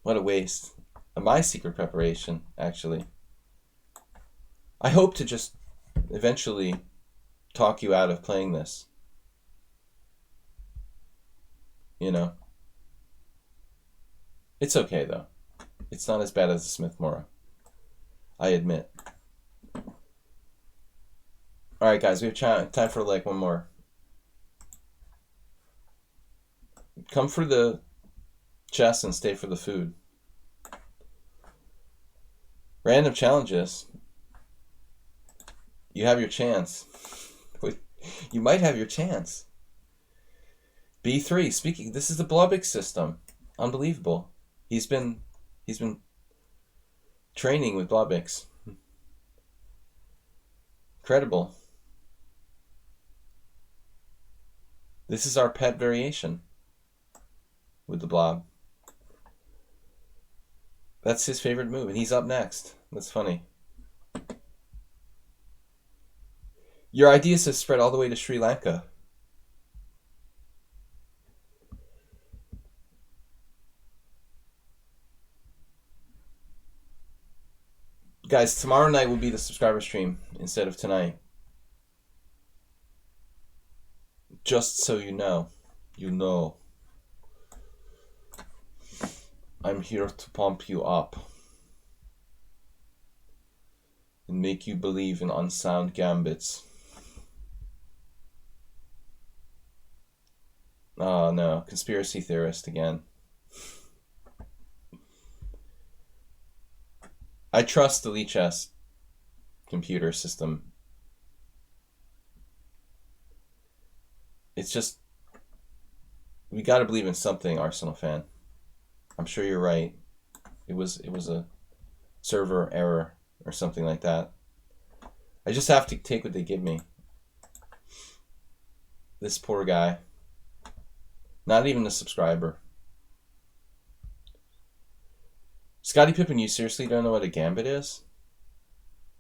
What a waste. Of my secret preparation, actually. I hope to just eventually talk you out of playing this. You know. It's okay, though. It's not as bad as the Smith-Morra. I admit. Alright, guys, we have time for like one more. Come for the chess and stay for the food. Random challenges. You have your chance. You might have your chance. B3. Speaking, this is the Blobik system. Unbelievable. He's been training with Blobiks. Incredible. This is our pet variation with the blob. That's his favorite move, and he's up next. That's funny. Your ideas have spread all the way to Sri Lanka. Guys, tomorrow night will be the subscriber stream instead of tonight. Just so you know. You know. I'm here to pump you up. And make you believe in unsound gambits. Oh no, conspiracy theorist again. I trust the lichess computer system. It's just, we gotta believe in something, Arsenal fan. I'm sure you're right. It was a server error or something like that. I just have to take what they give me. This poor guy. Not even a subscriber. Scottie Pippen, you seriously don't know what a gambit is?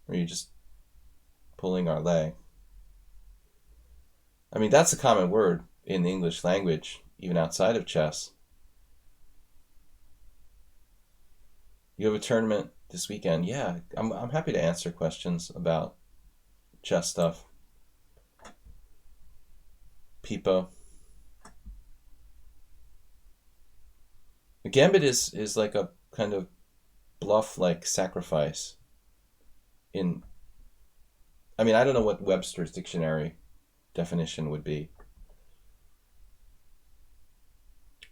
Or are you just pulling our leg? I mean, that's a common word in the English language, even outside of chess. You have a tournament this weekend? Yeah, I'm happy to answer questions about chess stuff. Peepo. A gambit is like a kind of bluff-like sacrifice. I don't know what Webster's dictionary definition would be.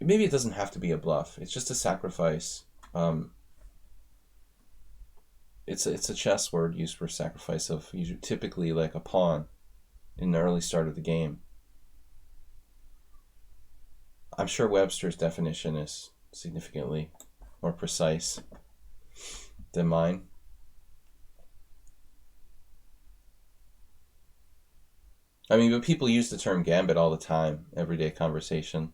Maybe it doesn't have to be a bluff. It's just a sacrifice. It's a chess word used for sacrifice of typically like a pawn in the early start of the game. I'm sure Webster's definition is significantly more precise than mine. I mean, but people use the term gambit all the time, everyday conversation.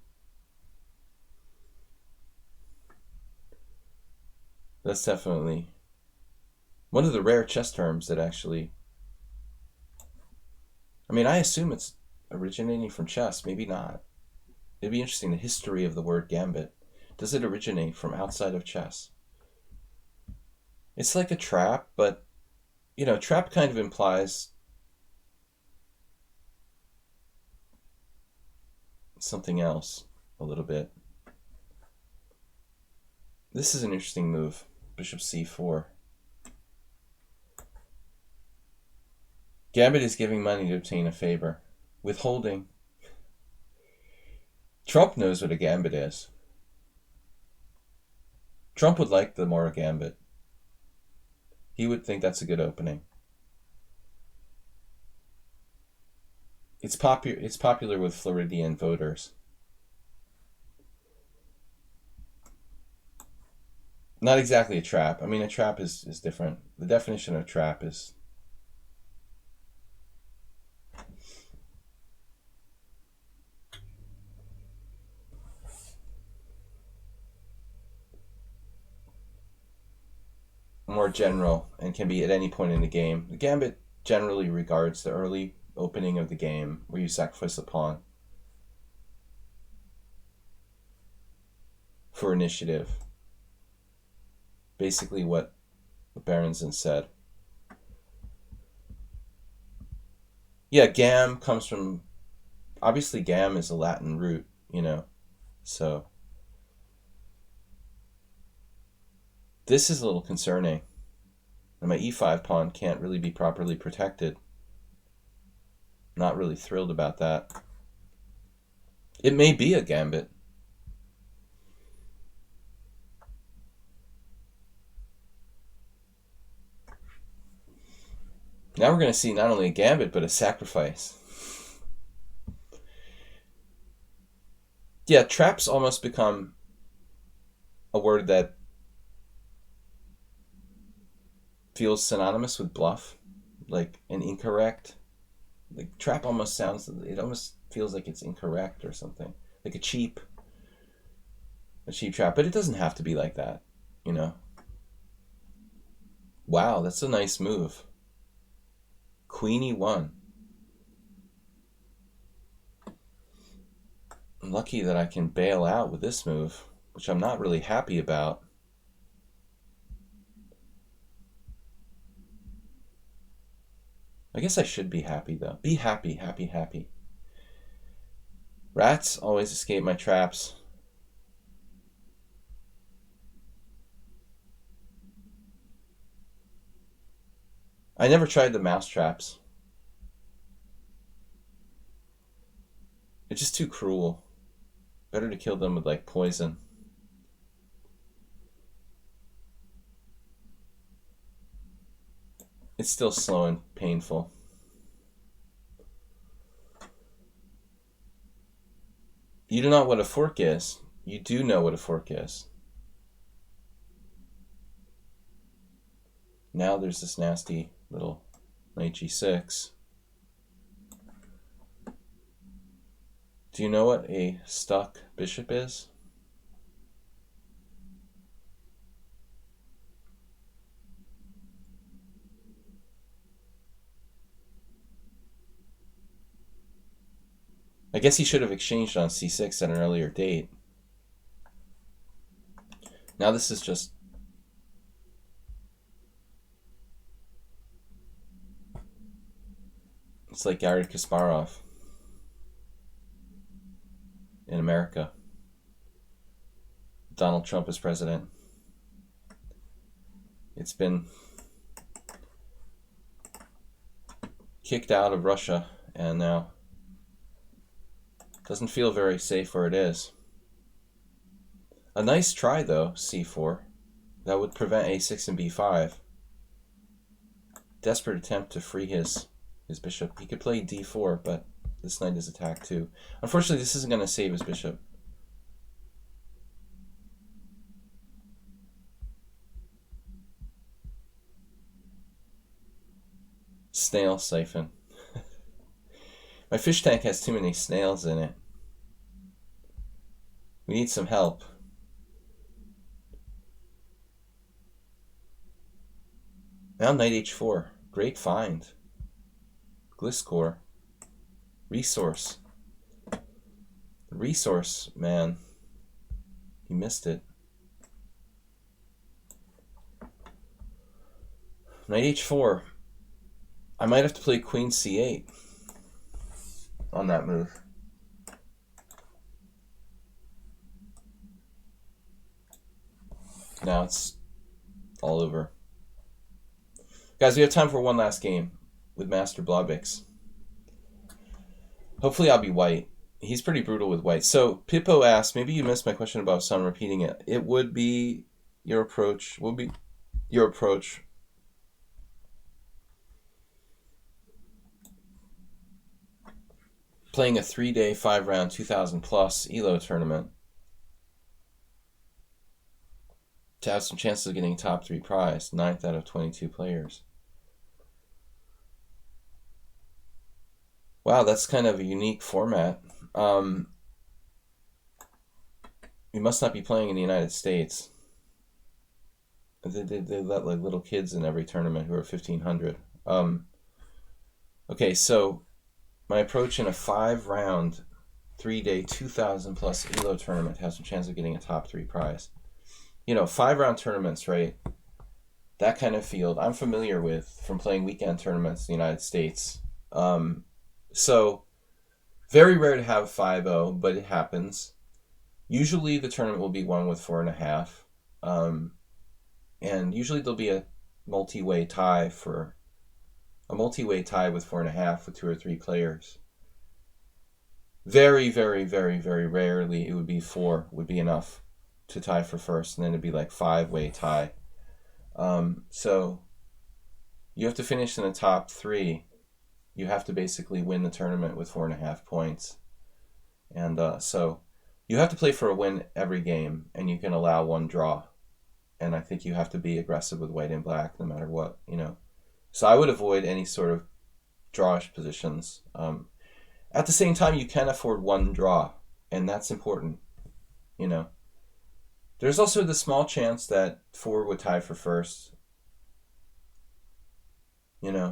That's definitely one of the rare chess terms that actually... I mean, I assume it's originating from chess. Maybe not. It'd be interesting, the history of the word gambit. Does it originate from outside of chess? It's like a trap, but, trap kind of implies something else a little bit. This is an interesting move. Bishop c4. Gambit is giving money to obtain a favor. Withholding. Trump knows what a gambit is. Trump would like the Morra gambit. He would think that's a good opening. It's popular with Floridian voters. Not exactly a trap. I mean, a trap is different. The definition of trap is more general and can be at any point in the game. The gambit generally regards the early opening of the game where you sacrifice a pawn for initiative. Basically what Berenson said. Yeah, gam comes from, obviously gam is a Latin root, you know, so this is a little concerning. And my e5 pawn can't really be properly protected. Not really thrilled about that. It may be a gambit. Now we're going to see not only a gambit, but a sacrifice. Yeah, traps almost become a word that feels synonymous with bluff, like an incorrect. Like trap almost sounds, it almost feels like it's incorrect or something. Like a cheap trap, but it doesn't have to be like that, you know. Wow, that's a nice move. Queen e1. I'm lucky that I can bail out with this move, which I'm not really happy about. I guess I should be happy though. Be happy, happy, happy. Rats always escape my traps. I never tried the mouse traps. It's just too cruel. Better to kill them with like poison. It's still slow and painful. You do not know what a fork is. You do know what a fork is. Now there's this nasty little knight g6. Do you know what a stuck bishop is? I guess he should have exchanged on c6 at an earlier date. Now this is just... It's like Garry Kasparov in America. Donald Trump is president. It's been kicked out of Russia and now doesn't feel very safe where it is. A nice try though, c4. That would prevent a6 and b5. Desperate attempt to free his bishop. He could play d4, but this knight is attacked too. Unfortunately, this isn't going to save his bishop. Snail siphon. My fish tank has too many snails in it. We need some help. Now knight h4. Great find. Gliscor. Resource. Resource, man. He missed it. Knight h4. I might have to play queen c8 on that move. Now it's all over. Guys, we have time for one last game with Master Blobix. Hopefully I'll be white. He's pretty brutal with white. So Pippo asked, maybe you missed my question about, so I'm repeating it. It would be your approach. Playing a 3-day, 5-round, 2,000 plus ELO tournament to have some chances of getting top 3 prize, 9th out of 22 players. Wow, that's kind of a unique format. You must not be playing in the United States. They let like little kids in every tournament who are 1,500. Okay, so my approach in a 5-round, 3-day, 2,000 plus ELO tournament has a chance of getting a top 3 prize. 5-round tournaments, right? That kind of field I'm familiar with from playing weekend tournaments in the United States. So very rare to have 5-0, but it happens. Usually the tournament will be won with 4.5. And usually there'll be a multi-way tie with 4.5 with 2 or 3 players. Very, very, very, very rarely it would be 4 would be enough to tie for first, and then it'd be like 5-way tie. So you have to finish in the top 3. You have to basically win the tournament with 4.5 points. And so you have to play for a win every game, and you can allow 1 draw. And I think you have to be aggressive with white and black no matter what, So I would avoid any sort of drawish positions. At the same time, you can afford 1 draw, and that's important, There's also the small chance that 4 would tie for first,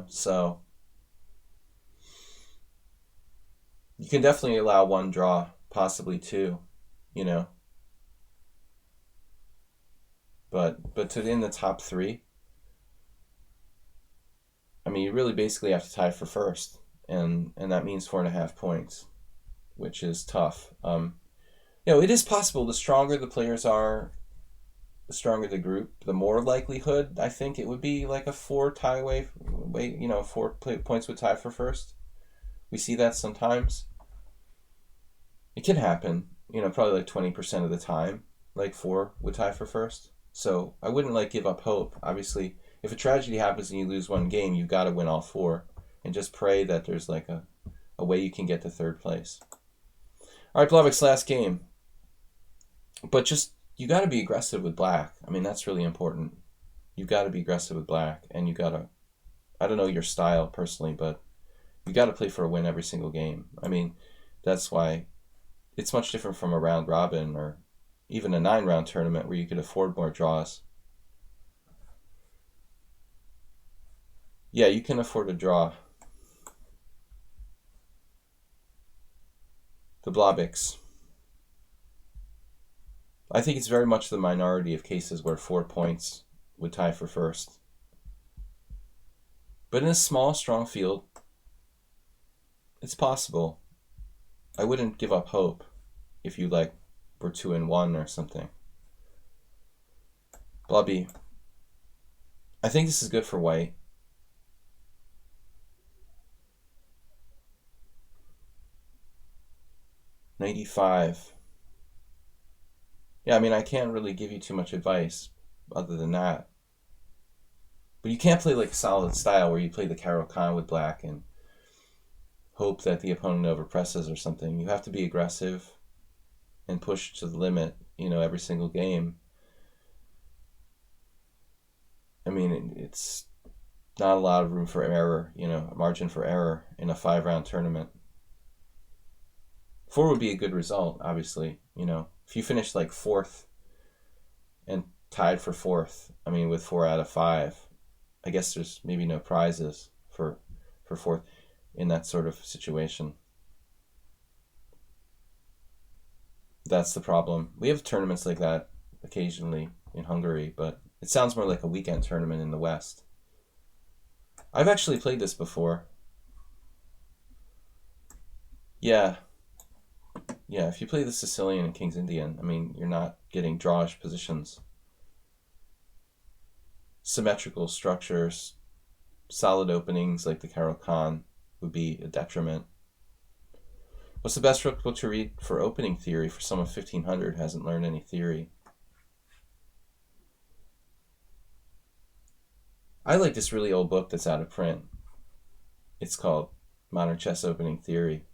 so you can definitely allow 1 draw, possibly 2, But to in the top 3, I mean, you really basically have to tie for first, and that means 4.5 points, which is tough. It is possible. The stronger the players are, the stronger the group, the more likelihood I think it would be like a 4 tie way, 4 points would tie for first. We see that sometimes. It can happen, probably like 20% of the time, like 4 would tie for first. So I wouldn't give up hope. Obviously, if a tragedy happens and you lose 1 game, you've got to win all 4, and just pray that there's a way you can get to 3rd place. All right, Blavic's last game. But just, you got to be aggressive with black. I mean, that's really important. You got to be aggressive with black, and you got to, I don't know your style personally, but you got to play for a win every single game. I mean, that's why it's much different from a round robin or even a 9-round tournament where you could afford more draws. Yeah, you can afford a draw. The Blavics. I think it's very much the minority of cases where 4 points would tie for first. But in a small, strong field, it's possible. I wouldn't give up hope if you were 2-1 or something. Blobby. I think this is good for white. $95. Yeah, I mean, I can't really give you too much advice other than that. But you can't play solid style where you play the Caro-Kann with black and hope that the opponent overpresses or something. You have to be aggressive and push to the limit, every single game. I mean, it's not a lot of room for error, a margin for error in a 5-round tournament. 4 would be a good result, obviously, If you finish 4th and tied for 4th, I mean, with 4 out of 5, I guess there's maybe no prizes for 4th in that sort of situation. That's the problem. We have tournaments like that occasionally in Hungary, but it sounds more like a weekend tournament in the West. I've actually played this before. Yeah, if you play the Sicilian and King's Indian, I mean, you're not getting drawish positions. Symmetrical structures, solid openings like the Caro-Kann would be a detriment. What's the best book to read for opening theory for someone 1,500 hasn't learned any theory? I like this really old book that's out of print. It's called Modern Chess Opening Theory.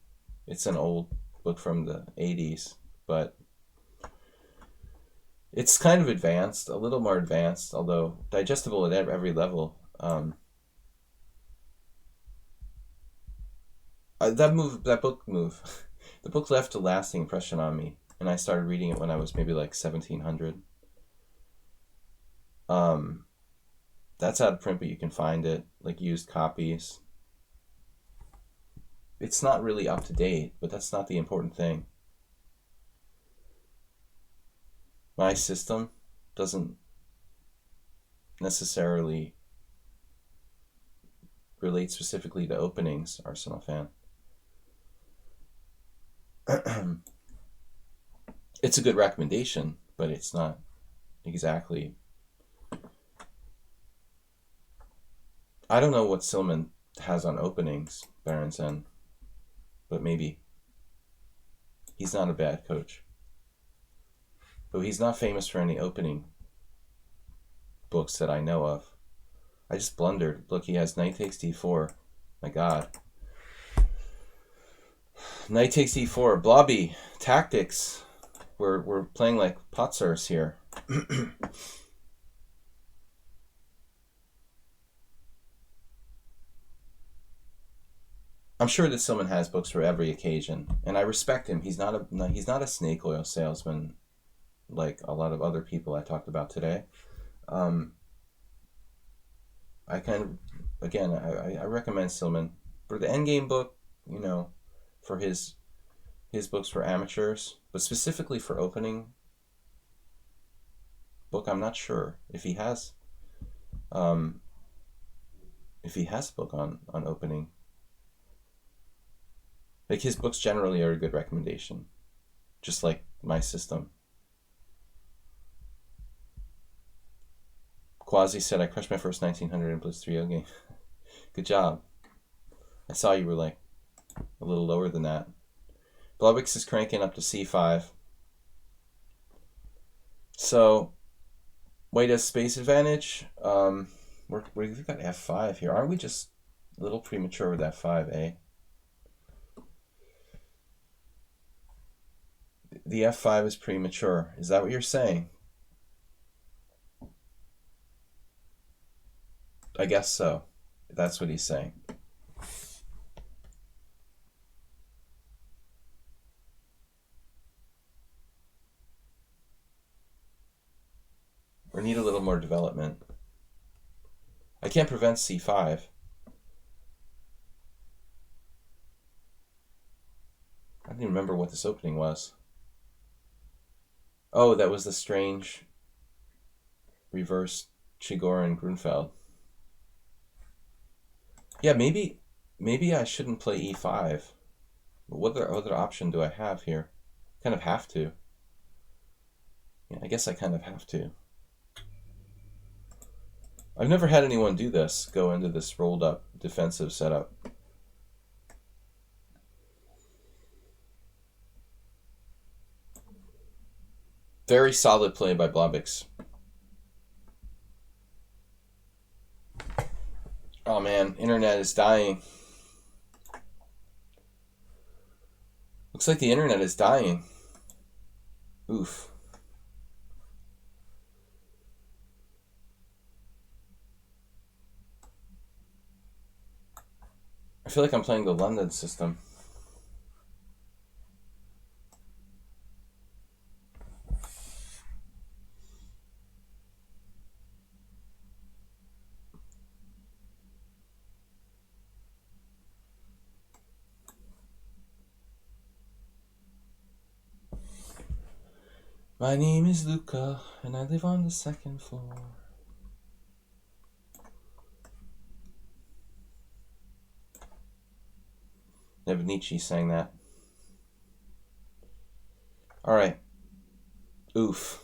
It's an old book from the 80s, but it's kind of advanced, a little more advanced, although digestible at every level. The book left a lasting impression on me, and I started reading it when I was maybe 1,700. That's out of print, but you can find it, like used copies. It's not really up to date, but that's not the important thing. My system doesn't necessarily relate specifically to openings, Arsenal fan. It's a good recommendation, but it's not exactly. I don't know what Silman has on openings, Berenson, but maybe. He's not a bad coach. But he's not famous for any opening books that I know of. I just blundered. Look, he has knight takes d4. My god. Knight takes d4. Blobby. Tactics. We're playing like Potsers here. I'm sure that someone has books for every occasion, and I respect him. He's not a snake oil salesman like a lot of other people I talked about today. I recommend Silman for the Endgame book, for his books for amateurs, but specifically for opening book, I'm not sure if he has a book on opening. Like, his books generally are a good recommendation, just like my system. Quasi said, I crushed my first 1900 in Blitz 3.0 game. Good job. I saw you were like a little lower than that. Blubix is cranking up to c5. So, white has space advantage. We've got f5 here. Aren't we just a little premature with f5, eh? The f5 is premature. Is that what you're saying? I guess so. That's what he's saying. We need a little more development. I can't prevent c5. I don't even remember what this opening was. Oh, that was the strange reverse Chigorin Grunfeld. Yeah, maybe I shouldn't play e5. What other option do I have here? Kind of have to. Yeah, I guess I kind of have to. I've never had anyone do this, go into this rolled up defensive setup. Very solid play by Blobix. Oh man, internet is dying. Looks like the internet is dying. Oof. I feel like I'm playing the London system. My name is Luca, and I live on the second floor. Never Nietzsche sang that. Alright. Oof.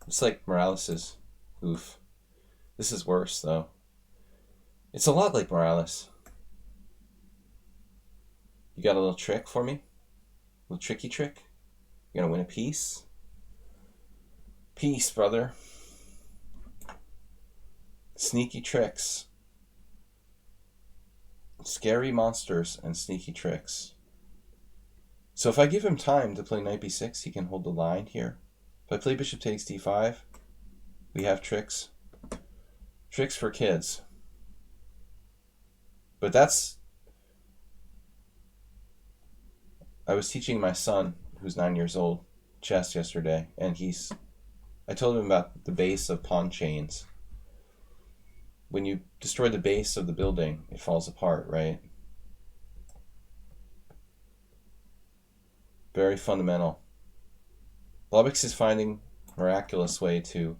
It's like Morales's. Oof. This is worse, though. It's a lot like Morales. You got a little trick for me? A little tricky trick? You gonna win a piece? Peace, brother. Sneaky tricks. Scary monsters and sneaky tricks. So if I give him time to play knight b6, he can hold the line here. If I play bishop takes d5, we have tricks. Tricks for kids. But that's... I was teaching my son, who's 9 years old, chess yesterday, and he's I told him about the base of pawn chains. When you destroy the base of the building, it falls apart, right? Very fundamental. Blobix is finding a miraculous way to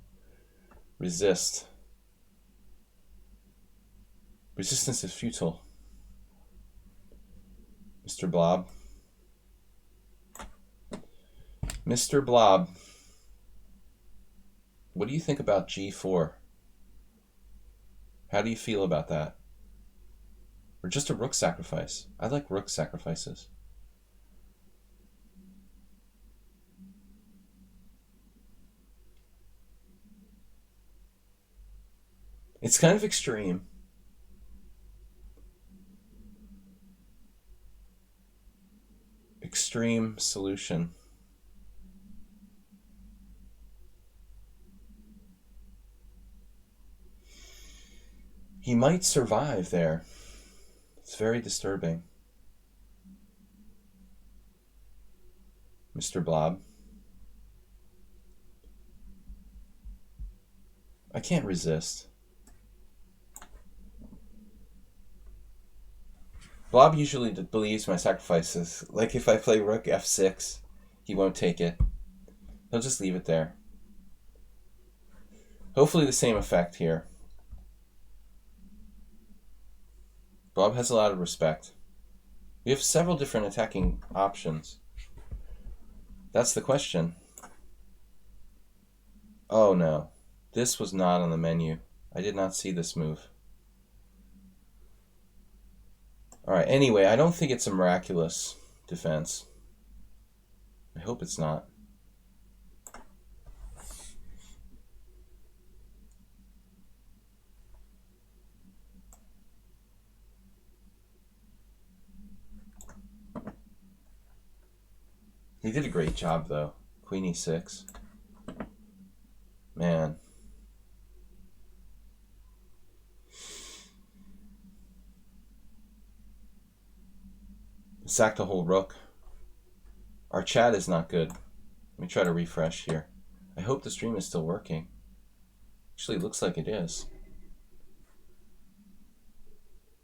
resist. Resistance is futile. Mr. Blob. Mr. Blob. What do you think about G4? How do you feel about that? Or just a rook sacrifice? I like rook sacrifices. It's kind of extreme. Extreme solution. He might survive there. It's very disturbing. Mr. Blob. I can't resist. Blob usually believes my sacrifices. Like if I play rook f6, he won't take it. He'll just leave it there. Hopefully the same effect here. Blob has a lot of respect. We have several different attacking options. That's the question. Oh no. This was not on the menu. I did not see this move. Alright, anyway, I don't think it's a miraculous defense. I hope it's not. He did a great job, though. Queen e6. Man. Sacked a whole rook. Our chat is not good. Let me try to refresh here. I hope the stream is still working. Actually, it looks like it is.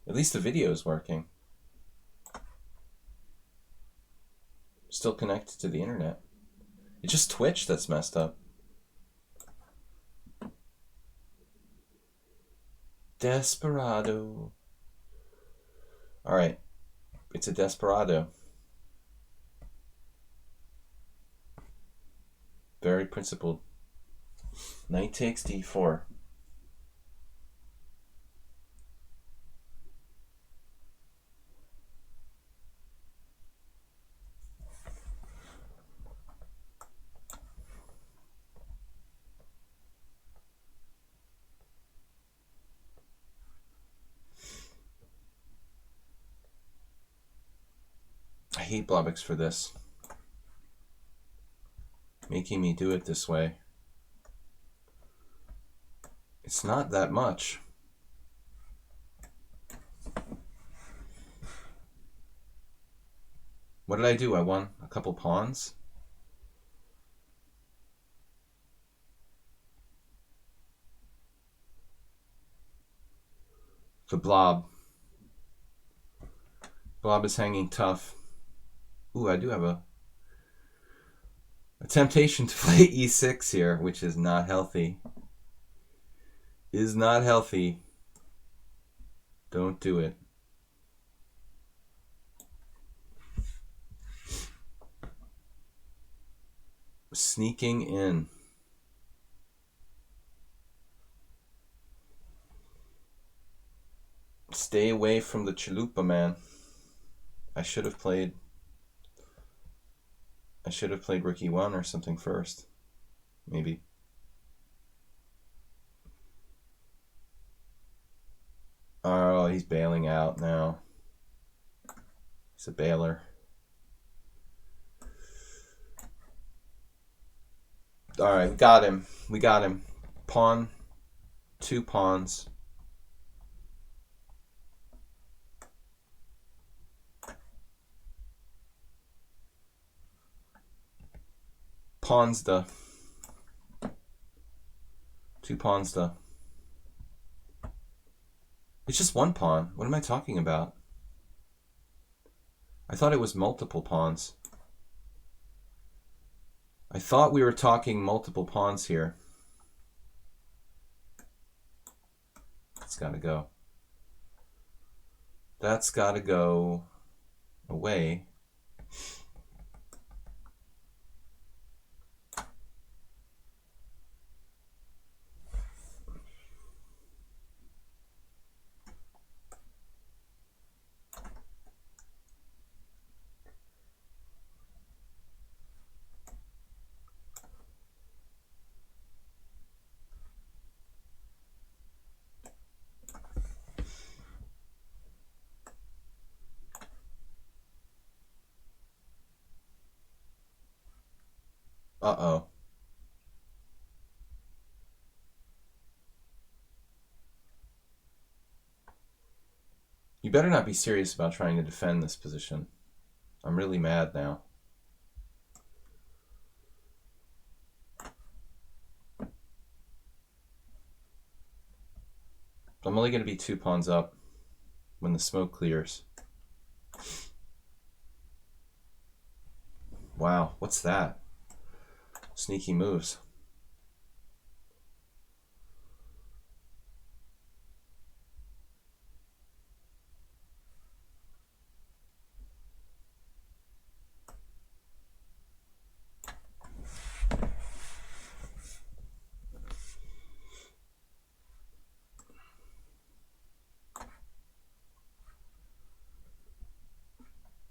At least the video is working. Still connected to the internet. It's just Twitch that's messed up. Desperado. Alright. It's a desperado. Very principled. Knight takes d4. I hate Blobix for this. Making me do it this way. It's not that much. What did I do? I won a couple pawns. The Blob. Blob is hanging tough. Ooh, I do have a temptation to play e6 here, which is not healthy. Is not healthy. Don't do it. Sneaking in. Stay away from the chalupa, man. I should have played rook e1 or something first. Maybe. Oh, he's bailing out now. He's a bailer. Alright, we got him. We got him. Pawn. 2 pawns. Pawns the. 2 pawns though. It's just 1 pawn. What am I talking about? I thought it was multiple pawns. I thought we were talking multiple pawns here. That's gotta go. That's gotta go away. Uh-oh. You better not be serious about trying to defend this position. I'm really mad now. I'm only going to be 2 pawns up when the smoke clears. Wow, what's that? Sneaky moves.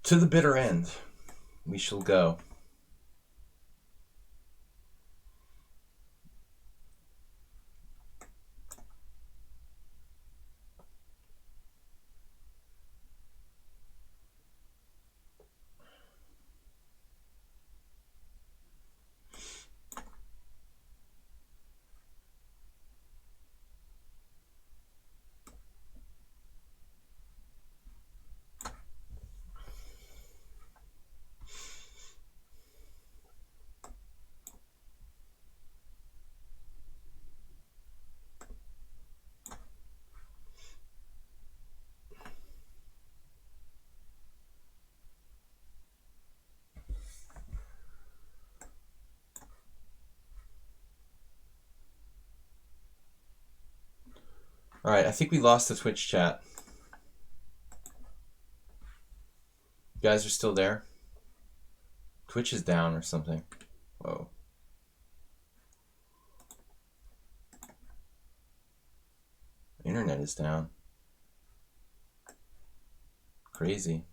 To the bitter end, we shall go. All right, I think we lost the Twitch chat. You guys are still there? Twitch is down or something. Whoa. Internet is down. Crazy.